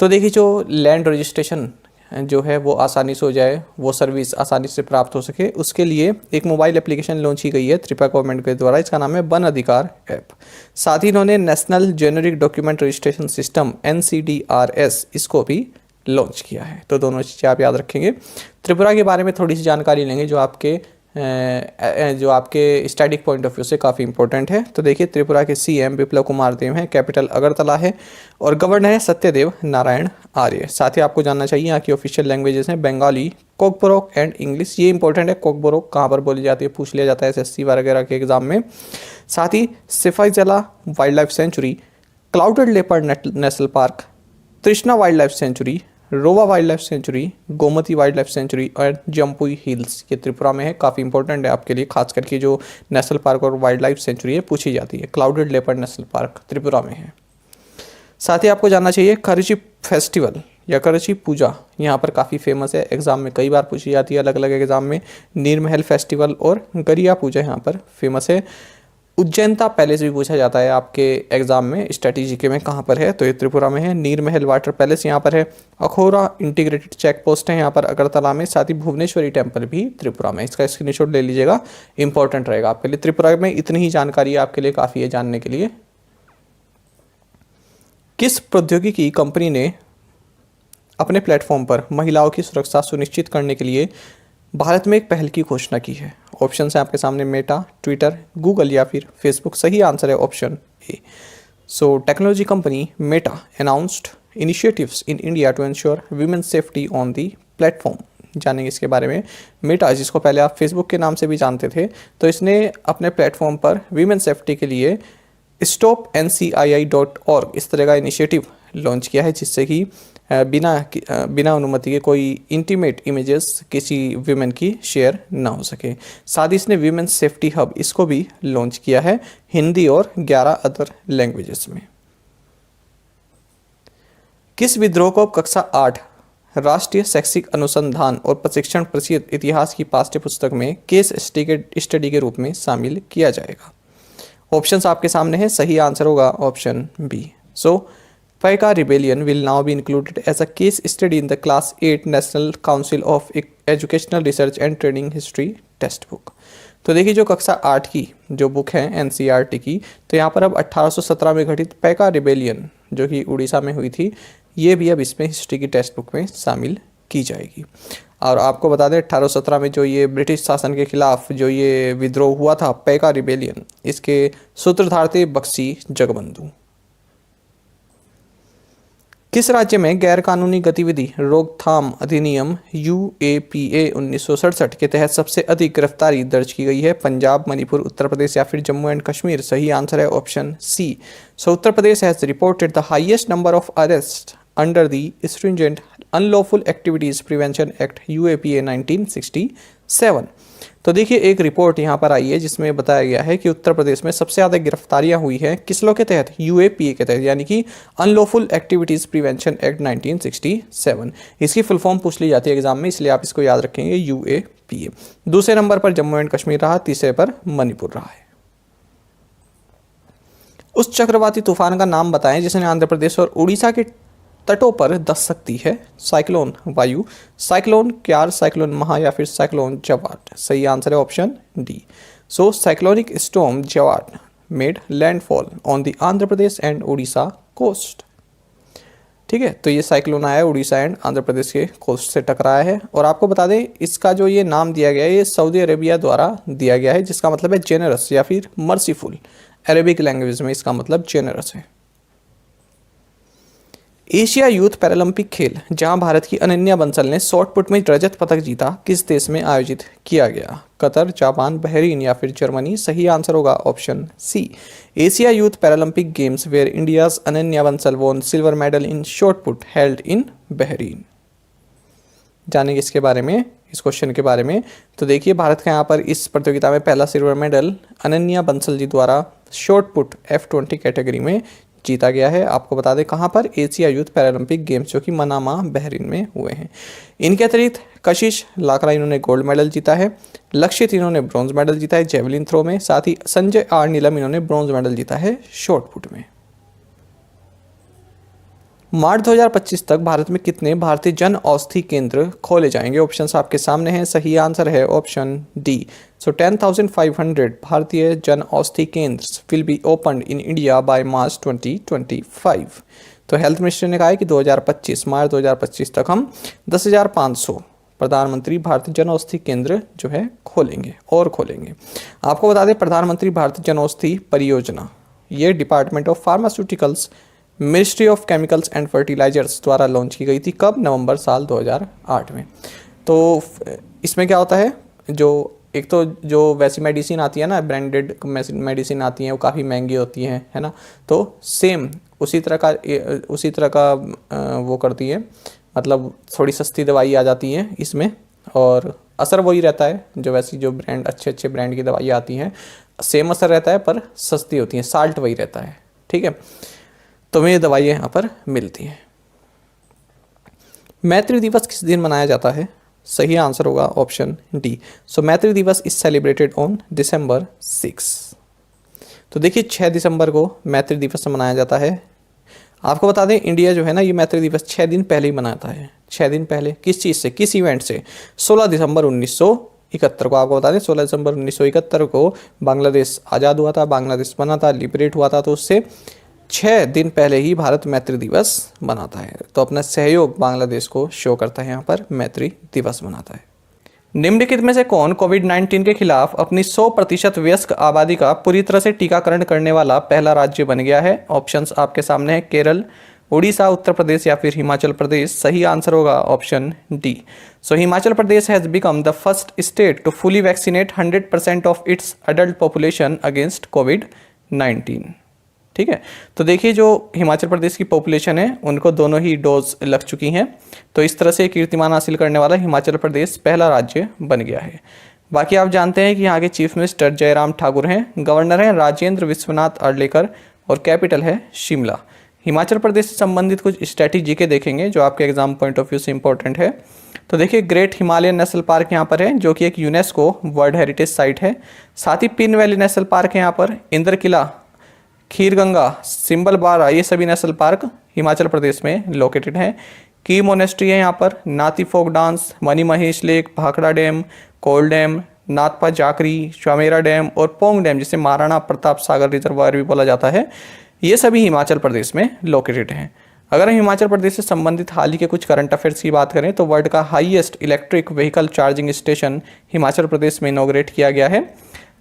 तो देखिए, जो लैंड रजिस्ट्रेशन जो है वो आसानी से हो जाए, वो सर्विस आसानी से प्राप्त हो सके, उसके लिए एक मोबाइल एप्लीकेशन लॉन्च की गई है त्रिपुरा गवर्नमेंट के द्वारा। इसका नाम है वन अधिकार ऐप। साथ ही इन्होंने national generic document registration system NCDRS इसको भी लॉन्च किया है। तो दोनों चीज़ें आप याद रखेंगे। त्रिपुरा के बारे में थोड़ी सी जानकारी लेंगे जो आपके स्टैटिक पॉइंट ऑफ व्यू से काफ़ी इंपॉर्टेंट है। तो देखिए, त्रिपुरा के CM बिप्लब कुमार देव हैं, कैपिटल अगरतला है और गवर्नर है सत्यदेव नारायण आर्य। साथ ही आपको जानना चाहिए यहाँ की ऑफिशियल लैंग्वेजेस हैं बंगाली, कोकबोरोक एंड इंग्लिश। ये इंपॉर्टेंट है, कोकबोरोक कहाँ पर बोली जाती है पूछ लिया जाता है SSC वगैरह के एग्जाम में। साथ ही Sepahijala wildlife sanctuary, clouded leopard national park, Trishna wildlife sanctuary, Rowa wildlife sanctuary, Gomati wildlife sanctuary और जम्पुई हिल्स, ये त्रिपुरा में है। काफ़ी इंपॉर्टेंट है आपके लिए, खास करके जो नेशनल पार्क और वाइल्ड लाइफ सेंचुरी है पूछी जाती है। Clouded leopard national park Tripura में है। साथ ही आपको जानना चाहिए करची फेस्टिवल या करची पूजा यहाँ पर काफ़ी फेमस है, एग्जाम में कई बार पूछी जाती है अलग अलग एग्जाम में। नीरमहल फेस्टिवल और गरिया पूजा यहाँ पर फेमस है। उज्जैनता पैलेस भी पूछा जाता है आपके एग्जाम में स्ट्रेटेजी के में, कहाँ पर है? तो ये त्रिपुरा में है। नीरमहल वाटर पैलेस यहाँ पर है। अखोरा इंटीग्रेटेड चेक पोस्ट है यहाँ पर अगरतला में। साथ ही भुवनेश्वरी टेम्पल भी त्रिपुरा में। इसका स्क्रीनशॉट ले लीजिएगा, इंपॉर्टेंट रहेगा आपके लिए। त्रिपुरा में इतनी ही जानकारी आपके लिए काफ़ी है जानने के लिए। किस प्रौद्योगिकी कंपनी ने अपने प्लेटफॉर्म पर महिलाओं की सुरक्षा सुनिश्चित करने के लिए भारत में एक पहल की घोषणा की है? ऑप्शन है आपके सामने, मेटा, ट्विटर, गूगल या फिर फेसबुक। सही आंसर है option A. So technology company Meta announced initiatives in India to ensure women safety on the platform. जानेंगे इसके बारे में। मेटा, जिसको पहले आप फेसबुक के नाम से भी जानते थे, तो इसने अपने प्लेटफॉर्म पर वीमेन सेफ्टी के लिए stopncii.org इस तरह का इनिशिएटिव लॉन्च किया है, जिससे कि बिना अनुमति के कोई इंटीमेट इमेजेस किसी वीमेन की शेयर ना हो सके। साथ ही इसने वीमेन सेफ्टी हब इसको भी लॉन्च किया है हिंदी और 11 अदर लैंग्वेजेस में। किस विद्रोह को कक्षा 8 राष्ट्रीय शैक्षिक अनुसंधान और प्रशिक्षण परिषद इतिहास की पाठ्य पुस्तक में केस स्टडी के रूप में शामिल किया जाएगा? ऑप्शंस आपके सामने हैं, सही आंसर होगा option B. So Paika rebellion will now be included as a case study in the class 8 national council of educational research and training history text book. तो देखिए जो कक्षा 8 की जो बुक है एनसीईआरटी की, तो यहाँ पर अब 1817 में घटित पैका रिबेलियन जो कि उड़ीसा में हुई थी, ये भी अब इसमें हिस्ट्री की टेक्स्ट बुक में शामिल की जाएगी। और आपको बता दें 1817 में जो ये ब्रिटिश शासन के खिलाफ जो ये विद्रोह हुआ था पैका रिबेलियन, इसके सूत्रधार थे बख्शी जगबंधु। किस राज्य में गैरकानूनी गतिविधि रोकथाम अधिनियम यूएपीए 1967 के तहत सबसे अधिक गिरफ्तारी दर्ज की गई है? पंजाब, मणिपुर, उत्तर प्रदेश या फिर जम्मू एंड कश्मीर? सही आंसर है option C. So Uttar Pradesh has reported the highest number of arrest under the stringent unlawful activities prevention act UAPA 1967। तो देखिए एक रिपोर्ट यहाँ पर आई है जिसमें बताया गया है कि उत्तर प्रदेश में सबसे ज़्यादा गिरफ्तारियां हुई हैं किस लॉ के तहत? यूएपीए के तहत, यानी कि अनलॉफुल एक्टिविटीज़ प्रिवेंशन एक्ट 1967। इसकी फुल फॉर्म पूछ ली जाती है एग्जाम में, इसलिए आप इसको याद रखेंगे यूएपीए। दूसरे नंबर पर जम्मू एंड कश्मीर रहा, तीसरे पर मणिपुर रहा है। उस चक्रवाती तूफान का नाम बताएं जिसने आंध्र प्रदेश और उड़ीसा के तटों पर दस सकती है? साइक्लोन वायु, साइक्लोन क्यार, साइक्लोन महा या फिर साइक्लोन जवाट? सही आंसर है option D. So cyclonic storm Jawad made landfall on the Andhra Pradesh and Orissa coast. ठीक है, तो ये साइक्लोन आया है उड़ीसा एंड आंध्र प्रदेश के कोस्ट से टकराया है। और आपको बता दें इसका जो ये नाम दिया गया है ये सऊदी अरेबिया द्वारा दिया गया है, जिसका मतलब है जेनरस या फिर मर्सीफुल। अरेबिक लैंग्वेज में इसका मतलब जेनरस है। एशिया यूथ पैरालंपिक खेल जहां भारत की अनन्या बंसल ने शॉटपुट में रजत पदक जीता किस देश में आयोजित किया गया? कतर, जापान, बहरीन या फिर जर्मनी? सही आंसर होगा option C. Asia youth paralympic games where India's Ananya Bansal won silver medal in shot put held in Bahrain. जानेंगे इसके बारे में, इस क्वेश्चन के बारे में। तो देखिए भारत का यहाँ पर इस प्रतियोगिता में पहला सिल्वर मेडल अनन्या बंसल जी द्वारा शॉटपुट F20 कैटेगरी में जीता गया है। आपको बता दें कहाँ पर? एशिया यूथ पैरालंपिक गेम्स जो कि मनामा बहरीन में हुए हैं। इनके अतिरिक्त कशिश लाकरा इन्होंने गोल्ड मेडल जीता है, लक्षित इन्होंने ब्रॉन्ज मेडल जीता है जेवलिन थ्रो में, साथ ही संजय आर नीलम इन्होंने ब्रॉन्ज मेडल जीता है शॉटपुट में। मार्च 2025 तक भारत में कितने भारतीय जन औषधि केंद्र खोले जाएंगे? ऑप्शंस आपके सामने हैं, सही आंसर है ऑप्शन डी। सो 10,500 भारतीय जन औषधि केंद्र will be opened in India by March 2025। तो हेल्थ मिनिस्टर ने कहा है कि मार्च 2025 तक हम 10,500 प्रधानमंत्री भारतीय जन औषधि केंद्र जो है खोलेंगे और खोलेंगे। आपको बता दें प्रधानमंत्री भारतीय जन औषधि परियोजना ये department of pharmaceuticals ministry of chemicals and fertilizers द्वारा लॉन्च की गई थी। कब? नवंबर साल 2008 में। तो इसमें क्या होता है, जो एक तो जो वैसी मेडिसिन आती है ना, ब्रांडेड मेडिसिन आती हैं वो काफ़ी महंगी होती हैं, है ना, तो सेम उसी तरह का वो करती है, मतलब थोड़ी सस्ती दवाई आ जाती है इसमें और असर वही रहता है जो वैसी जो ब्रांड अच्छे ब्रांड की दवाई आती हैं, सेम असर रहता है पर सस्ती होती हैं, साल्ट वही रहता है। ठीक है, तो ये दवाइयाँ यहाँ पर मिलती हैं। मैत्री दिवस किस दिन मनाया जाता है? सही आंसर होगा ऑप्शन डी। सो मैत्री दिवस इज सेलिब्रेटेड ऑन December 6। तो देखिए 6 दिसंबर को मैत्री दिवस मनाया जाता है। आपको बता दें इंडिया जो है ना ये मैत्री दिवस 6 दिन पहले ही मनाता है। 6 दिन पहले किस चीज़ से, किस इवेंट से? 16 दिसंबर 1971 को। आपको बता दें 16 दिसंबर 1971 को बांग्लादेश आज़ाद हुआ था, बांग्लादेश बना था, लिबरेट हुआ था। तो उससे 6 दिन पहले ही भारत मैत्री दिवस मनाता है। तो अपना सहयोग बांग्लादेश को शो करता है, यहाँ पर मैत्री दिवस मनाता है। निम्नलिखित में से कौन कोविड-19 के खिलाफ अपनी 100% वयस्क आबादी का पूरी तरह से टीकाकरण करने वाला पहला राज्य बन गया है? ऑप्शंस आपके सामने है, केरल, उड़ीसा, उत्तर प्रदेश या फिर हिमाचल प्रदेश। सही आंसर होगा option D. So Himachal Pradesh has become the first state to fully vaccinate 100% of its adult population against कोविड-19। ठीक है, तो देखिए जो हिमाचल प्रदेश की पॉपुलेशन है उनको दोनों ही डोज लग चुकी हैं। तो इस तरह से कीर्तिमान हासिल करने वाला हिमाचल प्रदेश पहला राज्य बन गया है। बाकी आप जानते हैं कि यहाँ के चीफ मिनिस्टर जयराम ठाकुर हैं, गवर्नर हैं राजेंद्र विश्वनाथ अर्लेकर और कैपिटल है शिमला। हिमाचल प्रदेश से संबंधित कुछ स्ट्रेटेजी के देखेंगे जो आपके एग्जाम पॉइंट ऑफ व्यू से इंपॉर्टेंट है। तो देखिए, ग्रेट हिमालयन नेशनल पार्क यहाँ पर है जो कि एक यूनेस्को वर्ल्ड हेरिटेज साइट है। साथ ही पिन वैली नेशनल पार्क है यहाँ पर, इंद्र किला, खीरगंगा, सिंबल बारा, ये सभी नेशनल पार्क हिमाचल प्रदेश में लोकेटेड हैं। की मोनेस्ट्री है यहाँ पर, Nati folk dance, Mani Mahesh lake, Bhakra dam, Kol dam, Nathpa Jhakri, Chamera dam और पोंग डैम जिसे महाराणा प्रताप सागर रिजर्वायर भी बोला जाता है, ये सभी हिमाचल प्रदेश में लोकेटेड हैं। अगर हम हिमाचल प्रदेश से संबंधित हाल ही के कुछ करंट अफेयर्स की बात करें तो वर्ल्ड का highest electric vehicle charging station Himachal Pradesh में इनॉग्रेट किया गया है।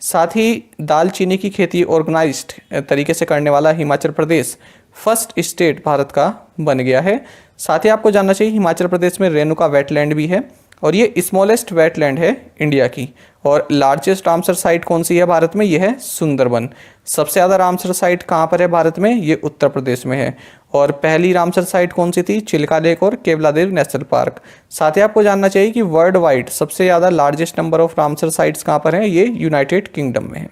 साथ ही दालचीनी की खेती ऑर्गेनाइज्ड तरीके से करने वाला हिमाचल प्रदेश फर्स्ट स्टेट भारत का बन गया है। साथ ही आपको जानना चाहिए हिमाचल प्रदेश में रेणुका वेटलैंड भी है और ये स्मॉलेस्ट वेटलैंड है इंडिया की। और लार्जेस्ट रामसर साइट कौन सी है भारत में? ये है सुंदरबन। सबसे ज़्यादा रामसर साइट कहाँ पर है भारत में? ये उत्तर प्रदेश में है। और पहली रामसर साइट कौन सी थी? चिल्का लेक और केवलादेव नेशनल पार्क। साथ ही आपको जानना चाहिए कि वर्ल्ड वाइड सबसे ज़्यादा largest number of Ramsar sites कहाँ पर है? ये यूनाइटेड किंगडम में है।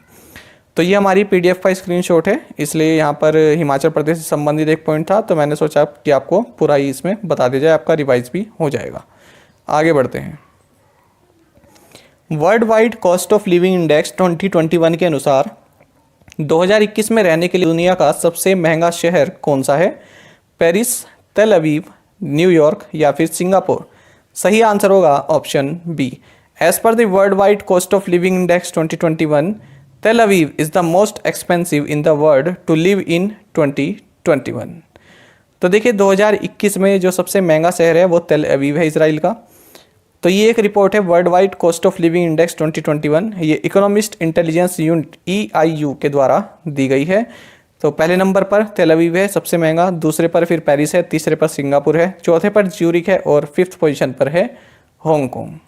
तो ये हमारी PDF का स्क्रीनशॉट है, इसलिए यहाँ पर हिमाचल प्रदेश से संबंधित एक पॉइंट था तो मैंने सोचा कि आपको पूरा ही इसमें बता दिया जाए, आपका रिवाइज भी हो जाएगा। आगे बढ़ते हैं। World wide cost of living index 2021 के अनुसार 2021 में रहने के लिए दुनिया का सबसे महंगा शहर कौन सा है? पेरिस, तेल अवीव, न्यूयॉर्क या फिर सिंगापुर? सही आंसर होगा option B. As per the world wide cost of living index 2021, Tel Aviv is the most expensive in the world to live in 2021। तो देखिए 2021 में जो सबसे महंगा शहर है वो तेल अवीव है इजराइल का। तो ये एक रिपोर्ट है world wide cost of living index 2021, ये इकोनॉमिस्ट इंटेलिजेंस यूनिट EIU के द्वारा दी गई है। तो पहले नंबर पर तेल अवीव है सबसे महंगा, दूसरे पर फिर पेरिस है, तीसरे पर सिंगापुर है, चौथे पर ज्यूरिक है और फिफ्थ पोजीशन पर है हांगकांग।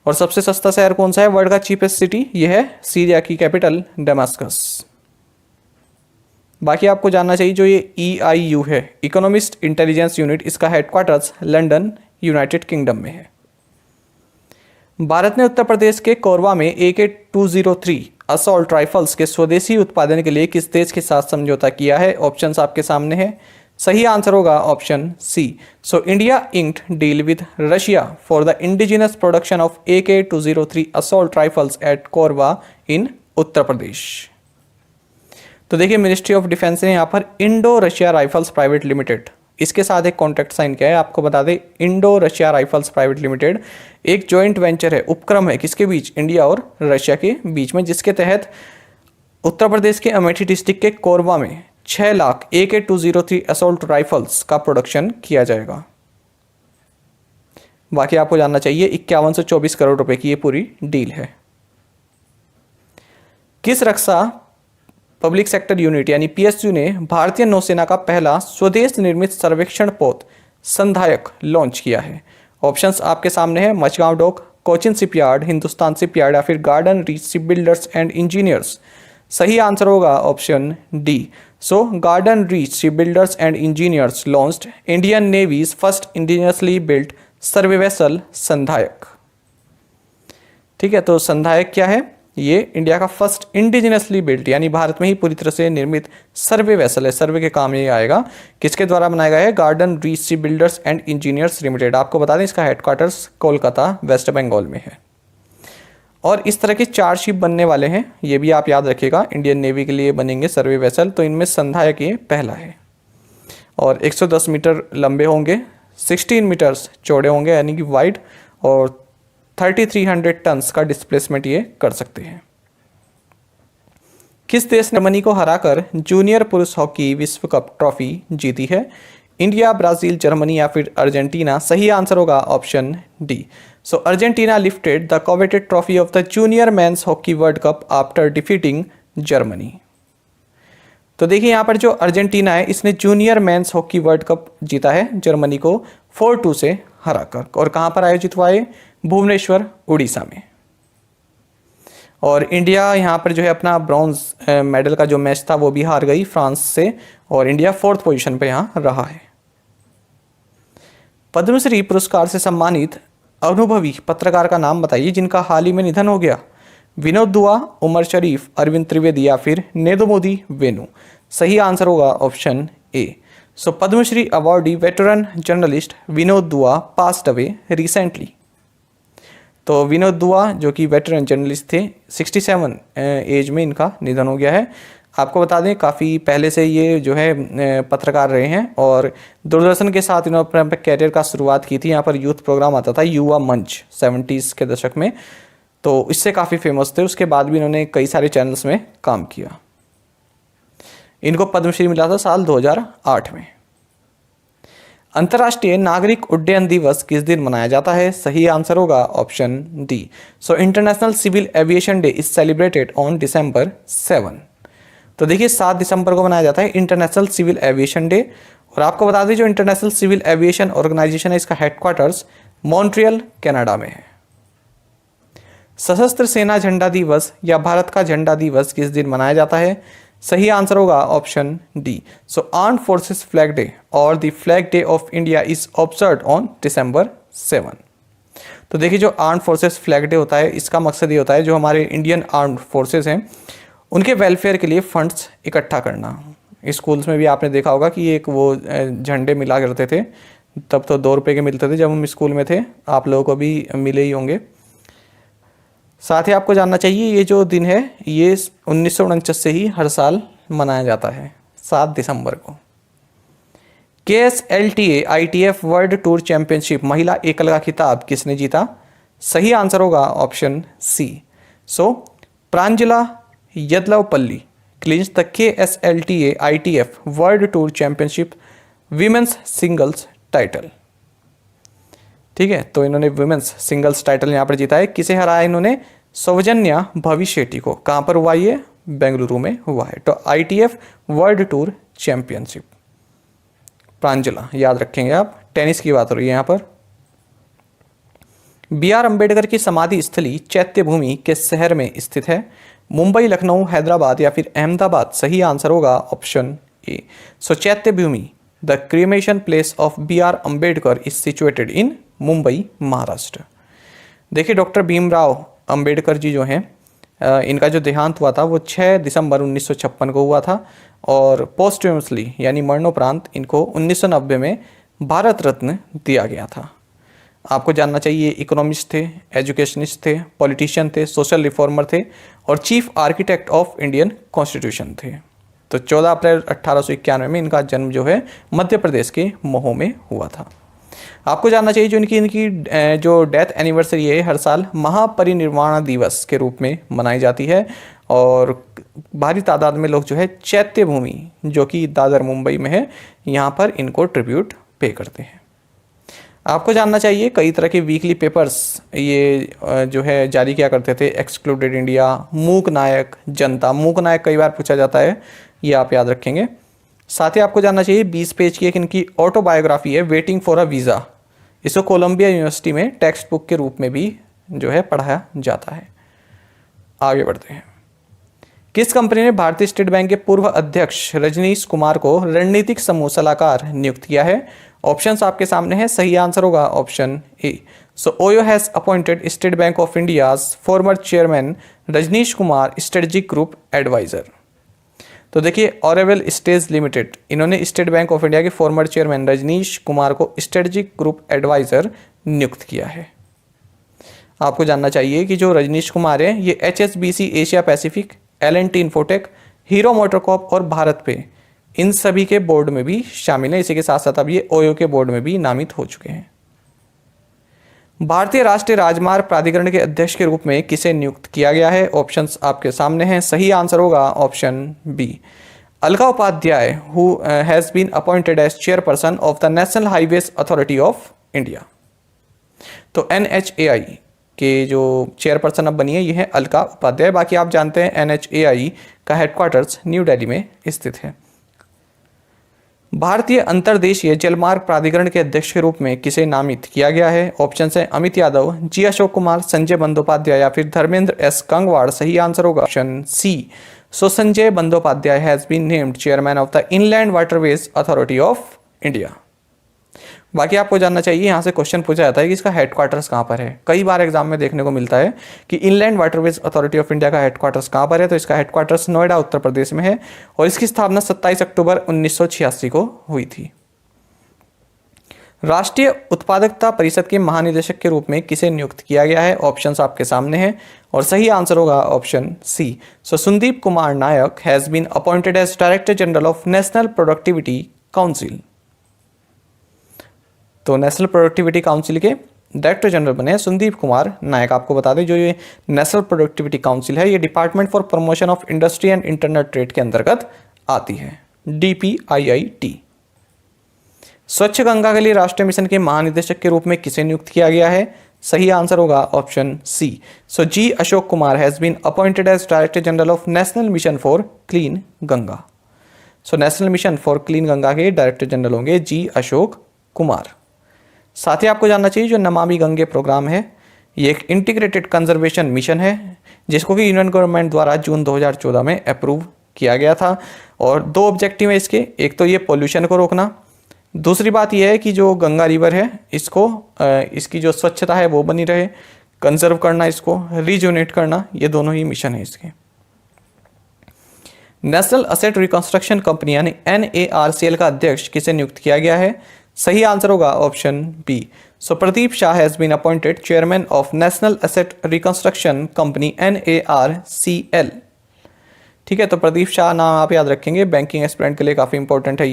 और सबसे सस्ता शहर कौन सा है? वर्ल्ड का चीपेस्ट सिटी ये है सीरिया की कैपिटल दमास्कस। बाकी आपको जानना चाहिए जो ये EIU है, इकोनॉमिस्ट इंटेलिजेंस यूनिट, इसका हेडक्वार्टर्स लंदन यूनाइटेड किंगडम में है। भारत ने उत्तर प्रदेश के कोरबा में AK-203 असॉल्ट राइफल्स के स्वदेशी उत्पादन के लिए किस देश के साथ समझौता किया है? ऑप्शंस आपके सामने है। सही आंसर होगा option C. So India inked deal with Russia for the indigenous production of AK-203 assault rifles at Korwa in Uttar Pradesh. तो देखिए मिनिस्ट्री ऑफ डिफेंस ने यहाँ पर Indo Russia Rifles Private Limited, इसके साथ एक कॉन्ट्रैक्ट साइन किया है। आपको बता दें Indo Russia Rifles Private limited एक जॉइंट वेंचर है, उपक्रम है किसके बीच? इंडिया और रशिया के बीच में, जिसके तहत उत्तर प्रदेश के अमेठी डिस्ट्रिक्ट के कोरबा में 6 लाख AK-203 असॉल्ट राइफल्स का प्रोडक्शन किया जाएगा। बाकी आपको जानना चाहिए 51 से 24 करोड़ रुपए की ये पूरी डील है। किस रक्षा पब्लिक सेक्टर यूनिट यानी PSU ने भारतीय नौसेना का पहला स्वदेश निर्मित सर्वेक्षण पोत संधायक लॉन्च किया है? ऑप्शंस आपके सामने है। Mazagon dock, Cochin shipyard, Hindustan shipyard या फिर Garden Reach Ship Builders and Engineers? सही आंसर होगा option D. So Garden Reach Ship Builders and Engineers launched Indian navy's first indigenously built survey vessel Sandhayak. ठीक है, तो संधायक क्या है? ये इंडिया का फर्स्ट इंडिजिनसली बिल्ट यानी भारत में ही पूरी तरह से निर्मित सर्वे वेसल है। सर्वे के काम ये आएगा। किसके द्वारा बनाया गया है? Garden Reach Ship Builders and engineers limited. आपको बता दें इसका हेडक्वार्टर्स कोलकाता वेस्ट बंगाल में है। और इस तरह के 4 शिप बनने वाले हैं, ये भी आप याद रखिएगा, इंडियन नेवी के लिए बनेंगे सर्वे वेसल। तो इनमें संधायक ये पहला है और 110 मीटर लंबे होंगे, 16 मीटर्स चौड़े होंगे यानी कि वाइड, और 3300 टन्स का डिस्प्लेसमेंट ये कर सकते हैं। किस देश ने जर्मनी को हराकर जूनियर पुरुष हॉकी विश्व कप ट्रॉफी जीती है? इंडिया, ब्राजील, जर्मनी या फिर अर्जेंटीना? सही आंसर होगा option D. So Argentina lifted the coveted trophy of the junior men's hockey world cup after defeating Germany. तो देखिए यहाँ पर जो अर्जेंटीना है इसने junior men's hockey world cup जीता है जर्मनी को 4-2 से हराकर। और कहाँ पर आयोजित हुआ है? भुवनेश्वर, उड़ीसा में। और इंडिया यहाँ पर जो है अपना ब्रॉन्ज मेडल का जो मैच था वो भी हार गई फ्रांस से, और इंडिया 4th पोजीशन पे यहाँ रहा है। पद्मश्री पुरस्कार से सम्मानित अनुभवी पत्रकार का नाम बताइए जिनका हाल ही में निधन हो गया? विनोद दुआ, उमर शरीफ, अरविंद त्रिवेदी या फिर नेदुमुदी वेणु? सही आंसर होगा option A. So Padmashri awardee veteran journalist Vinod Dua passed away recently. तो विनोद दुआ जो कि वेटरन जर्नलिस्ट थे, 67 एज में इनका निधन हो गया है। आपको बता दें काफ़ी पहले से ये जो है पत्रकार रहे हैं और दूरदर्शन के साथ इन्होंने अपने कैरियर का शुरुआत की थी। यहाँ पर यूथ प्रोग्राम आता था युवा मंच 70s के दशक में, तो इससे काफ़ी फेमस थे। उसके बाद भी इन्होंने कई सारे चैनल्स में काम किया। इनको पद्मश्री मिला था साल 2008 में। अंतर्राष्ट्रीय नागरिक उड्डयन दिवस किस दिन मनाया जाता है? सही आंसर होगा option D. So international civil aviation day is celebrated on December 7। तो देखिए 7 दिसंबर को मनाया जाता है इंटरनेशनल सिविल एविएशन डे। और आपको बता दें जो इंटरनेशनल सिविल एविएशन ऑर्गेनाइजेशन है इसका हेडक्वार्टर्स मॉन्ट्रियल कनाडा में है। सशस्त्र सेना झंडा दिवस या भारत का झंडा दिवस किस दिन मनाया जाता है? सही आंसर होगा ऑप्शन डी। सो आर्म्ड फोर्सेस फ्लैग डे और the flag day of India is observed on December 7। तो देखिए जो आर्म्ड फोर्सेस फ्लैग डे होता है इसका मकसद ये होता है जो हमारे इंडियन आर्म्ड फोर्सेस हैं उनके वेलफेयर के लिए फंड्स इकट्ठा करना। स्कूल्स में भी आपने देखा होगा कि एक वो झंडे मिला करते थे, तब तो 2 रुपये के मिलते थे जब हम स्कूल में थे, आप लोगों को भी मिले ही होंगे। साथ ही आपको जानना चाहिए ये जो दिन है ये 1949 से ही हर साल मनाया जाता है 7 दिसंबर को। KSLTA ITF world tour championship महिला एकल का खिताब किसने जीता? सही आंसर होगा option C. So Pranjala Yadlapalli clinch the KSLTA ITF world tour championship women's singles title. ठीक है, तो इन्होंने वुमेन्स सिंगल्स टाइटल यहाँ पर जीता है। किसे हराया इन्होंने? सौजन्या भविशेट्टी को। कहाँ पर हुआ ये? बेंगलुरु में हुआ है। तो ITF world tour championship. Pranjala याद रखेंगे आप, टेनिस की बात हो रही है यहाँ पर। BR अम्बेडकर की समाधि स्थली चैत्य भूमि किस शहर में स्थित है? मुंबई, लखनऊ, हैदराबाद या फिर अहमदाबाद? सही आंसर होगा option A. So Chaitya Bhoomi the cremation place of BR Ambedkar is situated in Mumbai, Maharashtra. देखिए डॉक्टर भीमराव अंबेडकर जी जो हैं इनका जो देहांत हुआ था वो 6 दिसंबर 1956 को हुआ था और पोस्टह्यूमसली यानी मरणोपरांत इनको 1990 में भारत रत्न दिया गया था। आपको जानना चाहिए इकोनॉमिस्ट थे, एजुकेशनिस्ट थे, पॉलिटिशियन थे, सोशल रिफॉर्मर थे और chief architect of Indian constitution थे। तो 14 अप्रैल 1891 में इनका जन्म जो है मध्य प्रदेश के महो में हुआ था। आपको जानना चाहिए जो इनकी जो डेथ एनिवर्सरी है हर साल महापरिनिर्वाण दिवस के रूप में मनाई जाती है और भारी तादाद में लोग जो है चैत्य भूमि जो कि दादर मुंबई में है यहाँ पर इनको ट्रिब्यूट पे करते हैं। आपको जानना चाहिए कई तरह के वीकली पेपर्स ये जो है जारी किया करते थे। एक्सक्लूडेड इंडिया, मूक नायक, जनता। मूक नायक कई बार पूछा जाता है, ये आप याद रखेंगे। साथ ही आपको जानना चाहिए 20 पेज की एक इनकी ऑटोबायोग्राफी है वेटिंग फॉर अ वीज़ा। इसको कोलंबिया यूनिवर्सिटी में टेक्स्ट बुक के रूप में भी जो है पढ़ाया जाता है। आगे बढ़ते हैं। किस कंपनी ने भारतीय स्टेट बैंक के पूर्व अध्यक्ष रजनीश कुमार को रणनीतिक समूह सलाहकार नियुक्त किया है? ऑप्शंस आपके सामने हैं, सही आंसर होगा option A. So OYO has appointed State bank of India's former chairman Rajnish Kumar strategic group adviser. तो देखिए ऑरेवेल स्टेज लिमिटेड इन्होंने स्टेट बैंक ऑफ इंडिया के फॉर्मर चेयरमैन रजनीश कुमार को स्ट्रेटेजिक ग्रुप एडवाइजर नियुक्त किया है। आपको जानना चाहिए कि जो रजनीश कुमार है ये HSBC Asia Pacific, L&T infotech, hero MotoCorp और भारत पे इन सभी के बोर्ड में भी शामिल है। इसी के साथ साथ अब ये ओयो के बोर्ड में भी नामित हो चुके हैं। भारतीय राष्ट्रीय राजमार्ग प्राधिकरण के अध्यक्ष के रूप में किसे नियुक्त किया गया है? ऑप्शंस आपके सामने हैं, सही आंसर होगा option B. Alka Upadhyaya who has been appointed as chairperson of the National Highways Authority of India. तो NHAI के जो चेयरपर्सन अब बनी है ये है अलका उपाध्याय। बाकी आप जानते हैं NHAI का हेडक्वार्टर्स न्यू दिल्ली में स्थित है। भारतीय अंतर्देशीय जलमार्ग प्राधिकरण के अध्यक्ष के रूप में किसे नामित किया गया है? ऑप्शन है अमित यादव, जी अशोक कुमार, संजय बंदोपाध्याय या फिर धर्मेंद्र एस गंगवार। सही आंसर होगा option C. So Sanjay Bandopadhyay has been named chairman of the inland waterways authority of India. बाकी आपको जानना चाहिए, यहाँ से क्वेश्चन पूछा जाता है कि इसका हेडक्वार्टर्स कहाँ पर है। कई बार एग्जाम में देखने को मिलता है कि inland waterways authority of India का हेडक्वार्टर्स कहाँ पर है, तो इसका हेडक्वार्टर्स नोएडा उत्तर प्रदेश में है और इसकी स्थापना 27 अक्टूबर 1986 को हुई थी। राष्ट्रीय उत्पादकता परिषद के महानिदेशक के रूप में किसे नियुक्त किया गया है? ऑप्शंस आपके सामने हैं और सही आंसर होगा option C. So Sandeep Kumar Nayak has been appointed as director general of national productivity council. तो नेशनल प्रोडक्टिविटी काउंसिल के डायरेक्टर जनरल बने संदीप कुमार नायक। आपको बता दें जो ये नेशनल प्रोडक्टिविटी काउंसिल है ये department for promotion of industry and internet trade के अंतर्गत आती है, DPIIT। स्वच्छ गंगा के लिए राष्ट्रीय मिशन के महानिदेशक के रूप में किसे नियुक्त किया गया है? सही आंसर होगा option C. So G Ashok Kumar has been appointed as director general of national mission for clean Ganga. So national mission for clean Ganga के डायरेक्टर जनरल होंगे जी अशोक कुमार। साथ ही आपको जानना चाहिए जो नमामि गंगे प्रोग्राम है ये एक इंटीग्रेटेड कंजर्वेशन मिशन है जिसको कि यूनियन गवर्नमेंट द्वारा जून 2014 में अप्रूव किया गया था और 2 ऑब्जेक्टिव है इसके। एक तो ये पोल्यूशन को रोकना, दूसरी बात यह है कि जो गंगा रिवर है इसको इसकी जो स्वच्छता है वो बनी रहे, कंजर्व करना, इसको रिजुनेट करना, ये दोनों ही मिशन है इसके। नेशनल असेट रिकंस्ट्रक्शन कंपनी यानी NARCL का अध्यक्ष किसे नियुक्त किया गया है? सही आंसर होगा option B. So Pradeep Shah has been appointed chairman of national asset reconstruction company NARCL। ठीक है, तो प्रदीप शाह नाम आप याद रखेंगे, बैंकिंग एस्पिरेंट के लिए काफ़ी इंपॉर्टेंट है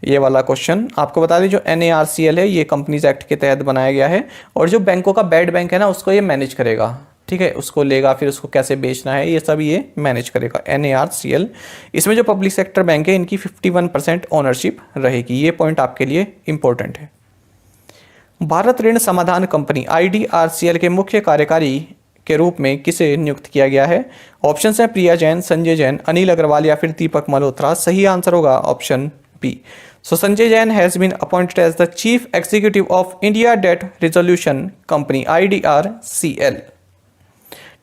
ये वाला क्वेश्चन। आपको बता दें जो NARCL है ये कंपनीज एक्ट के तहत बनाया गया है और जो बैंकों का बैड बैंक है ना उसको ये मैनेज करेगा। ठीक है, उसको लेगा, फिर उसको कैसे बेचना है ये सब ये मैनेज करेगा NARCL। इसमें जो पब्लिक सेक्टर बैंक है इनकी 51% ओनरशिप रहेगी, ये पॉइंट आपके लिए इंपॉर्टेंट है। भारत ऋण समाधान कंपनी IDRCL के मुख्य कार्यकारी के रूप में किसे नियुक्त किया गया है? ऑप्शन है प्रिया जैन, संजय जैन, अनिल अग्रवाल या फिर दीपक मल्होत्रा। सही आंसर होगा option B. So Sanjay Jain has been appointed as the chief executive of India debt resolution company IDRCL।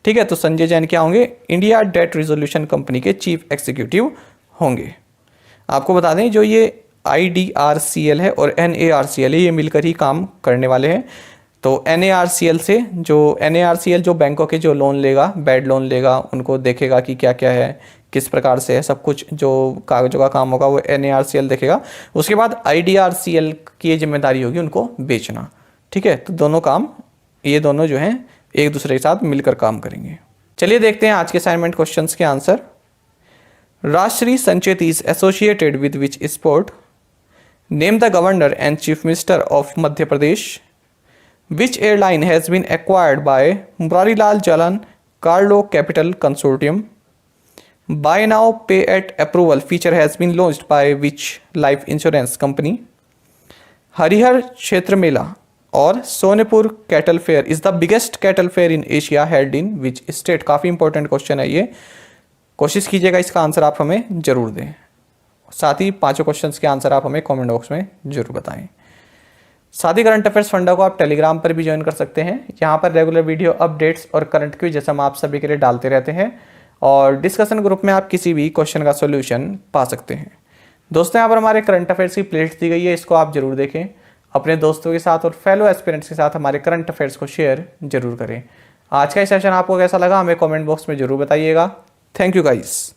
ठीक है, तो संजय जैन क्या होंगे? इंडिया डेट रिजोल्यूशन कंपनी के चीफ एग्जीक्यूटिव होंगे। आपको बता दें जो ये IDRCL है और NARCL है ये मिलकर ही काम करने वाले हैं। तो NARCL जो बैंकों के जो लोन लेगा, बैड लोन लेगा, उनको देखेगा कि क्या क्या है, किस प्रकार से है, सब कुछ जो कागजों का काम होगा वो NARCL देखेगा। उसके बाद IDRCL की ये जिम्मेदारी होगी उनको बेचना। ठीक है, तो दोनों काम ये दोनों जो हैं एक दूसरे के साथ मिलकर काम करेंगे। चलिए देखते हैं आज के असाइनमेंट क्वेश्चंस के answer. Rashtriya Sanchet is associated with which sport? Name the governor and chief minister of Madhya Pradesh. Which airline has been acquired by Murarilal Jalan Kalrock capital consortium? Buy now pay at approval feature has been launched by which life insurance company? Harihar Kshetra Mela और Sonepur cattle fair is the biggest cattle fair in Asia held in which state? काफ़ी important question है ये, कोशिश कीजिएगा इसका answer आप हमें जरूर दें। साथ ही 5 क्वेश्चंस के आंसर आप हमें कमेंट बॉक्स में जरूर बताएं। साथ ही करंट अफेयर्स फंडा को आप टेलीग्राम पर भी ज्वाइन कर सकते हैं। यहाँ पर रेगुलर वीडियो अपडेट्स और करंट क्विज जैसा हम आप सभी के लिए डालते रहते हैं और डिस्कशन ग्रुप में आप किसी भी क्वेश्चन का सोल्यूशन पा सकते हैं। दोस्तों यहाँ पर हमारे करंट अफेयर्स की प्लेलिस्ट दी गई है, इसको आप जरूर देखें। अपने दोस्तों के साथ और फेलो एस्पिरेंट्स के साथ हमारे करंट अफेयर्स को शेयर जरूर करें। आज का ये सेशन आपको कैसा लगा हमें कमेंट बॉक्स में जरूर बताइएगा। Thank you guys.